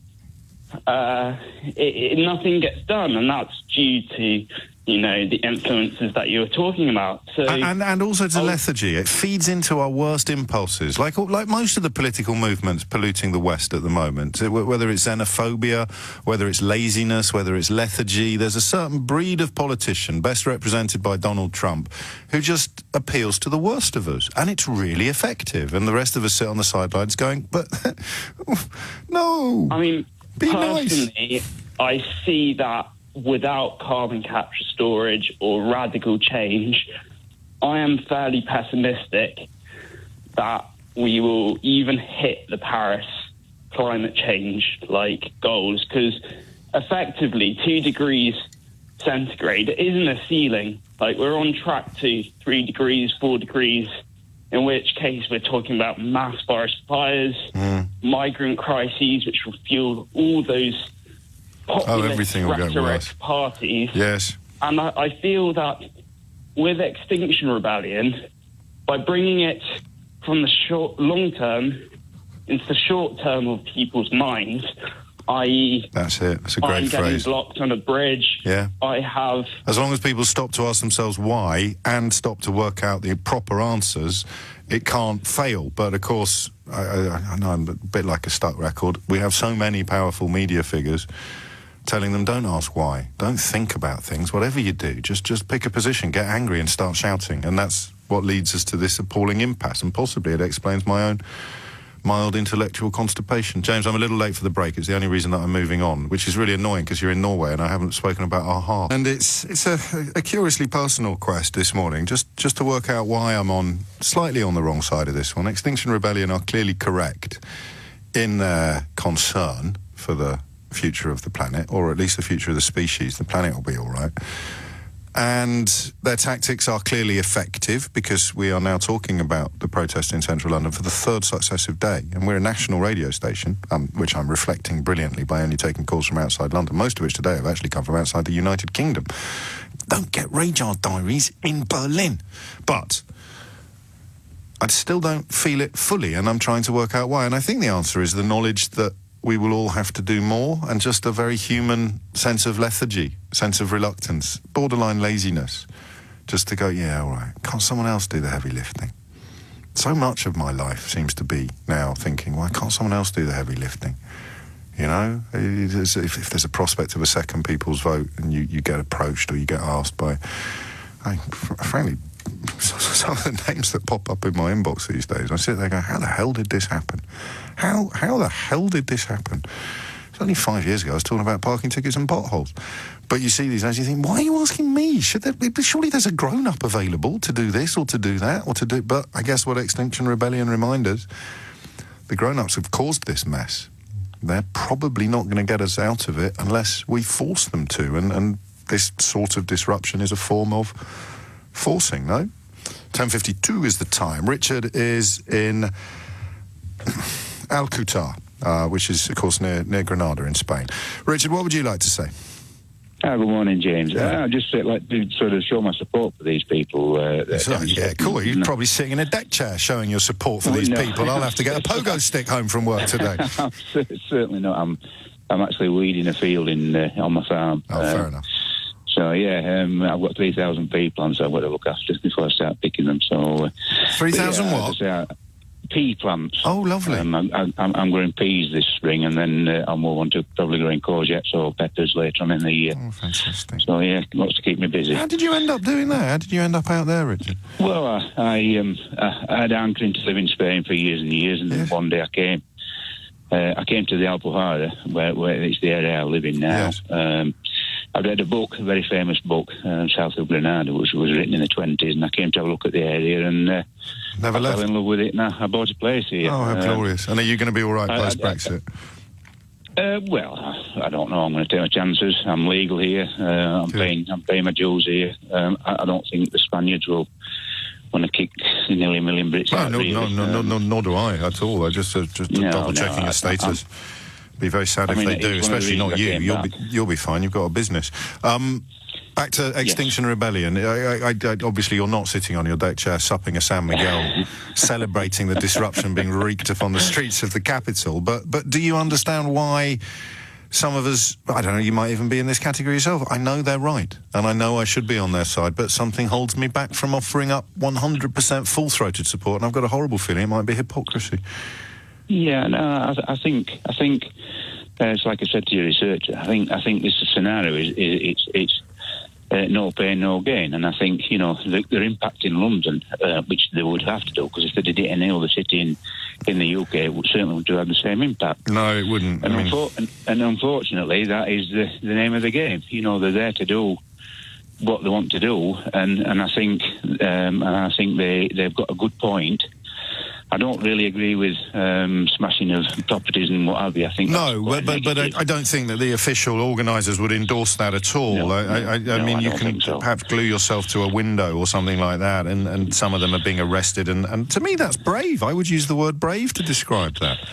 nothing gets done, and that's due to the influences that you were talking about. So, and also to lethargy. It feeds into our worst impulses, like most of the political movements polluting the West at the moment, whether it's xenophobia, whether it's laziness, whether it's lethargy. There's a certain breed of politician, best represented by Donald Trump, who just appeals to the worst of us, and it's really effective. And the rest of us sit on the sidelines going, but no, I mean, be personally, nice. I see that without carbon capture storage or radical change, I am fairly pessimistic that we will even hit the Paris climate change goals, because effectively 2 degrees centigrade isn't a ceiling. We're on track to 3 degrees, 4 degrees, in which case we're talking about mass forest fires, migrant crises, which will fuel all those everything will get worse. Parties. Yes. And I feel that with Extinction Rebellion, by bringing it from the long term into the short term of people's minds, i.e. That's it. That's a great I'm phrase. getting blocked on a bridge. Yeah. I have... As long as people stop to ask themselves why and stop to work out the proper answers, it can't fail. But, of course, I know I'm a bit like a stuck record. We have so many powerful media figures telling them, don't ask why, don't think about things, whatever you do, just pick a position, get angry and start shouting. And that's what leads us to this appalling impasse, and possibly it explains my own mild intellectual constipation. James, I'm a little late for the break. It's the only reason that I'm moving on, which is really annoying because you're in Norway and I haven't spoken about our heart. And it's a curiously personal quest this morning, just to work out why I'm slightly on the wrong side of this one. Extinction Rebellion are clearly correct in their concern for the future of the planet, or at least the future of the species. The planet will be all right. And their tactics are clearly effective, because we are now talking about the protest in central London for the 3rd successive day. And we're a national radio station, which I'm reflecting brilliantly by only taking calls from outside London, most of which today have actually come from outside the United Kingdom. Don't get radar diaries in Berlin. But I still don't feel it fully, and I'm trying to work out why. And I think the answer is the knowledge that we will all have to do more, and just a very human sense of lethargy, sense of reluctance, borderline laziness, just to go, yeah, all right, can't someone else do the heavy lifting? So much of my life seems to be now thinking, why can't someone else do the heavy lifting? You know, if there's a prospect of a second people's vote and you get approached or you get asked by, frankly, some of the names that pop up in my inbox these days, I sit there and go, how the hell did this happen? How the hell did this happen? It's only 5 years ago I was talking about parking tickets and potholes. But you see these ads, you think, why are you asking me? Surely there's a grown-up available to do this or to do that or to do... But I guess what Extinction Rebellion remind us, the grown-ups have caused this mess. They're probably not going to get us out of it unless we force them to. And this sort of disruption is a form of forcing, no? 10:52 is the time. Richard is in Alcutar, which is, of course, near Granada in Spain. Richard, what would you like to say? Good morning, James. I'd just like to sort of show my support for these people. Yeah, cool. You're probably sitting in a deck chair showing your support for these people. I'll have to get a pogo stick home from work today. I'm certainly not. I'm actually weeding a field on my farm. Oh, fair enough. So, yeah, I've got 3,000 people on, so I've got to look after before I start picking them. So 3,000 what? Pea plants. Oh, lovely. I'm growing peas this spring, and then I'll move on to probably growing courgettes or peppers later on in the year. Oh, fantastic. So, yeah, lots to keep me busy. How did you end up doing that? How did you end up out there, Richard? Well, I had hankering to live in Spain for years and years, and then one day I came to the Alpujarra, where it's the area I live in now. Yes. I'd read a book, a very famous book, south of Granada, which was written in the 20s, and I came to have a look at the area, and I fell in love with it, and I bought a place here. Oh, how glorious. And are you going to be all right post-Brexit? Well, I don't know. I'm going to take my chances. I'm legal here. I'm paying my dues here. I don't think the Spaniards will want to kick nearly a million Brits out. Nor do I at all. I just double-checking your status. Be very sad if they do, especially not you. You'll be fine. You've got a business. Back to Extinction Rebellion. I obviously, you're not sitting on your deck chair supping a San Miguel, celebrating the disruption being wreaked upon the streets of the capital. But do you understand why some of us, I don't know, you might even be in this category yourself. I know they're right, and I know I should be on their side, but something holds me back from offering up 100% full-throated support, and I've got a horrible feeling it might be hypocrisy. Yeah, no, I think it's like I said to your researcher. I think this scenario is no pain, no gain, and I think their impact in London, which they would have to do, because if they did it in any other city in the UK, it would certainly have the same impact. No, it wouldn't. And unfortunately, that is the name of the game. They're there to do what they want to do, and I think they've got a good point. I don't really agree with smashing of properties and what have you. I think but I don't think that the official organisers would endorse that at all. I mean, you can perhaps glue yourself to a window or something like that, and some of them are being arrested, and to me that's brave. I would use the word brave to describe that.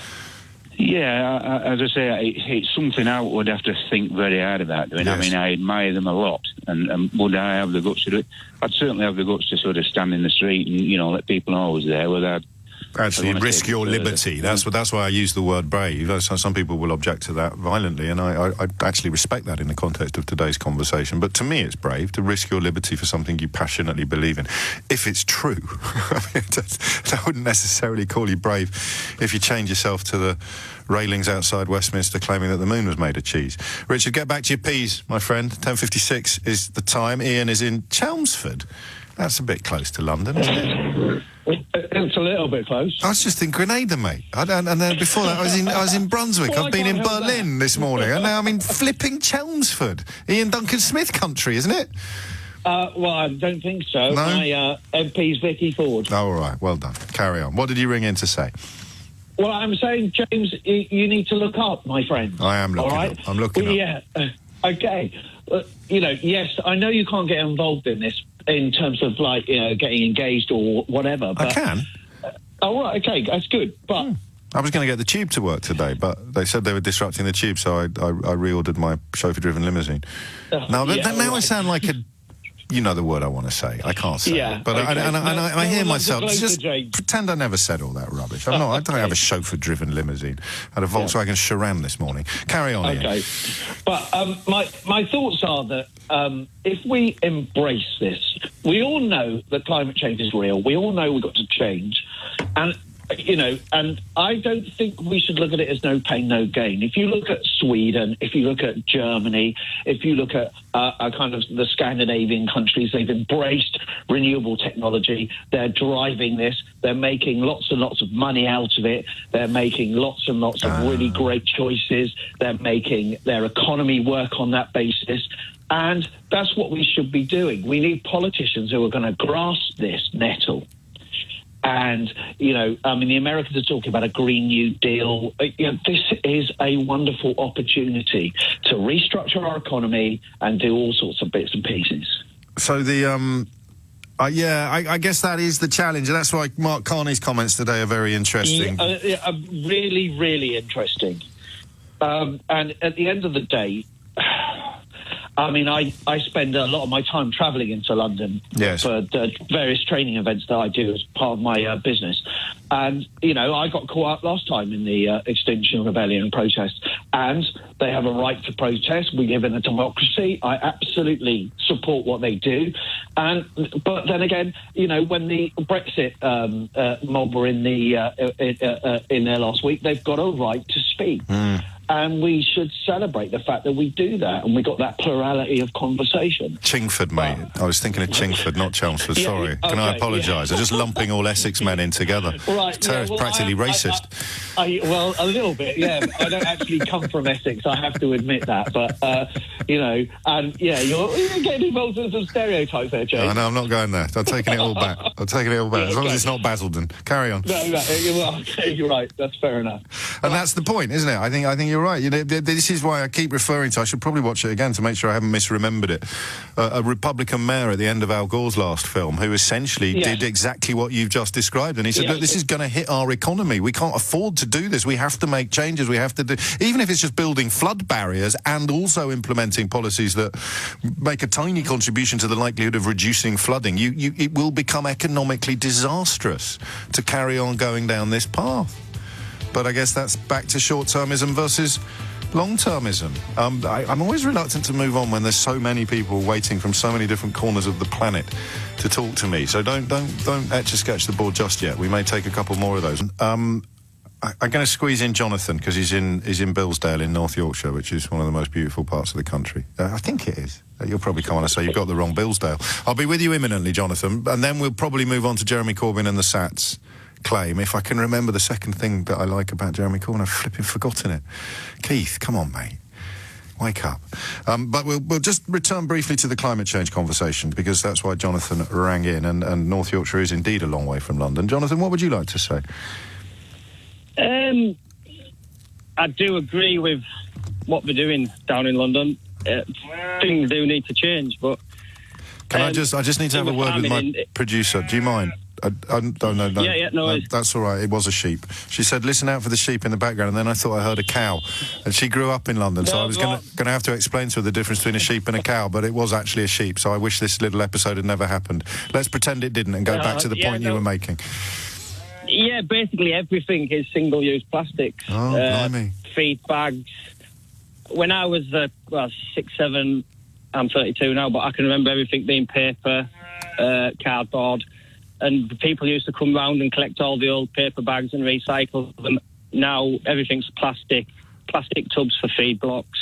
Yeah, as I say, it's something I would have to think very hard about doing. Yes. I mean, I admire them a lot, and would I have the guts to do it? I'd certainly have the guts to sort of stand in the street and let people know I was there without actually risk your liberty. That's why I use the word brave. Some people will object to that violently, and I actually respect that in the context of today's conversation. But to me, it's brave to risk your liberty for something you passionately believe in. If it's true, I wouldn't necessarily call you brave if you change yourself to the railings outside Westminster claiming that the moon was made of cheese. Richard, get back to your peas, my friend. 10:56 is the time. Ian is in Chelmsford. That's a bit close to London, isn't it? It's a little bit close. I was just in Grenada, mate. And then before that, I was in Brunswick. I've been in Berlin this morning, and now I'm in flipping Chelmsford. Ian Duncan Smith country, isn't it? Well, I don't think so. No? My MP's Vicky Ford. Oh, all right. Well done. Carry on. What did you ring in to say? Well, I'm saying, James, you need to look up, my friend. I am looking up. I'm looking up. Yeah. Okay. Yes, I know you can't get involved in this in terms of, getting engaged or whatever. But, I can. Oh, right, okay, that's good. But I was going to get the tube to work today, but they said they were disrupting the tube, so I reordered my chauffeur-driven limousine. Now I sound like a... You know the word I want to say. I can't say it. But okay. I hear myself. Just pretend I never said all that rubbish. I don't have a chauffeur-driven limousine. I had a Volkswagen Charan this morning. Carry on, Ian. Okay. But my thoughts are that if we embrace this, we all know that climate change is real. We all know we've got to change. And and I don't think we should look at it as no pain, no gain. If you look at Sweden, if you look at Germany, if you look at kind of the Scandinavian countries, they've embraced renewable technology. They're driving this. They're making lots and lots of money out of it. They're making lots and lots of really great choices. They're making their economy work on that basis. And that's what we should be doing. We need politicians who are going to grasp this nettle. And, the Americans are talking about a Green New Deal. This is a wonderful opportunity to restructure our economy and do all sorts of bits and pieces. So I guess that is the challenge. And that's why Mark Carney's comments today are very interesting. Really, really interesting. And at the end of the day... I spend a lot of my time travelling into London for the various training events that I do as part of my business. And, I got caught up last time in the Extinction Rebellion protest. and they have a right to protest. We live in a democracy. I absolutely support what they do. But then again, you know, when the Brexit mob were in there last week, they've got a right to speak. And we should celebrate the fact that we do that, and we got that plurality of conversation. Chingford, mate. I was thinking of Chingford, not Chelmsford. Sorry. Okay, Can I apologise? I'm just lumping all Essex men in together. Right. It's practically racist. Well, a little bit, yeah. I don't actually come from Essex, I have to admit that. But, you know, and, yeah, you're getting involved in some stereotypes there, Jay. No, I'm not going there. I'm taking it all back. As long as it's not Basildon. Carry on. No, okay, you're right. That's fair enough. And that's the point, isn't it? I think you're right. You know, this is why I keep referring to. I should probably watch it again to make sure I haven't misremembered it. A Republican mayor at the end of Al Gore's last film, who essentially did exactly what you've just described, and he said, "Look, this is going to hit our economy. We can't afford to do this. We have to make changes. We have to do, even if it's just building flood barriers and also implementing policies that make a tiny contribution to the likelihood of reducing flooding. It will become economically disastrous to carry on going down this path." But I guess that's back to short-termism versus long-termism. I'm always reluctant to move on when there's so many people waiting from so many different corners of the planet to talk to me. So don't etch-a-sketch the board just yet. We may take a couple more of those. I'm going to squeeze in Jonathan because he's in Billsdale in North Yorkshire, which is one of the most beautiful parts of the country. I think it is. You'll probably come on and say you've got the wrong Billsdale. I'll be with you imminently, Jonathan, and then we'll probably move on to Jeremy Corbyn and the Sats claim. If I can remember the second thing that I like about Jeremy Corbyn, I've flipping forgotten it. Keith, come on, mate. Wake up. But we'll just return briefly to the climate change conversation, because that's why Jonathan rang in, and North Yorkshire is indeed a long way from London. Jonathan, what would you like to say? I do agree with what they're doing down in London. Things do need to change, but... I just need to have a word with my producer. Do you mind? No. Yeah, no. That's all right. It was a sheep. She said, "Listen out for the sheep in the background," and then I thought I heard a cow. And she grew up in London, so I was going to have to explain to her the difference between a sheep and a cow, but it was actually a sheep, so I wish this little episode had never happened. Let's pretend it didn't and go back to the point you were making. Yeah, basically everything is single-use plastics. Oh, blimey. Feed bags. When I was 6, 7, I'm 32 now, but I can remember everything being paper, cardboard, and people used to come round and collect all the old paper bags and recycle them. Now everything's plastic tubs for feed blocks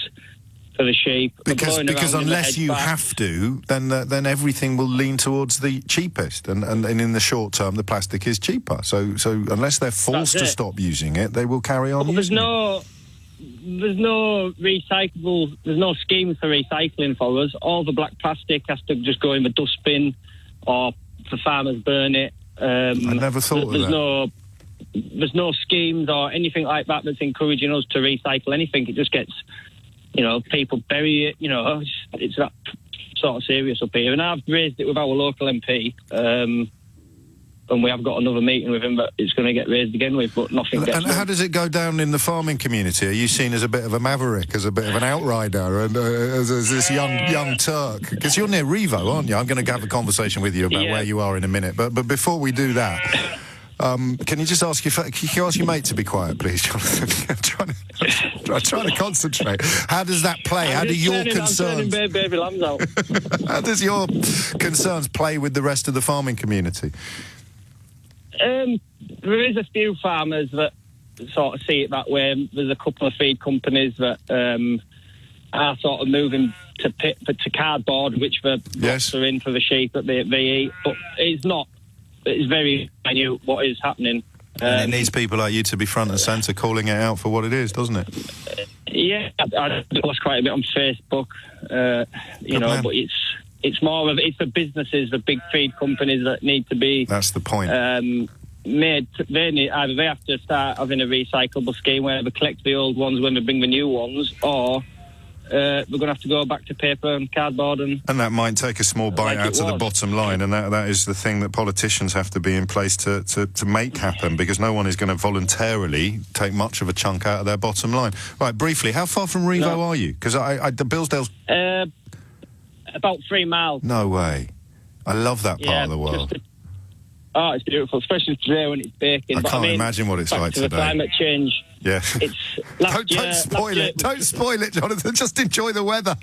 for the sheep. Because unless you have to, then everything will lean towards the cheapest, and in the short term the plastic is cheaper. So unless they're forced to stop using it, they will carry on using it. There's no recyclable. There's no schemes for recycling for us. All the black plastic has to just go in the dustbin, or the farmers burn it. I never thought of that. There's no schemes or anything like that that's encouraging us to recycle anything. It just gets, people bury it. It's that sort of serious up here. And I've raised it with our local MP. And we have got another meeting with him that it's going to get raised again with, but nothing gets And how does it go down in the farming community? Are you seen as a bit of a maverick, as a bit of an outrider, and as this young Turk? Because you're near Revo, aren't you? I'm going to have a conversation with you about where you are in a minute. But before we do that, can you just ask your mate to be quiet, please, Jonathan? I'm trying to concentrate. How does that play? How do your concerns... baby lambs out. How does your concerns play with the rest of the farming community? There is a few farmers that sort of see it that way. There's a couple of feed companies that are sort of moving to cardboard, which the blocks are in for the sheep that they eat. But it's not. It's very minute what is happening. And it needs people like you to be front and centre calling it out for what it is, doesn't it? Yeah, I post quite a bit on Facebook, but it's more of it's the businesses, the big feed companies that need to be. That's the point. Made. They have to start having a recyclable scheme where they collect the old ones when they bring the new ones, or we're going to have to go back to paper and cardboard, and that might take a small bite out of the bottom line, and that is the thing that politicians have to be in place to make happen, because no one is going to voluntarily take much of a chunk out of their bottom line. Right, briefly, how far from Revo are you? Because the Billsdale's about 3 miles. No way. I love that part of the world. It's beautiful, especially today when it's baking. I can't imagine what it's like today. The climate change. Yeah. It's don't spoil it. Don't spoil it, Jonathan. Just enjoy the weather.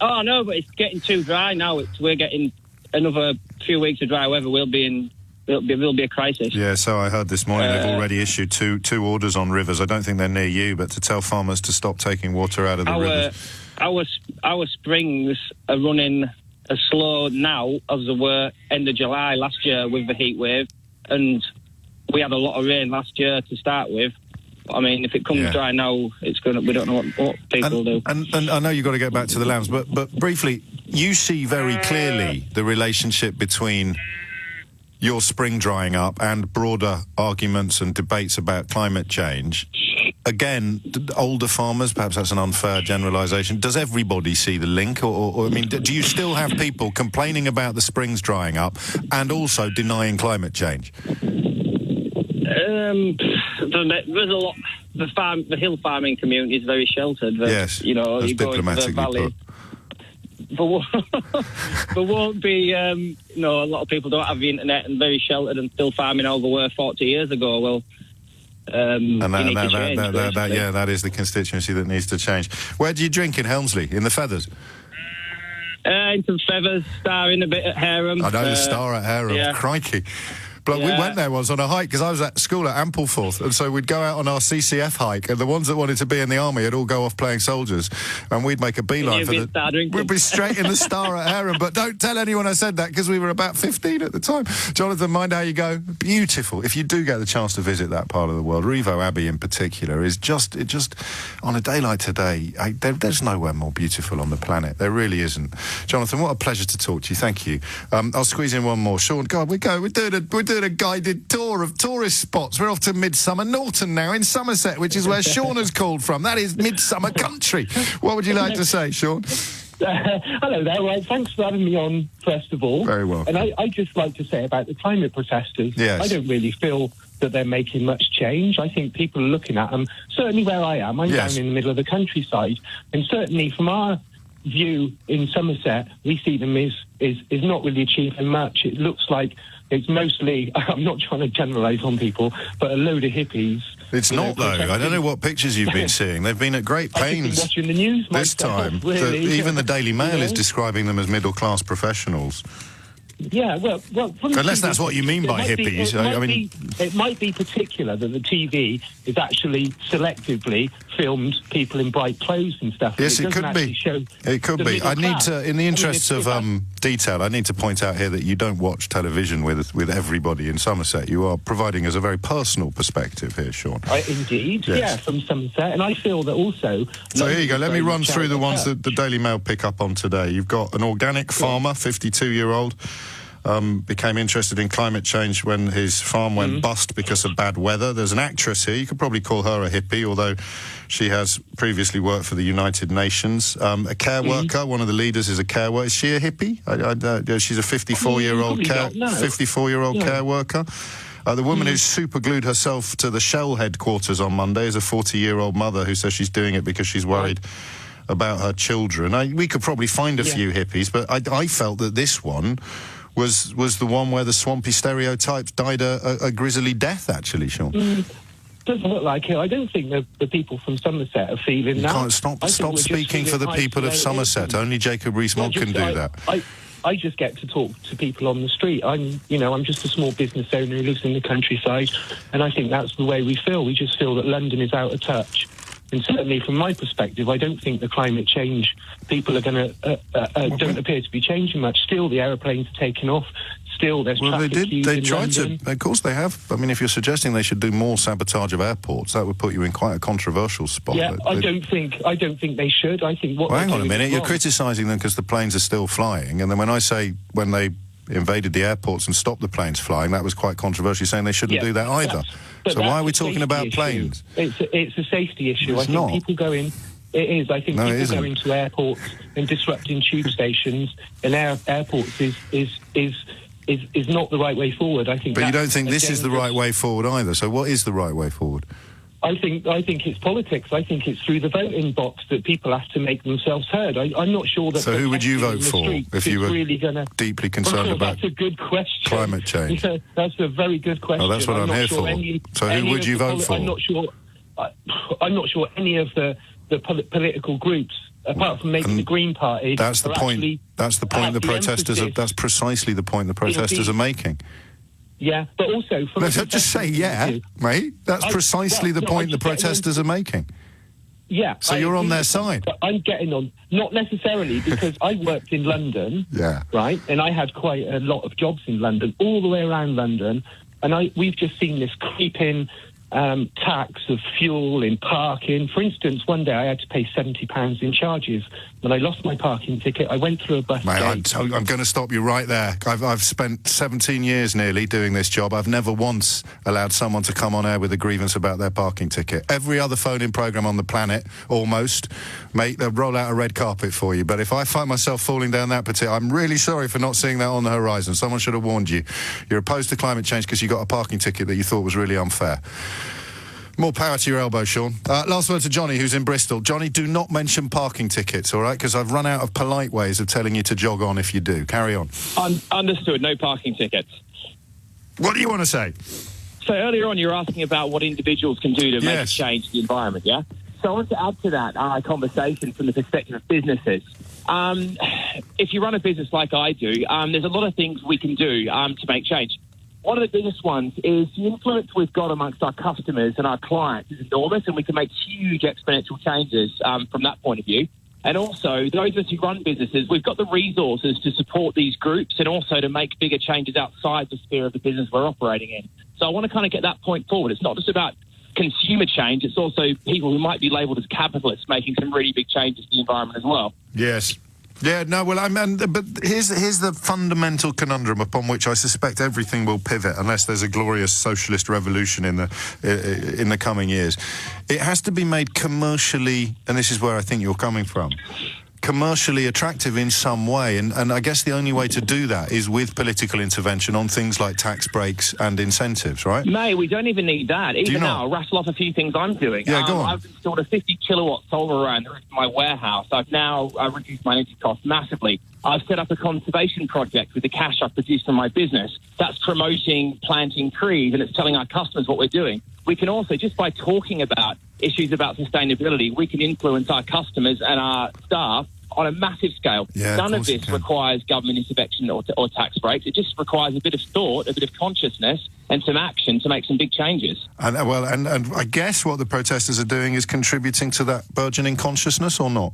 Oh no, but it's getting too dry now. We're getting another few weeks of dry weather. Will be a crisis. Yeah, so I heard this morning they've already issued two orders on rivers. I don't think they're near you, but to tell farmers to stop taking water out of the rivers. Our springs are running as slow now as they were end of July last year with the heat wave, and we had a lot of rain last year to start with. I mean, if it comes dry now, we don't know what people will do. And I know you've got to get back to the lambs, but briefly, you see very clearly the relationship between your spring drying up and broader arguments and debates about climate change. Again, older farmers, perhaps that's an unfair generalisation. Does everybody see the link? Or I mean, do you still have people complaining about the springs drying up and also denying climate change? There's a lot. The hill farming community is very sheltered. Yes, you know, that's you go into the valley. There won't be, a lot of people don't have the internet and very sheltered and still farming how they were 40 years ago. Well, that is the constituency that needs to change. Where do you drink in Helmsley? In the Feathers? Into the Feathers, Star in a bit at Hareham. I know the Star at Hareham. Yeah. Crikey. But we went there once on a hike because I was at school at Ampleforth, and so we'd go out on our CCF hike, and the ones that wanted to be in the army would all go off playing soldiers, and we'd make a beeline for we'd be straight in the Star at Hareham. But don't tell anyone I said that because we were about 15 at the time. Jonathan, mind how you go. Beautiful. If you do get the chance to visit that part of the world, Revo Abbey in particular is just on a day like today. There's nowhere more beautiful on the planet. There really isn't. Jonathan, what a pleasure to talk to you. Thank you. I'll squeeze in one more. Sean, God, we're doing a guided tour of tourist spots. We're off to Midsummer Norton now in Somerset, which is where Sean has called from. That is Midsummer country. What would you like to say, Sean? Hello there. Well, thanks for having me on, first of all. Very well. And I just like to say about the climate protesters, yes. I don't really feel that they're making much change. I think people are looking at them, certainly where I am. I'm down in the middle of the countryside, and certainly from our view in Somerset, we see them as not really achieving much. It looks like it's mostly, I'm not trying to generalise on people, but a load of hippies. It's not, though. I don't know what pictures you've been seeing. They've been at great pains watching the news this time. Really. Even the Daily Mail is describing them as middle-class professionals. Yeah, well unless that's what you mean by hippies. It might be particular that the TV is actually selectively filmed people in bright clothes and stuff. Yes, it could be. It could be. I need to, in the interests of detail, I need to point out here that you don't watch television with everybody in Somerset. You are providing us a very personal perspective here, Sean. Indeed, yes. From Somerset, and I feel that also. So here you go. Let me run through the ones that the Daily Mail pick up on today. You've got an organic farmer, 52-year-old. Became interested in climate change when his farm went bust because of bad weather. There's an actress here. You could probably call her a hippie, although she has previously worked for the United Nations. A care worker. One of the leaders is a care worker. Is she a hippie? She's a 54-year-old care worker. The woman who superglued herself to the Shell headquarters on Monday is a 40-year-old mother who says she's doing it because she's worried about her children. We could probably find a few hippies, but I felt that this one was the one where the swampy stereotypes died a grisly death, actually, Sean. Doesn't look like it. I don't think the people from Somerset are feeling that. Can't stop speaking for the people of Somerset. Only Jacob Rees-Mogg can do that. I just get to talk to people on the street. I'm just a small business owner who lives in the countryside, and I think that's the way we feel. We just feel that London is out of touch. And certainly, from my perspective, I don't think the climate change people are going to don't appear to be changing much. Still, the aeroplanes are taking off. Still, there's traffic queues They in tried London. to. Of course, they have. I mean, if you're suggesting they should do more sabotage of airports, that would put you in quite a controversial spot. Yeah, I don't think they should. I think what. Well, hang on a minute. You're criticising them because the planes are still flying, and then when I say when they invaded the airports and stopped the planes flying, that was quite controversial, saying they shouldn't do that either. So why are we talking about planes? It's a safety issue. It's not. People go in. It is. I think people go into airports and disrupting tube stations and airports is not the right way forward. I think. But you don't think this is the right way forward either. So what is the right way forward? I think it's politics. I think it's through the voting box that people have to make themselves heard. I'm not sure that. So who would you vote for if you were really deeply concerned about that's a good question. Climate change? That's a very good question. Oh, that's what I'm here for. So who would you vote for? I'm not sure. I'm not sure any of the political groups, apart from maybe the Green Party, that's the point. That's the point the protesters. That's precisely the point the protesters are making. Yeah, but also from just say mate. That's precisely the point the protesters are making. Yeah. So you're on their side. But I'm getting on, not necessarily because I worked in London. Yeah. Right, and I had quite a lot of jobs in London, all the way around London, and we've just seen this creeping tax of fuel in parking. For instance, one day I had to pay £70 in charges. When I lost my parking ticket, I went through a bus gate. I'm going to stop you right there. I've spent 17 years nearly doing this job. I've never once allowed someone to come on air with a grievance about their parking ticket. Every other phone-in programme on the planet, almost, mate, they'll roll out a red carpet for you. But if I find myself falling down that particular... I'm really sorry for not seeing that on the horizon. Someone should have warned you. You're opposed to climate change because you got a parking ticket that you thought was really unfair. More power to your elbow, Sean. Last word to Johnny, who's in Bristol. Johnny, do not mention parking tickets, all right? Because I've run out of polite ways of telling you to jog on if you do. Carry on. Understood. No parking tickets. What do you want to say? So earlier on, you were asking about what individuals can do to make a change to the environment, yeah? So I want to add to that conversation from the perspective of businesses. If you run a business like I do, there's a lot of things we can do to make change. One of the biggest ones is the influence we've got amongst our customers and our clients is enormous, and we can make huge exponential changes from that point of view. And also, those of us who run businesses, we've got the resources to support these groups and also to make bigger changes outside the sphere of the business we're operating in. So I want to kind of get that point forward. It's not just about consumer change, it's also people who might be labelled as capitalists making some really big changes to the environment as well. Yes. Yeah, no, well, but here's the fundamental conundrum upon which I suspect everything will pivot unless there's a glorious socialist revolution in the coming years. It has to be made commercially, and this is where I think you're coming from, commercially attractive in some way, and I guess the only way to do that is with political intervention on things like tax breaks and incentives, right? Mate, we don't even need that. Even now, I'll rattle off a few things I'm doing. Yeah, go on. I've installed a 50-kilowatt solar array in my warehouse. I've now reduced my energy costs massively. I've set up a conservation project with the cash I've produced from my business. That's promoting planting trees, and it's telling our customers what we're doing. We can also, just by talking about issues about sustainability, we can influence our customers and our staff on a massive scale. Yeah, none of this requires government intervention or tax breaks. It just requires a bit of thought, a bit of consciousness, and some action to make some big changes. And I guess what the protesters are doing is contributing to that burgeoning consciousness, or not?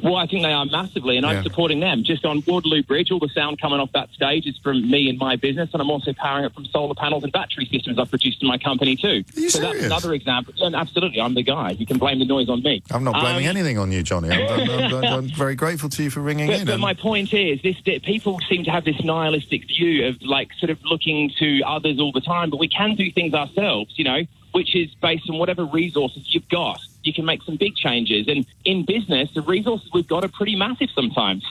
Well, I think they are massively, and I'm supporting them. Just on Waterloo Bridge, all the sound coming off that stage is from me and my business, and I'm also powering it from solar panels and battery systems I've produced in my company too. So that's another example. And absolutely, I'm the guy. You can blame the noise on me. I'm not blaming anything on you, Johnny. I'm very grateful to you for ringing in. But my point is, people seem to have this nihilistic view of sort of looking to others all the time, but we can do things ourselves, which is based on whatever resources you've got. You can make some big changes. And in business, the resources we've got are pretty massive sometimes.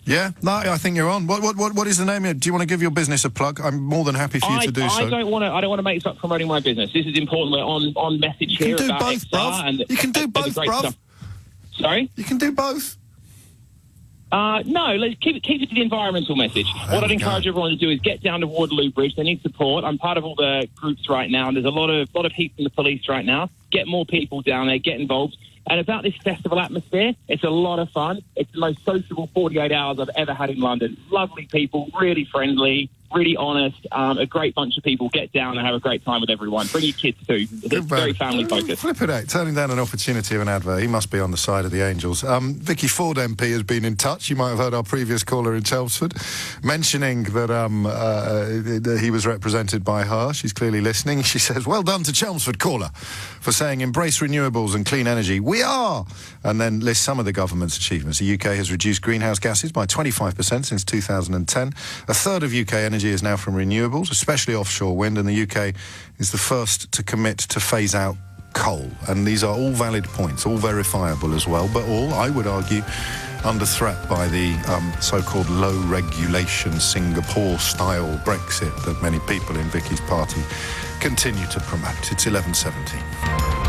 Yeah, no, I think you're on. What is the name? Do you want to give your business a plug? I'm more than happy for you to do so. I don't want to make stop promoting my business. This is important. We're on message here about XR. You can do both, bruv. Sorry? You can do both. No, let's keep it to the environmental message. What I'd encourage everyone to do is get down to Waterloo Bridge. They need support. I'm part of all the groups right now, and there's a lot of heat from the police right now. Get more people down there, get involved. And about this festival atmosphere, it's a lot of fun. It's the most sociable 48 hours I've ever had in London. Lovely people, really friendly, really honest, a great bunch of people. Get down and have a great time with everyone. Bring your kids too. It's very family focused. Flip it out. Turning down an opportunity of an advert. He must be on the side of the Angels. Vicky Ford MP has been in touch. You might have heard our previous caller in Chelmsford mentioning that he was represented by her. She's clearly listening. She says, well done to Chelmsford caller for saying embrace renewables and clean energy. We are! And then lists some of the government's achievements. The UK has reduced greenhouse gases by 25% since 2010. A third of UK energy is now from renewables, especially offshore wind, and the UK is the first to commit to phase out coal. And these are all valid points, all verifiable as well, but all, I would argue, under threat by the so-called low-regulation Singapore-style Brexit that many people in Vicky's party continue to promote. It's 11:17.